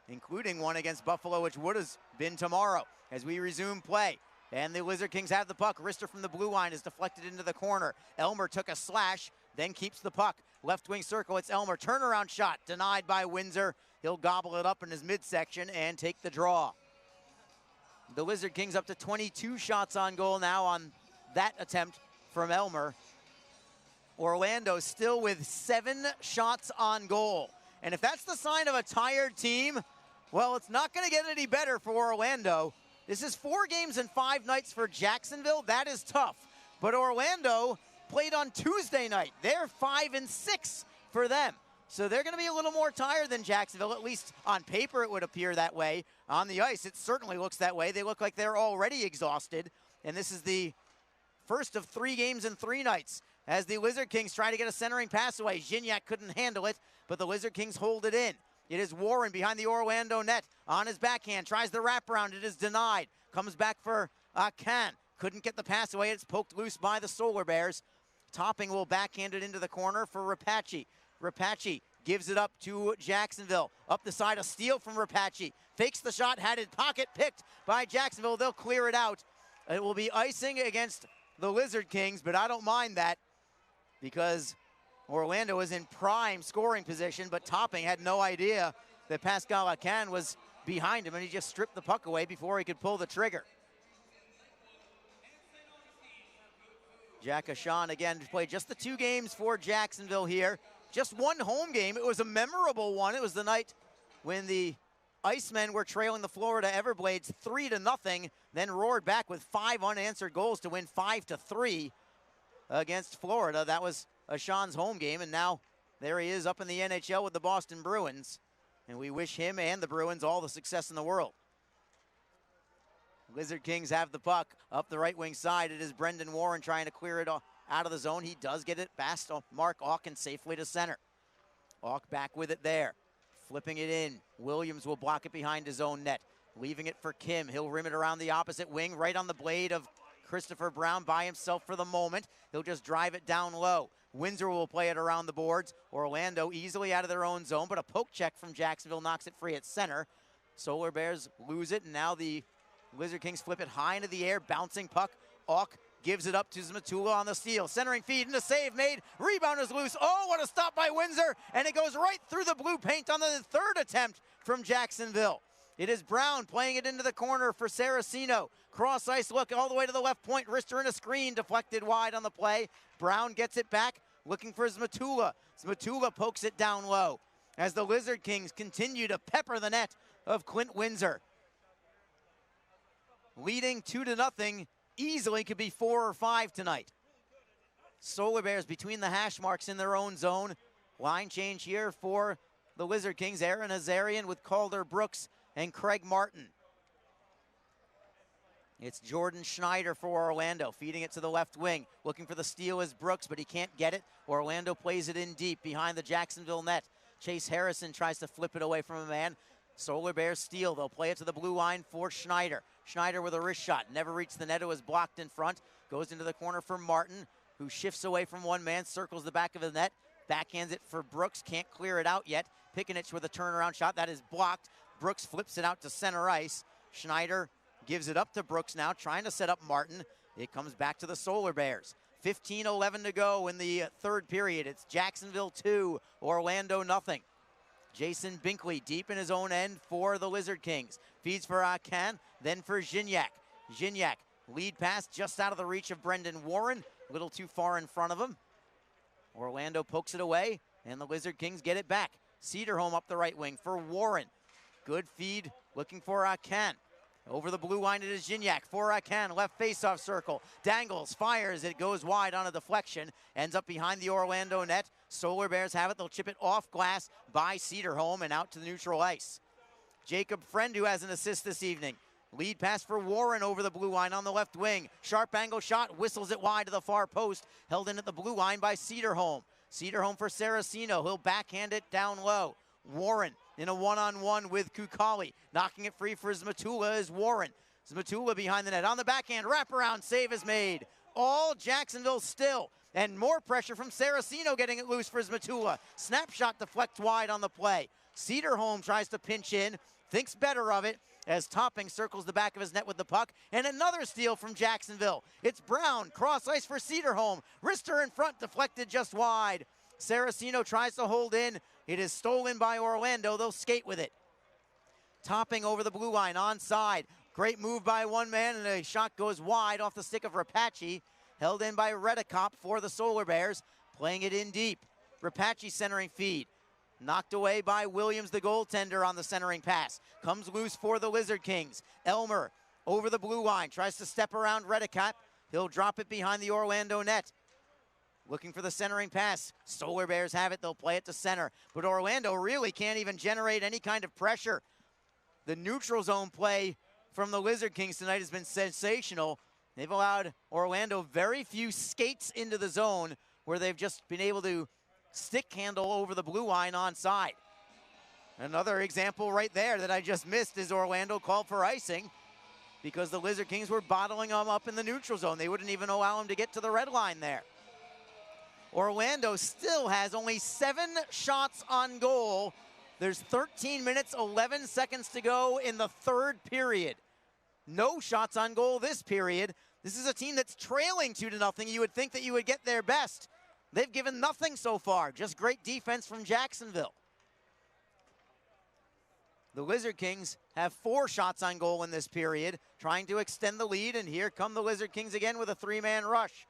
including one against Buffalo, which would have been tomorrow. As we resume play, and the Lizard Kings have the puck. Rister from the blue line is deflected into the corner. Elmer took a slash, then keeps the puck. Left wing circle, it's Elmer. Turnaround shot denied by Windsor. He'll gobble it up in his midsection and take the draw. The Lizard Kings up to 22 shots on goal now on that attempt from Elmer. Orlando still with 7 shots on goal. And if that's the sign of a tired team, well, it's not going to get any better for Orlando. This is 4 games and 5 nights for Jacksonville. That is tough. But Orlando played on Tuesday night. They're 5-6 for them. So they're going to be a little more tired than Jacksonville. At least on paper it would appear that way. On the ice, it certainly looks that way. They look like they're already exhausted. And this is the first of 3 games and 3 nights as the Lizard Kings try to get a centering pass away. Gignac couldn't handle it, but the Lizard Kings hold it in. It is Warren behind the Orlando net on his backhand. Tries the wraparound. It is denied. Comes back for Akan. Couldn't get the pass away. It's poked loose by the Solar Bears. Topping will backhand it into the corner for Rapace. Rapace gives it up to Jacksonville. Up the side, a steal from Rapace. Fakes the shot, had it pocket picked by Jacksonville. They'll clear it out. It will be icing against the Lizard Kings, but I don't mind that because Orlando was in prime scoring position, but Topping had no idea that Pascal Acan was behind him, and he just stripped the puck away before he could pull the trigger. Jack Ashan again played just the 2 games for Jacksonville here. Just 1 home game. It was a memorable one. It was the night when the Icemen were trailing the Florida Everblades 3-0, then roared back with 5 unanswered goals to win 5-3 against Florida. That was Ashan's home game, and now there he is up in the NHL with the Boston Bruins, and we wish him and the Bruins all the success in the world. Lizard Kings have the puck up the right wing side. It is Brendan Warren trying to clear it out of the zone. He does get it past Mark Auken safely to center. Auk back with it there. Flipping it in. Williams will block it behind his own net. Leaving it for Kim. He'll rim it around the opposite wing, right on the blade of Christopher Brown by himself for the moment. He'll just drive it down low. Windsor will play it around the boards. Orlando easily out of their own zone, but a poke check from Jacksonville knocks it free at center. Solar Bears lose it, and now the Lizard Kings flip it high into the air, bouncing puck. Auk gives it up to Zmatula on the steal. Centering feed and a save made. Rebound is loose. Oh, what a stop by Windsor. And it goes right through the blue paint on the 3rd attempt from Jacksonville. It is Brown playing it into the corner for Saraceno. Cross ice look all the way to the left point. Wrister in a screen, deflected wide on the play. Brown gets it back, looking for Zmatula. Zmatula pokes it down low as the Lizard Kings continue to pepper the net of Clint Windsor. Leading 2-0, easily could be 4 or 5 tonight. Solar Bears between the hash marks in their own zone. Line change here for the Lizard Kings. Aaron Azarian with Calder Brooks and Craig Martin. It's Jordan Schneider for Orlando, feeding it to the left wing. Looking for the steal is Brooks, but he can't get it. Orlando plays it in deep behind the Jacksonville net. Chase Harrison tries to flip it away from a man. Solar Bears steal. They'll play it to the blue line for Schneider. Schneider with a wrist shot. Never reached the net. It was blocked in front. Goes into the corner for Martin, who shifts away from one man, circles the back of the net. Backhands it for Brooks. Can't clear it out yet. Pickenich with a turnaround shot. That is blocked. Brooks flips it out to center ice. Schneider gives it up to Brooks now, trying to set up Martin. It comes back to the Solar Bears. 15:11 to go in the 3rd period. It's Jacksonville 2, Orlando 0. Jason Binkley deep in his own end for the Lizard Kings. Feeds for Akan, then for Gignac. Gignac, lead pass just out of the reach of Brendan Warren. A little too far in front of him. Orlando pokes it away, and the Lizard Kings get it back. Cedarholm up the right wing for Warren. Good feed, looking for Akan. Over the blue line, it is Gignac for Akan. Left faceoff circle. Dangles, fires. It goes wide on a deflection. Ends up behind the Orlando net. Solar Bears have it. They'll chip it off glass by Cedarholm and out to the neutral ice. Jacob Friend, who has an assist this evening. Lead pass for Warren over the blue line on the left wing. Sharp angle shot, whistles it wide to the far post. Held in at the blue line by Cedarholm. Cedarholm for Saraceno. He'll backhand it down low. Warren in a one-on-one with Kukali. Knocking it free for Zmatula is Warren. Zmatula behind the net. On the backhand, wraparound save is made. All Jacksonville still. And more pressure from Saraceno getting it loose for Zmatula. Snapshot deflects wide on the play. Cedarholm tries to pinch in. Thinks better of it as Topping circles the back of his net with the puck. And another steal from Jacksonville. It's Brown, cross ice for Cedarholm. Wrister in front, deflected just wide. Saraceno tries to hold in. It is stolen by Orlando. They'll skate with it. Topping over the blue line, onside. Great move by one man, and a shot goes wide off the stick of Rapace. Held in by Redekop for the Solar Bears. Playing it in deep. Rapace centering feed. Knocked away by Williams, the goaltender, on the centering pass. Comes loose for the Lizard Kings. Elmer over the blue line. Tries to step around Redekop. He'll drop it behind the Orlando net. Looking for the centering pass. Solar Bears have it. They'll play it to center. But Orlando really can't even generate any kind of pressure. The neutral zone play from the Lizard Kings tonight has been sensational. They've allowed Orlando very few skates into the zone where they've just been able to stick handle over the blue line onside. Another example right there that I just missed is Orlando called for icing because the Lizard Kings were bottling them up in the neutral zone. They wouldn't even allow them to get to the red line there. Orlando still has only 7 shots on goal. There's 13 minutes, 11 seconds to go in the third period. No shots on goal this period. This is a team that's trailing 2-0. You would think that you would get their best. They've given nothing so far, just great defense from Jacksonville. The Lizard Kings have 4 shots on goal in this period, trying to extend the lead, and here come the Lizard Kings again with a 3-man rush.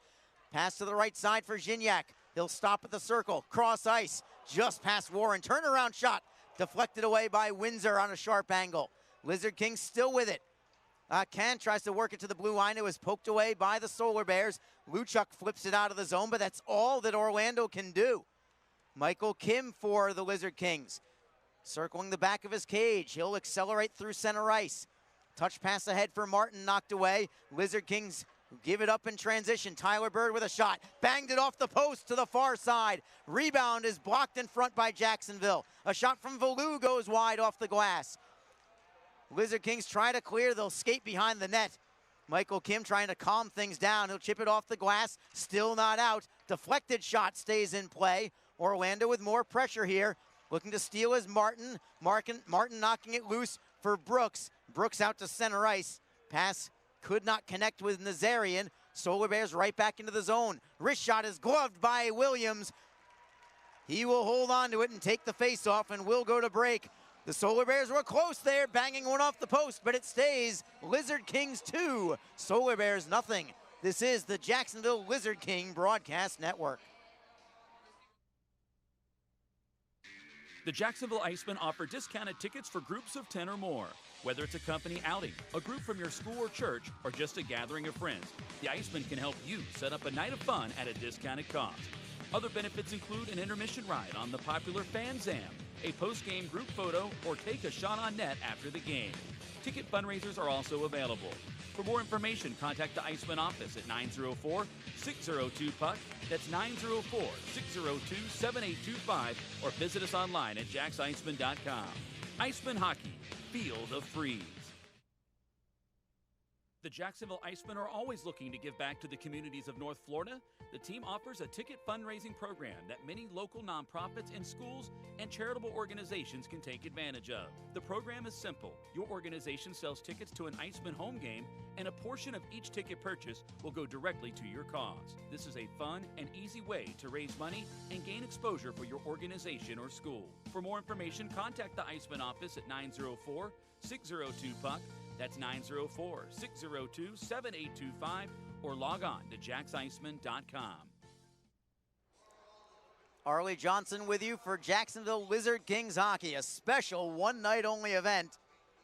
Pass to the right side for Gignac. He'll stop at the circle, cross ice, just past Warren. Turnaround shot, deflected away by Windsor on a sharp angle. Lizard Kings still with it. Can tries to work it to the blue line. It was poked away by the Solar Bears. Luchuk flips it out of the zone, but that's all that Orlando can do. Michael Kim for the Lizard Kings. Circling the back of his cage. He'll accelerate through center ice. Touch pass ahead for Martin, knocked away. Lizard Kings give it up in transition. Tyler Bird with a shot. Banged it off the post to the far side. Rebound is blocked in front by Jacksonville. A shot from Valou goes wide off the glass. Lizard Kings try to clear. They'll skate behind the net. Michael Kim trying to calm things down. He'll chip it off the glass. Still not out. Deflected shot stays in play. Orlando with more pressure here. Looking to steal is Martin. Martin knocking it loose for Brooks. Brooks out to center ice. Pass could not connect with Nazarian. Solar Bears right back into the zone. Wrist shot is gloved by Williams. He will hold on to it and take the face-off and will go to break. The Solar Bears were close there, banging one off the post, but it stays Lizard Kings 2, Solar Bears nothing. This is the Jacksonville Lizard King Broadcast Network. The Jacksonville Icemen offer discounted tickets for groups of 10 or more. Whether it's a company outing, a group from your school or church, or just a gathering of friends, the Icemen can help you set up a night of fun at a discounted cost. Other benefits include an intermission ride on the popular Fan Zam, a post-game group photo, or take a shot on net after the game. Ticket fundraisers are also available. For more information, contact the Icemen office at 904-602-PUCK. That's 904-602-7825, or visit us online at jacksiceman.com. Icemen Hockey, feel the freeze. The Jacksonville Icemen are always looking to give back to the communities of North Florida. The team offers a ticket fundraising program that many local nonprofits and schools and charitable organizations can take advantage of. The program is simple. Your organization sells tickets to an Icemen home game, and a portion of each ticket purchase will go directly to your cause. This is a fun and easy way to raise money and gain exposure for your organization or school. For more information, contact the Icemen office at 904-602-PUCK. That's 904-602-7825, or log on to jacksiceman.com. Arlie Johnson with you for Jacksonville Lizard Kings Hockey, a special one-night-only event.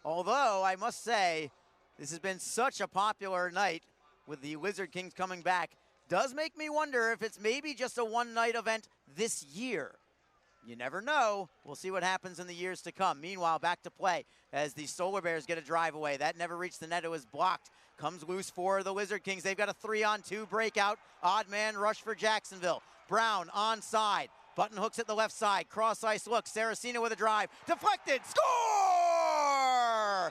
Although, I must say, this has been such a popular night with the Lizard Kings coming back. Does make me wonder if it's maybe just a one-night event this year. You never know. We'll see what happens in the years to come. Meanwhile, back to play as the Solar Bears get a drive away. That never reached the net. It was blocked. Comes loose for the Lizard Kings. They've got a 3-on-2 breakout. Odd man rush for Jacksonville. Brown onside. Button hooks at the left side. Cross ice look. Saraceno with a drive. Deflected. Score!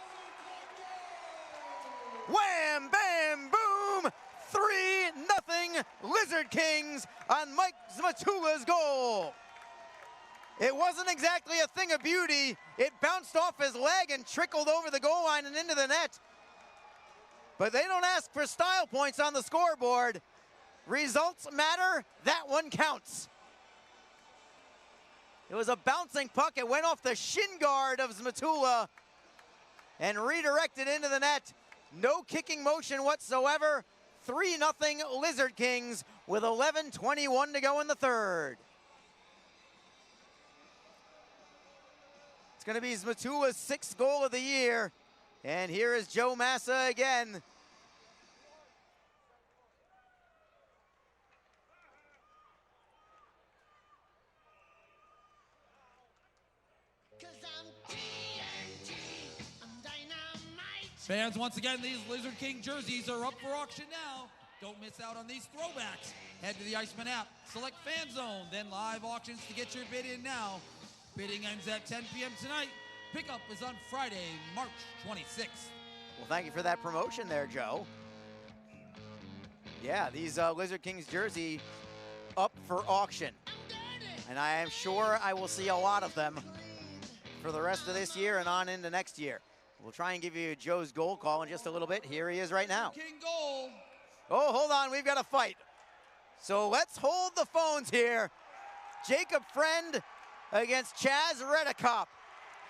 Wham, bam, boom. 3-0 Lizard Kings on Mike Zmatula's goal. It wasn't exactly a thing of beauty. It bounced off his leg and trickled over the goal line and into the net. But they don't ask for style points on the scoreboard. Results matter. That one counts. It was a bouncing puck. It went off the shin guard of Zmatula and redirected into the net. No kicking motion whatsoever. 3-0 Lizard Kings with 11:21 to go in the third. It's going to be Zmatula's 6th goal of the year. And here is Joe Massa again. Fans, once again, these Lizard King jerseys are up for auction now. Don't miss out on these throwbacks. Head to the Iceman app, select Fan Zone, then live auctions to get your bid in now. Bidding ends at 10 p.m. tonight. Pickup is on Friday, March 26th. Well, thank you for that promotion there, Joe. Yeah, these Lizard Kings jersey up for auction. And I am sure I will see a lot of them for the rest of this year and on into next year. We'll try and give you Joe's goal call in just a little bit. Here he is right now. King goal. Oh, hold on, we've got a fight. So let's hold the phones here. Jacob Friend against Chaz Redekop.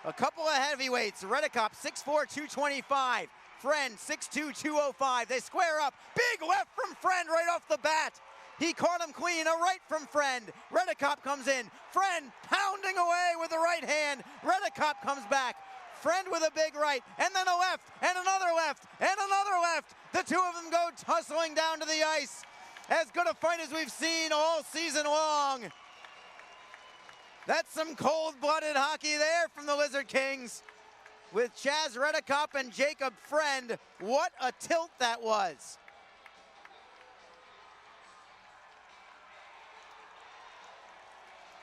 A couple of heavyweights. Redekop, 6'4", 225. Friend, 6'2", 205. They square up. Big left from Friend right off the bat. He caught him clean. A right from Friend. Redekop comes in. Friend pounding away with the right hand. Redekop comes back. Friend with a big right, and then a left, and another left, and another left. The two of them go tussling down to the ice. As good a fight as we've seen all season long. That's some cold-blooded hockey there from the Lizard Kings with Chaz Redekop and Jacob Friend. What a tilt that was.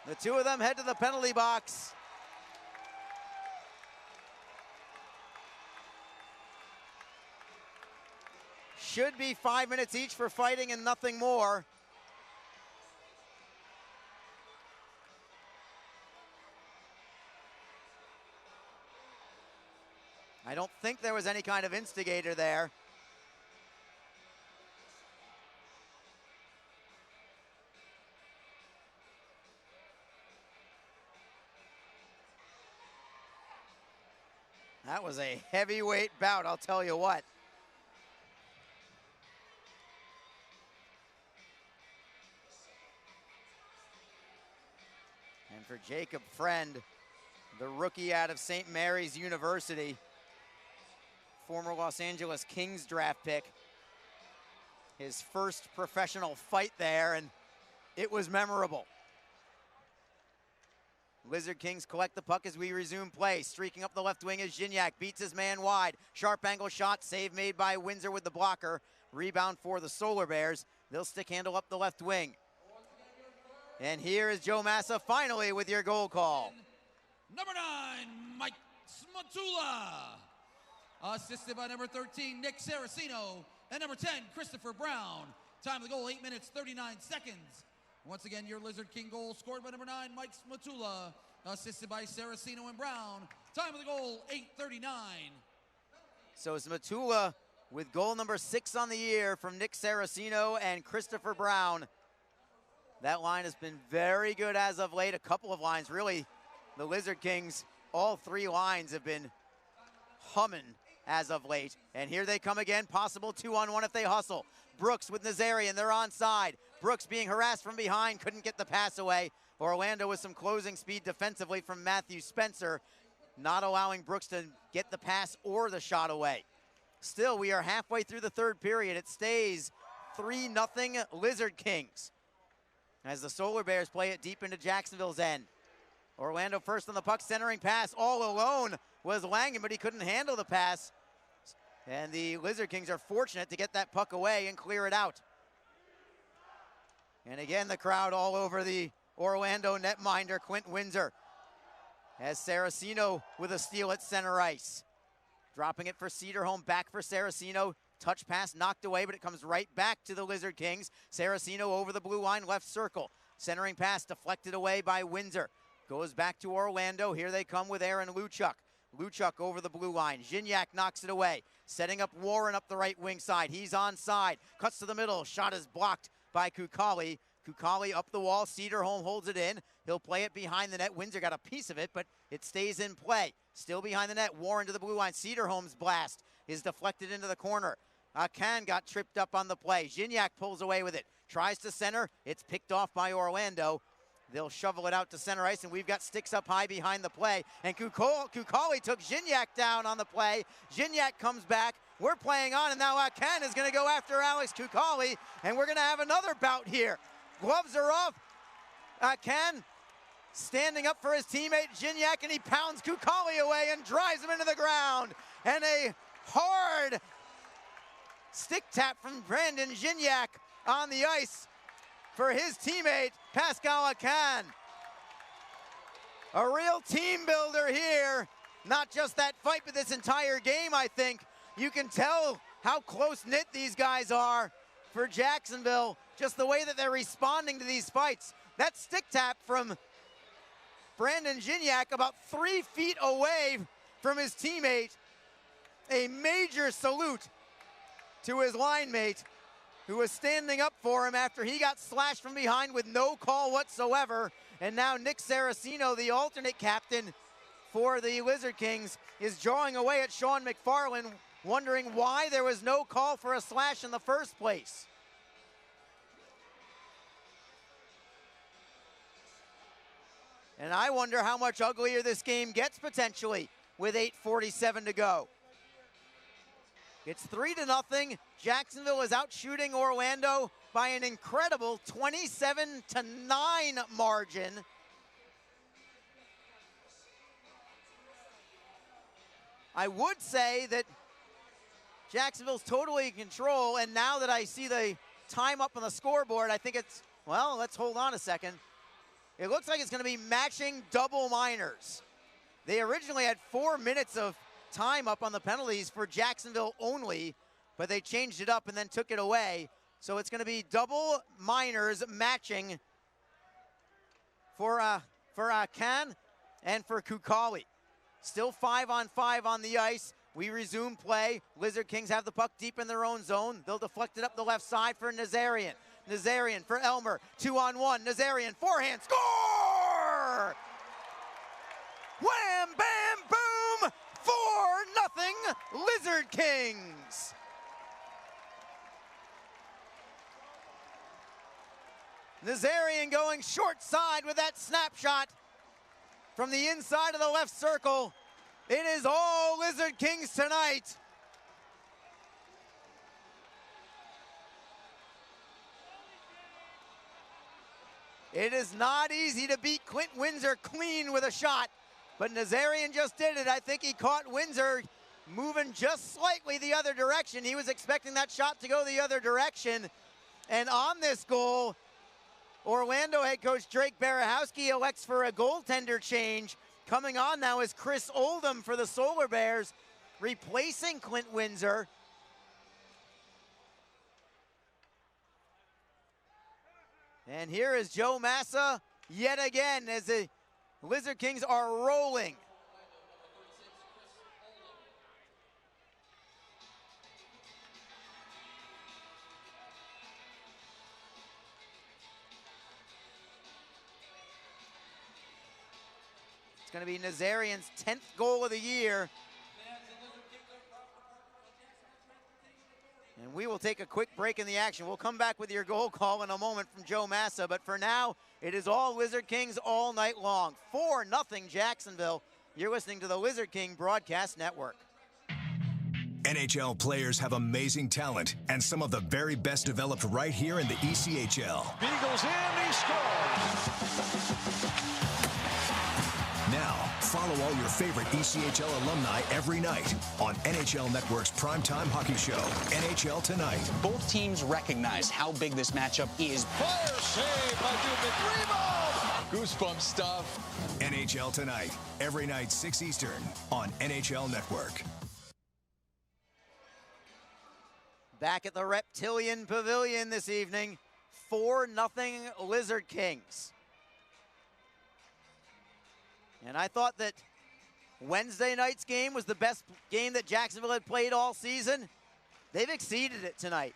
The two of them head to the penalty box. Should be 5 minutes each for fighting and nothing more. I don't think there was any kind of instigator there. That was a heavyweight bout, I'll tell you what. And for Jacob Friend, the rookie out of St. Mary's University, former Los Angeles Kings draft pick, his first professional fight there, and it was memorable. Lizard Kings collect the puck as we resume play. Streaking up the left wing is Gignac, beats his man wide. Sharp angle shot, save made by Windsor with the blocker. Rebound for the Solar Bears. They'll stick handle up the left wing. And here is Joe Massa finally with your goal call. Number 9, Mike Smatula. Assisted by number 13, Nick Saraceno. And number 10, Christopher Brown. Time of the goal, 8 minutes, 39 seconds. Once again, your Lizard King goal scored by number 9, Mike Smatula. Assisted by Saraceno and Brown. Time of the goal, 8:39. So Smatula with goal number 6 on the year from Nick Saraceno and Christopher Brown. That line has been very good as of late. A couple of lines, really, the Lizard Kings, all 3 lines have been humming as of late. And here they come again, possible 2-on-1 if they hustle. Brooks with Nazarian, they're onside. Brooks being harassed from behind, couldn't get the pass away. Orlando with some closing speed defensively from Matthew Spencer, not allowing Brooks to get the pass or the shot away. Still, we are halfway through the third period. It stays 3-0 Lizard Kings as the Solar Bears play it deep into Jacksonville's end. Orlando first on the puck, centering pass. All alone was Langen, but he couldn't handle the pass. And the Lizard Kings are fortunate to get that puck away and clear it out. And again, the crowd all over the Orlando netminder, Quint Windsor, as Saraceno with a steal at center ice. Dropping it for Cedarholm, back for Saraceno. Touch pass knocked away, but it comes right back to the Lizard Kings. Saraceno over the blue line, left circle. Centering pass deflected away by Windsor. Goes back to Orlando. Here they come with Aaron Luchuk. Luchuk over the blue line. Gignac knocks it away. Setting up Warren up the right wing side. He's onside. Cuts to the middle. Shot is blocked by Kukali. Kukali up the wall. Cedarholm holds it in. He'll play it behind the net. Windsor got a piece of it, but it stays in play. Still behind the net. Warren to the blue line. Cedarholm's blast is deflected into the corner. Khan got tripped up on the play. Gignac pulls away with it. Tries to center. It's picked off by Orlando. They'll shovel it out to center ice, and we've got sticks up high behind the play. And Kukali took Gignac down on the play. Gignac comes back. We're playing on, and now Khan is going to go after Alex Kukali, and we're going to have another bout here. Gloves are off. Khan standing up for his teammate Gignac, and he pounds Kukali away and drives him into the ground. And a hard stick tap from Brandon Gignac on the ice for his teammate, Pascal Khan. A real team builder here. Not just that fight, but this entire game, I think. You can tell how close-knit these guys are. for Jacksonville, just the way that they're responding to these fights. That stick tap from Brandon Gignac about 3 feet away from his teammate. A major salute to his line mate, who was standing up for him after he got slashed from behind with no call whatsoever. And now Nick Saraceno, the alternate captain for the Lizard Kings, is drawing away at Sean McFarland, wondering why there was no call for a slash in the first place. And I wonder how much uglier this game gets potentially with 8:47 to go. It's 3-0. Jacksonville is out shooting Orlando by an incredible 27-9 margin. I would say that Jacksonville's totally in control, and now that I see the time up on the scoreboard, I think it's, well, let's hold on a second. It looks like it's going to be matching double minors. They originally had 4 minutes of time up on the penalties for Jacksonville only, but they changed it up and then took it away. So it's going to be double minors matching for Khan and for Kukali. Still 5-on-5 on the ice. We resume play. Lizard Kings have the puck deep in their own zone. They'll deflect it up the left side for Nazarian. Nazarian for Elmer. 2-on-1. Nazarian forehand. Score! Wham, bam, boom! 4-0 Lizard Kings. Nazarian going short side with that snapshot from the inside of the left circle. It is all Lizard Kings tonight. It is not easy to beat Clint Windsor clean with a shot, but Nazarian just did it. I think he caught Windsor moving just slightly the other direction. He was expecting that shot to go the other direction. And on this goal, Orlando head coach Drake Barahowski elects for a goaltender change. Coming on now is Chris Oldham for the Solar Bears, replacing Clint Windsor. And here is Joe Massa yet again as the Lizard Kings are rolling. It's going to be Nazarian's 10th goal of the year. And we will take a quick break in the action. We'll come back with your goal call in a moment from Joe Massa, but for now, it is all Lizard Kings all night long. 4-0 Jacksonville. You're listening to the Lizard King Broadcast Network. NHL players have amazing talent, and some of the very best developed right here in the ECHL. Beagles in, he scores! Now, follow all your favorite ECHL alumni every night on NHL Network's primetime hockey show, NHL Tonight. Both teams recognize how big this matchup is. Fire save by Dubin. Rebound! Goosebump stuff. NHL Tonight, every night 6 Eastern on NHL Network. Back at the Reptilian Pavilion this evening, 4-0 Lizard Kings. And I thought that Wednesday night's game was the best game that Jacksonville had played all season. They've exceeded it tonight.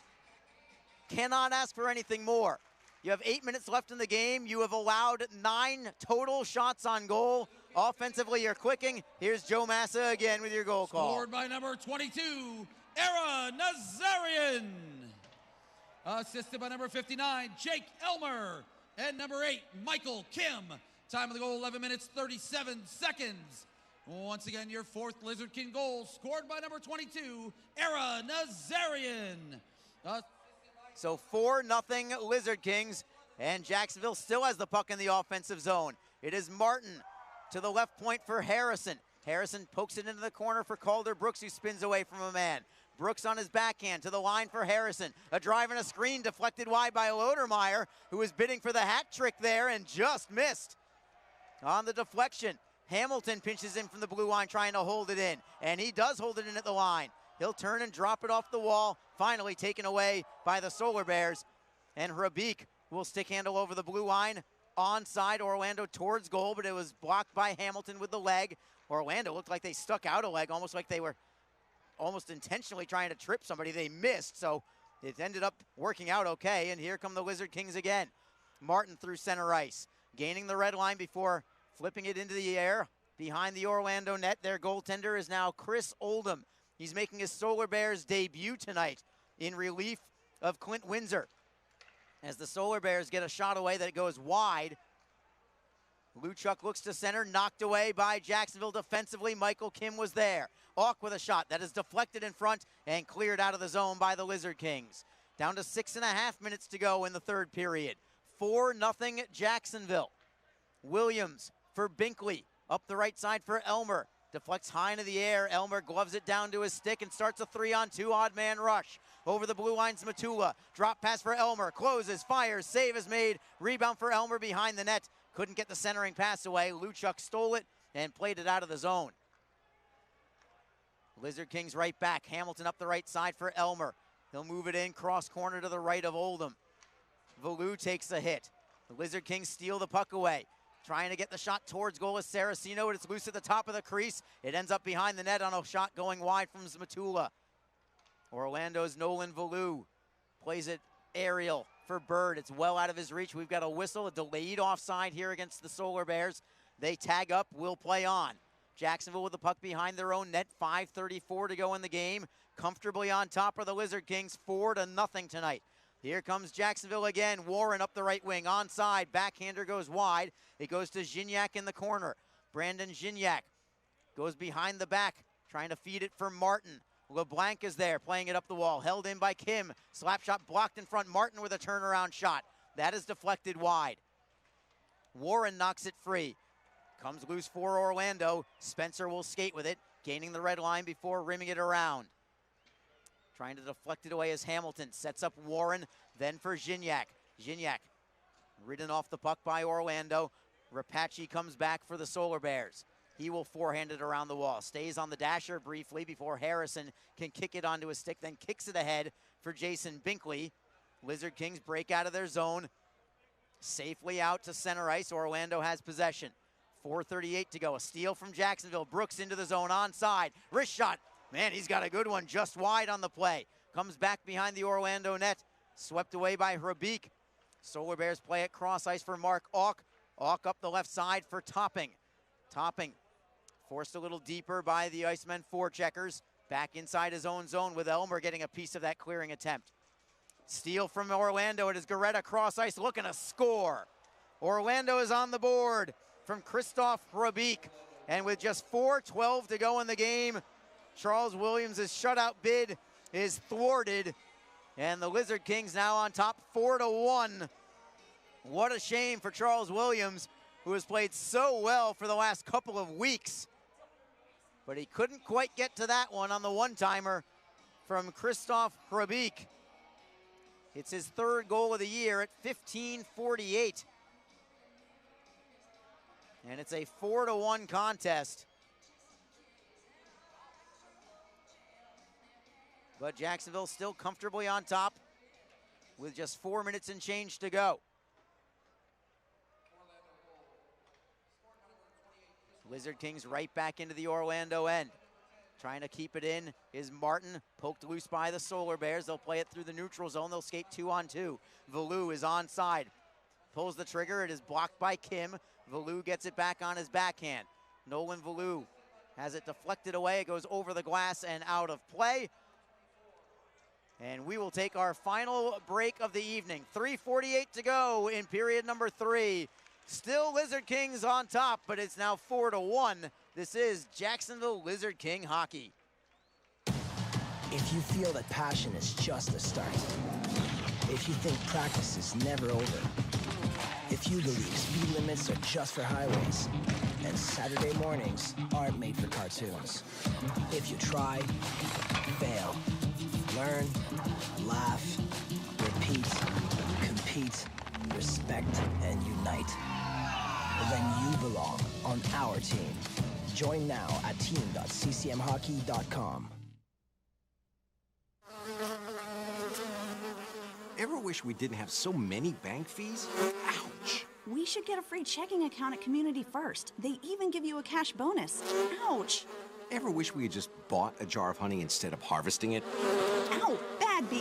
Cannot ask for anything more. You have 8 minutes left in the game. You have allowed 9 total shots on goal. Offensively, you're clicking. Here's Joe Massa again with your goal call. Scored by number 22, Era Nazarian. Assisted by number 59, Jake Elmer. And number 8, Michael Kim. Time of the goal, 11 minutes, 37 seconds. Once again, your 4th Lizard King goal, scored by number 22, Era Nazarian. So 4-0 Lizard Kings, and Jacksonville still has the puck in the offensive zone. It is Martin to the left point for Harrison. Harrison pokes it into the corner for Calder Brooks, who spins away from a man. Brooks on his backhand to the line for Harrison. A drive and a screen deflected wide by Lodermeyer, who was bidding for the hat trick there and just missed. On the deflection, Hamilton pinches in from the blue line trying to hold it in, and he does hold it in at the line. He'll turn and drop it off the wall, finally taken away by the Solar Bears. And Hrabik will stick handle over the blue line. Onside, Orlando towards goal, but it was blocked by Hamilton with the leg. Orlando looked like they stuck out a leg, almost like they were almost intentionally trying to trip somebody. They missed, so it ended up working out okay. And here come the Lizard Kings again. Martin through center ice, gaining the red line before flipping it into the air. Behind the Orlando net, their goaltender is now Chris Oldham. He's making his Solar Bears debut tonight in relief of Clint Windsor. As the Solar Bears get a shot away that goes wide. Luchuk looks to center, knocked away by Jacksonville defensively. Michael Kim was there. Auk with a shot that is deflected in front and cleared out of the zone by the Lizard Kings. Down to 6.5 minutes to go in the third period. 4-0 Jacksonville. Williams for Binkley. Up the right side for Elmer. Deflects high into the air. Elmer gloves it down to his stick and starts a 3-on-2 odd man rush. Over the blue line, Matula. Drop pass for Elmer. Closes, fires, save is made. Rebound for Elmer behind the net. Couldn't get the centering pass away. Luchuk stole it and played it out of the zone. Lizard Kings right back. Hamilton up the right side for Elmer. He'll move it in, cross corner to the right of Oldham. Valou takes a hit. The Lizard Kings steal the puck away. Trying to get the shot towards goal is Saraceno, but it's loose at the top of the crease. It ends up behind the net on a shot going wide from Zmatula. Orlando's Nolan Valou plays it aerial for Bird. It's well out of his reach. We've got a whistle, a delayed offside here against the Solar Bears. They tag up, will play on. Jacksonville with the puck behind their own net, 5:34 to go in the game. Comfortably on top are the Lizard Kings, 4-0 tonight. Here comes Jacksonville again. Warren up the right wing, onside. Backhander goes wide. It goes to Gignac in the corner. Brandon Gignac goes behind the back, trying to feed it for Martin. LeBlanc is there, playing it up the wall. Held in by Kim. Slap shot blocked in front. Martin with a turnaround shot. That is deflected wide. Warren knocks it free. Comes loose for Orlando. Spencer will skate with it, gaining the red line before rimming it around. Trying to deflect it away as Hamilton sets up Warren, then for Gignac. Gignac ridden off the puck by Orlando. Rapace comes back for the Solar Bears. He will forehand it around the wall. Stays on the dasher briefly before Harrison can kick it onto his stick, then kicks it ahead for Jason Binkley. Lizard Kings break out of their zone. Safely out to center ice. Orlando has possession. 4:38 to go. A steal from Jacksonville. Brooks into the zone onside. Wrist shot. Man, he's got a good one just wide on the play. Comes back behind the Orlando net. Swept away by Hrabik. Solar Bears play it cross ice for Mark Auk. Auk up the left side for Topping. Topping forced a little deeper by the Icemen forecheckers. Back inside his own zone with Elmer getting a piece of that clearing attempt. Steal from Orlando. It is Garetta cross ice looking to score. Orlando is on the board from Christoph Hrabik. And with just 4:12 to go in the game, Charles Williams' shutout bid is thwarted. And the Lizard Kings now on top 4-1. What a shame for Charles Williams, who has played so well for the last couple of weeks. But he couldn't quite get to that one on the one-timer from Christoph Hrabik. It's his third goal of the year at 15:48. And it's a 4-1 contest. But Jacksonville still comfortably on top with just 4 minutes and change to go. Lizard Kings right back into the Orlando end. Trying to keep it in is Martin, poked loose by the Solar Bears. They'll play it through the neutral zone. They'll skate 2-on-2. Valou is onside. Pulls the trigger. It is blocked by Kim. Valou gets it back on his backhand. Nolan Valou has it deflected away. It goes over the glass and out of play. And we will take our final break of the evening. 3:48 to go in period number 3. Still Lizard Kings on top, but it's now 4-1. This is Jacksonville Lizard King hockey. If you feel that passion is just the start, if you think practice is never over, if you believe speed limits are just for highways, and Saturday mornings aren't made for cartoons, if you try, fail, learn, laugh, repeat, compete, respect, and unite, then you belong on our team. Join now at team.ccmhockey.com. wish we didn't have so many bank fees? Ouch! We should get a free checking account at Community First. They even give you a cash bonus. Ouch! Ever wish we had just bought a jar of honey instead of harvesting it? Ow! Bad bee!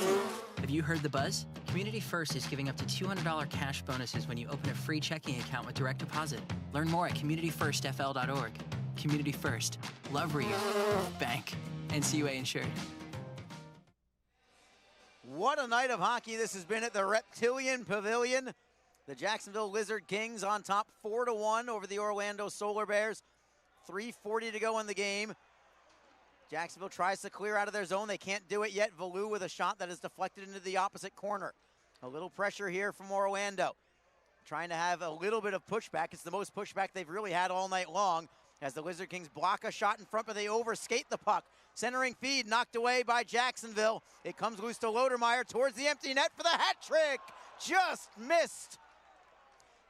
Have you heard the buzz? Community First is giving up to $200 cash bonuses when you open a free checking account with direct deposit. Learn more at communityfirstfl.org. Community First. Love where you bank. NCUA insured. What a night of hockey this has been at the Reptilian Pavilion. The Jacksonville Lizard Kings on top 4-1 over the Orlando Solar Bears. 3:40 to go in the game. Jacksonville tries to clear out of their zone. They can't do it yet. Valou with a shot that is deflected into the opposite corner. A little pressure here from Orlando. Trying to have a little bit of pushback. It's the most pushback they've really had all night long as the Lizard Kings block a shot in front, but they overskate the puck. Centering feed knocked away by Jacksonville. It comes loose to Lodermeyer towards the empty net for the hat trick. Just missed.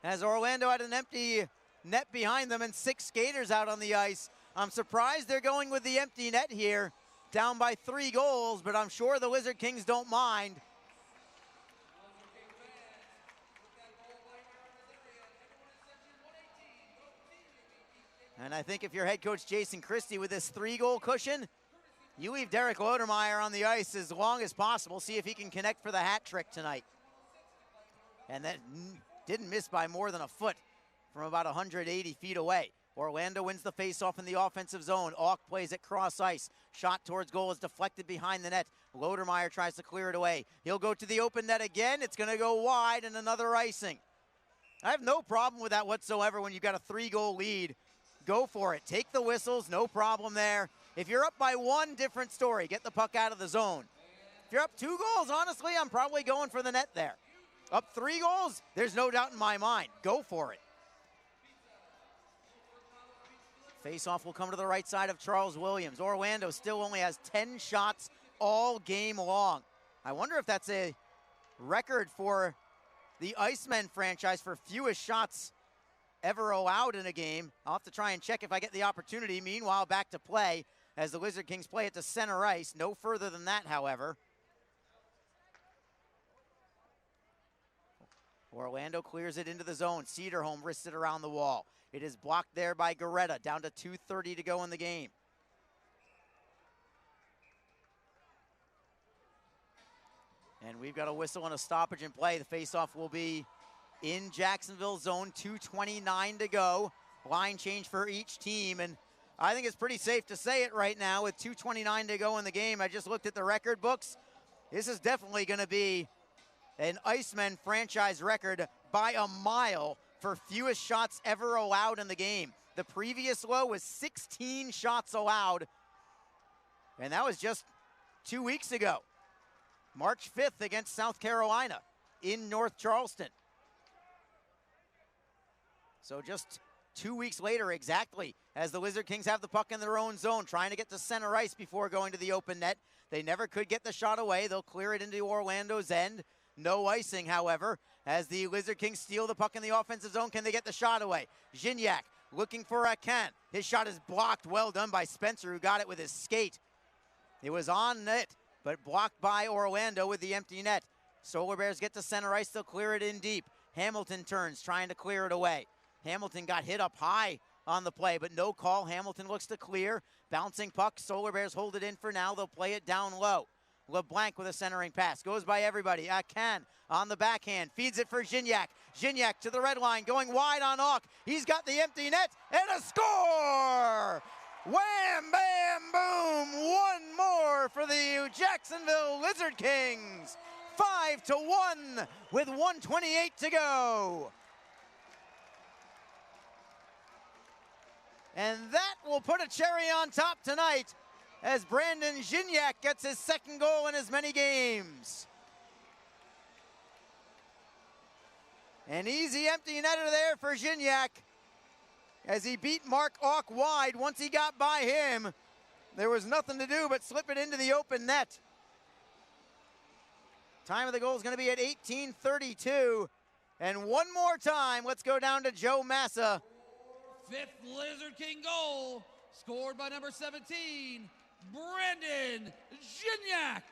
As Orlando had an empty net behind them and 6 skaters out on the ice. I'm surprised they're going with the empty net here, down by 3 goals, but I'm sure the Lizard Kings don't mind. And I think if you're head coach Jason Christie with this 3-goal cushion, you leave Derek Lodermeyer on the ice as long as possible. See if he can connect for the hat trick tonight. And that didn't miss by more than a foot from about 180 feet away. Orlando wins the faceoff in the offensive zone. Auk plays it cross ice. Shot towards goal is deflected behind the net. Lodermeyer tries to clear it away. He'll go to the open net again. It's going to go wide and another icing. I have no problem with that whatsoever when you've got a 3-goal lead. Go for it. Take the whistles. No problem there. If you're up by 1, different story. Get the puck out of the zone. If you're up 2 goals, honestly, I'm probably going for the net there. Up 3 goals, there's no doubt in my mind. Go for it. Faceoff will come to the right side of Charles Williams. Orlando still only has 10 shots all game long. I wonder if that's a record for the Icemen franchise for fewest shots ever allowed in a game. I'll have to try and check if I get the opportunity. Meanwhile, back to play as the Lizard Kings play it to center ice. No further than that, however. Orlando clears it into the zone. Cedarholm wrists it around the wall. It is blocked there by Garetta. Down to 2:30 to go in the game. And we've got a whistle and a stoppage in play. The faceoff will be in Jacksonville zone. 2:29 to go. Line change for each team. And I think it's pretty safe to say it right now with 2:29 to go in the game. I just looked at the record books. This is definitely going to be an Icemen franchise record by a mile for fewest shots ever allowed in the game. The previous low was 16 shots allowed, and that was just 2 weeks ago. March 5th against South Carolina in North Charleston. So just 2 weeks later exactly, as the Lizard Kings have the puck in their own zone, trying to get to center ice before going to the open net. They never could get the shot away. They'll clear it into Orlando's end. No icing, however, as the Lizard Kings steal the puck in the offensive zone. Can they get the shot away? Gignac looking for Akan. His shot is blocked. Well done by Spencer, who got it with his skate. It was on net, but blocked by Orlando with the empty net. Solar Bears get to center ice. They'll clear it in deep. Hamilton turns, trying to clear it away. Hamilton got hit up high on the play, but no call. Hamilton looks to clear. Bouncing puck. Solar Bears hold it in for now. They'll play it down low. LeBlanc with a centering pass. Goes by everybody. Akan on the backhand. Feeds it for Gignac. Gignac to the red line. Going wide on Auk. He's got the empty net. And a score! Wham, bam, boom. One more for the Jacksonville Lizard Kings. 5-1 with 1:28 to go. And that will put a cherry on top tonight as Brandon Gignac gets his 2nd goal in as many games. An easy empty netter there for Gignac as he beat Mark Auk wide. Once he got by him, there was nothing to do but slip it into the open net. Time of the goal is going to be at 18:32. And one more time, let's go down to Joe Massa. 5th Lizard King goal, scored by number 17, Brandon Gignac.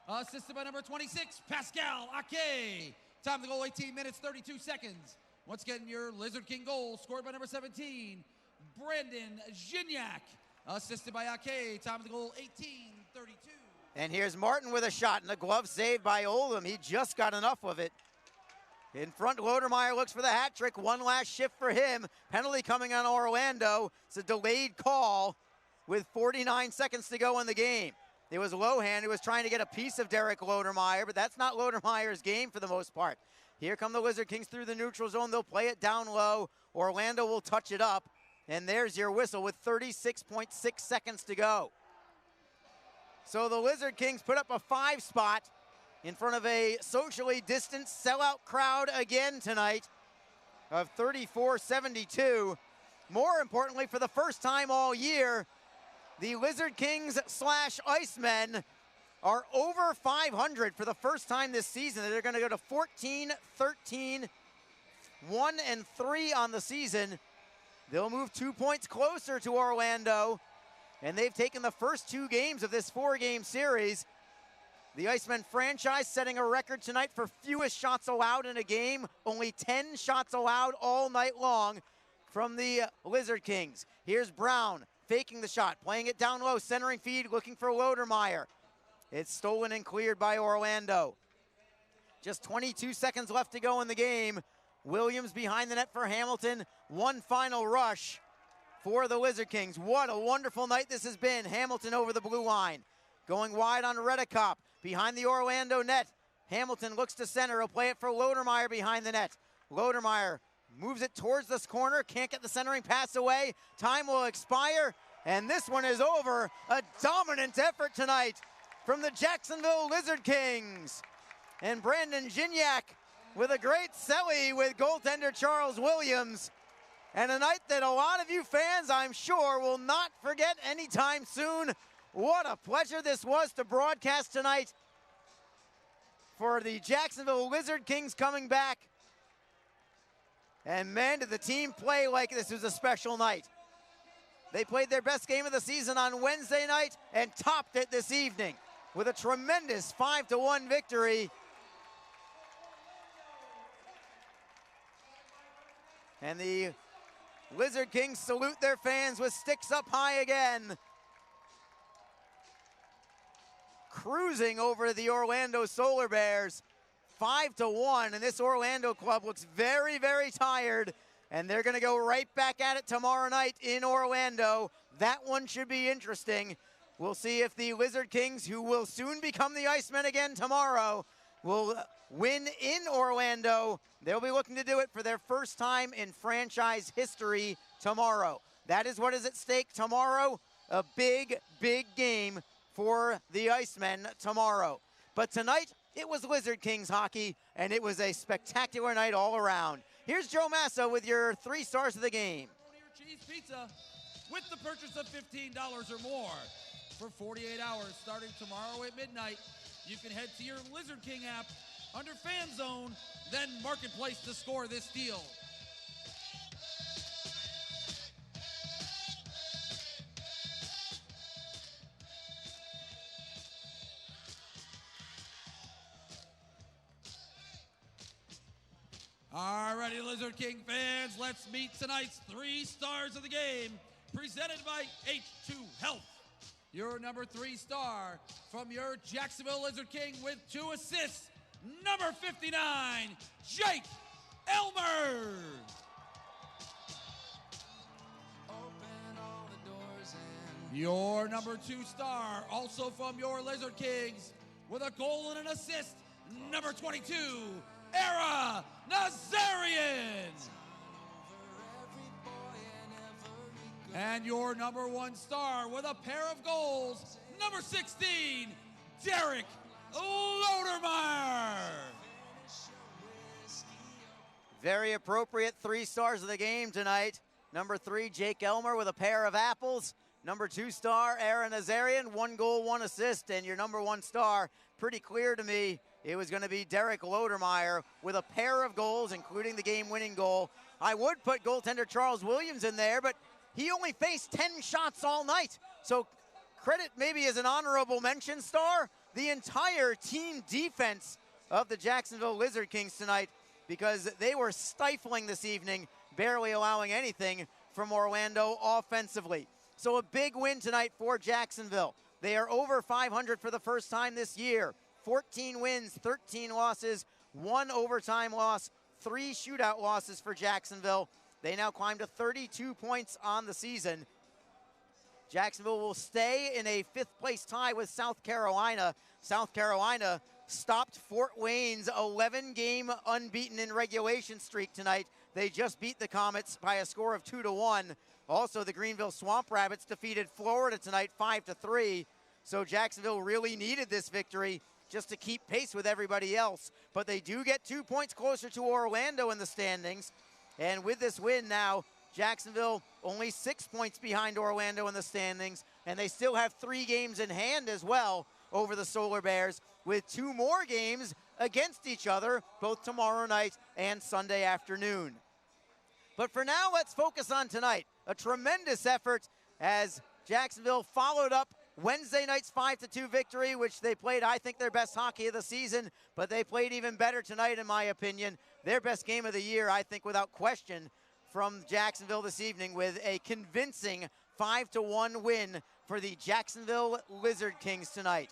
assisted by number 26, Pascal Ake. Time to goal, 18 minutes, 32 seconds. Once again, your Lizard King goal scored by number 17, Brandon Gignac. Assisted by Ake, time of the goal, 18:32. And here's Martin with a shot, and the glove saved by Oldham. He just got enough of it. In front, Lodermeyer looks for the hat trick. One last shift for him. Penalty coming on Orlando. It's a delayed call with 49 seconds to go in the game. It was Lohan who was trying to get a piece of Derek Lodermeyer, but that's not Lodermeyer's game for the most part. Here come the Lizard Kings through the neutral zone. They'll play it down low. Orlando will touch it up. And there's your whistle with 36.6 seconds to go. So the Lizard Kings put up a 5 spot in front of a socially distanced sellout crowd again tonight of 34,72. More importantly, for the first time all year, the Lizard Kings / Icemen are over 500 for the first time this season. They're going to go to 14-13, 1-3 on the season. They'll move 2 points closer to Orlando, and they've taken the first 2 games of this 4-game series. The Icemen franchise setting a record tonight for fewest shots allowed in a game. Only 10 shots allowed all night long from the Lizard Kings. Here's Brown faking the shot, playing it down low, centering feed, looking for Lodermeyer. It's stolen and cleared by Orlando. Just 22 seconds left to go in the game. Williams behind the net for Hamilton. One final rush for the Lizard Kings. What a wonderful night this has been. Hamilton over the blue line. Going wide on Redekop behind the Orlando net. Hamilton looks to center. He'll play it for Lodermeyer behind the net. Lodermeyer moves it towards this corner. Can't get the centering pass away. Time will expire. And this one is over. A dominant effort tonight from the Jacksonville Lizard Kings. And Brandon Gignac with a great celly with goaltender Charles Williams. And a night that a lot of you fans, I'm sure, will not forget anytime soon. What a pleasure this was to broadcast tonight for the Jacksonville Lizard Kings coming back. And man, did the team play like this was a special night. They played their best game of the season on Wednesday night and topped it this evening with a tremendous 5-1 victory. And the Lizard Kings salute their fans with sticks up high again. Cruising over the Orlando Solar Bears, 5-1, and this Orlando club looks very, very tired, and they're gonna go right back at it tomorrow night in Orlando. That one should be interesting. We'll see if the Lizard Kings, who will soon become the Icemen again tomorrow, will win in Orlando. They'll be looking to do it for their first time in franchise history tomorrow. That is what is at stake tomorrow. A big, big game for the Icemen tomorrow. But tonight, it was Lizard Kings hockey, and it was a spectacular night all around. Here's Joe Massa with your 3 stars of the game. Cheese pizza with the purchase of $15 or more for 48 hours starting tomorrow at midnight. You can head to your Lizard King app under Fan Zone, then Marketplace to score this deal. Alrighty, Lizard King fans, let's meet tonight's 3 stars of the game, presented by H2 Health. Your number 3 star from your Jacksonville Lizard King with 2 assists, number 59, Jake Elmer. Your number 2 star, also from your Lizard Kings, with a goal and an assist, number 22, Era Nazarian. And your number 1 star with a pair of goals, number 16, Derek Lodermeyer. Very appropriate 3 stars of the game tonight. Number 3, Jake Elmer with a pair of apples. Number 2 star, Aaron Nazarian, 1 goal, 1 assist. And your number 1 star, pretty clear to me, it was going to be Derek Lodermeyer with a pair of goals, including the game-winning goal. I would put goaltender Charles Williams in there, but he only faced 10 shots all night. So credit maybe as an honorable mention star, the entire team defense of the Jacksonville Lizard Kings tonight, because they were stifling this evening, barely allowing anything from Orlando offensively. So a big win tonight for Jacksonville. They are over 500 for the first time this year. 14 wins, 13 losses, 1 overtime loss, 3 shootout losses for Jacksonville. They now climb to 32 points on the season. Jacksonville will stay in a 5th place tie with South Carolina. South Carolina stopped Fort Wayne's 11-game unbeaten in regulation streak tonight. They just beat the Comets by a score of 2-1. Also, the Greenville Swamp Rabbits defeated Florida tonight 5-3. So Jacksonville really needed this victory just to keep pace with everybody else. But they do get 2 points closer to Orlando in the standings. And with this win now, Jacksonville only 6 points behind Orlando in the standings, and they still have 3 games in hand as well over the Solar Bears, with 2 more games against each other, both tomorrow night and Sunday afternoon. But for now, let's focus on tonight. A tremendous effort as Jacksonville followed up Wednesday night's 5-2 victory, which they played, I think, their best hockey of the season, but they played even better tonight, in my opinion. Their best game of the year, I think, without question, from Jacksonville this evening, with a convincing 5-1 win for the Jacksonville Lizard Kings tonight.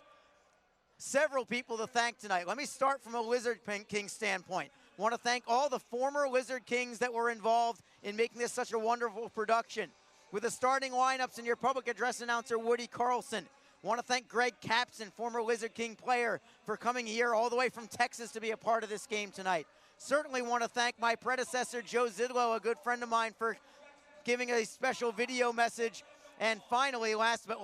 Several people to thank tonight. Let me start from a Lizard King standpoint. I want to thank all the former Lizard Kings that were involved in making this such a wonderful production. With the starting lineups and your public address announcer, Woody Carlson. I want to thank Greg Capson, former Lizard King player, for coming here all the way from Texas to be a part of this game tonight. Certainly want to thank my predecessor, Joe Zidlow, a good friend of mine, for giving a special video message. And finally, last but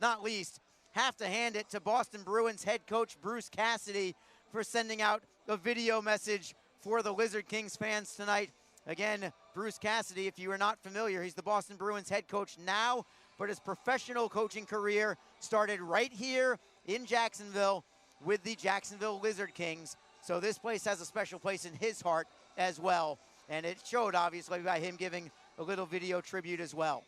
not least, have to hand it to Boston Bruins head coach Bruce Cassidy for sending out a video message for the Lizard Kings fans tonight. Again, Bruce Cassidy, if you are not familiar, he's the Boston Bruins head coach now, but his professional coaching career started right here in Jacksonville with the Jacksonville Lizard Kings. So this place has a special place in his heart as well, and it showed obviously by him giving a little video tribute as well.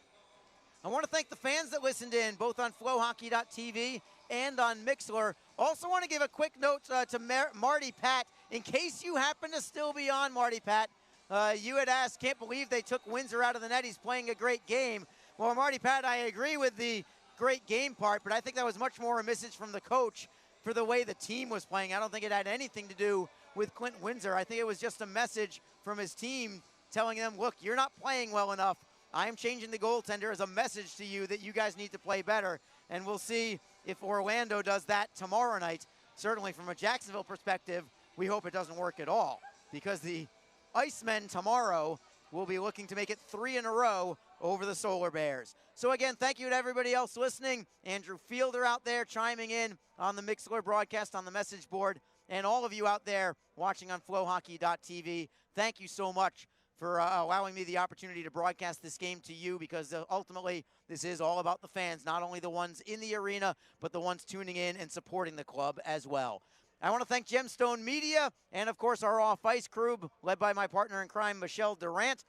I want to thank the fans that listened in, both on flowhockey.tv and on Mixlr. Also want to give a quick note to Marty Pat, in case you happen to still be on, Marty Pat. You had asked, can't believe they took Windsor out of the net. He's playing a great game. Well, Marty Pat, I agree with the great game part, but I think that was much more a message from the coach for the way the team was playing. I don't think it had anything to do with Clint Windsor. I think it was just a message from his team telling them, look, you're not playing well enough. I'm changing the goaltender as a message to you that you guys need to play better. And we'll see if Orlando does that tomorrow night. Certainly from a Jacksonville perspective, we hope it doesn't work at all, because the Icemen tomorrow will be looking to make it 3 in a row over the Solar Bears. So again, thank you to everybody else listening. Andrew Fielder out there chiming in on the Mixlr broadcast on the message board, and all of you out there watching on flowhockey.tv. Thank you so much for allowing me the opportunity to broadcast this game to you, because ultimately this is all about the fans, not only the ones in the arena, but the ones tuning in and supporting the club as well. I want to thank Gemstone Media and, of course, our off-ice crew, led by my partner in crime, Michelle Durant,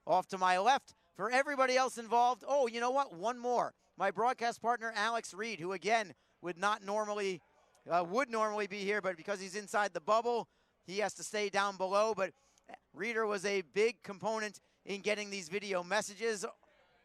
off to my left. For everybody else involved, oh, you know what? One more. My broadcast partner, Alex Reed, who, again, would normally be here, but because he's inside the bubble, he has to stay down below. But Reeder was a big component in getting these video messages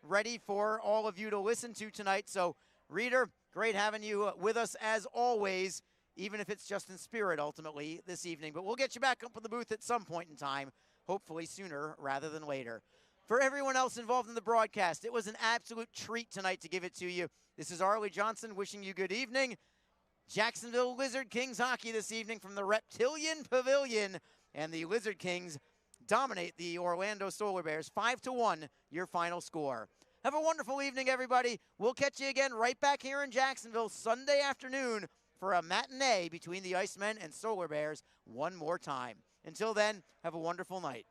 ready for all of you to listen to tonight. So, Reeder, great having you with us as always, even if it's just in spirit ultimately this evening. But we'll get you back up in the booth at some point in time, hopefully sooner rather than later. For everyone else involved in the broadcast, it was an absolute treat tonight to give it to you. This is Arlie Johnson wishing you good evening. Jacksonville Lizard Kings hockey this evening from the Reptilian Pavilion, and the Lizard Kings dominate the Orlando Solar Bears 5-1, your final score. Have a wonderful evening, everybody. We'll catch you again right back here in Jacksonville Sunday afternoon for a matinee between the Icemen and Solar Bears one more time. Until then, have a wonderful night.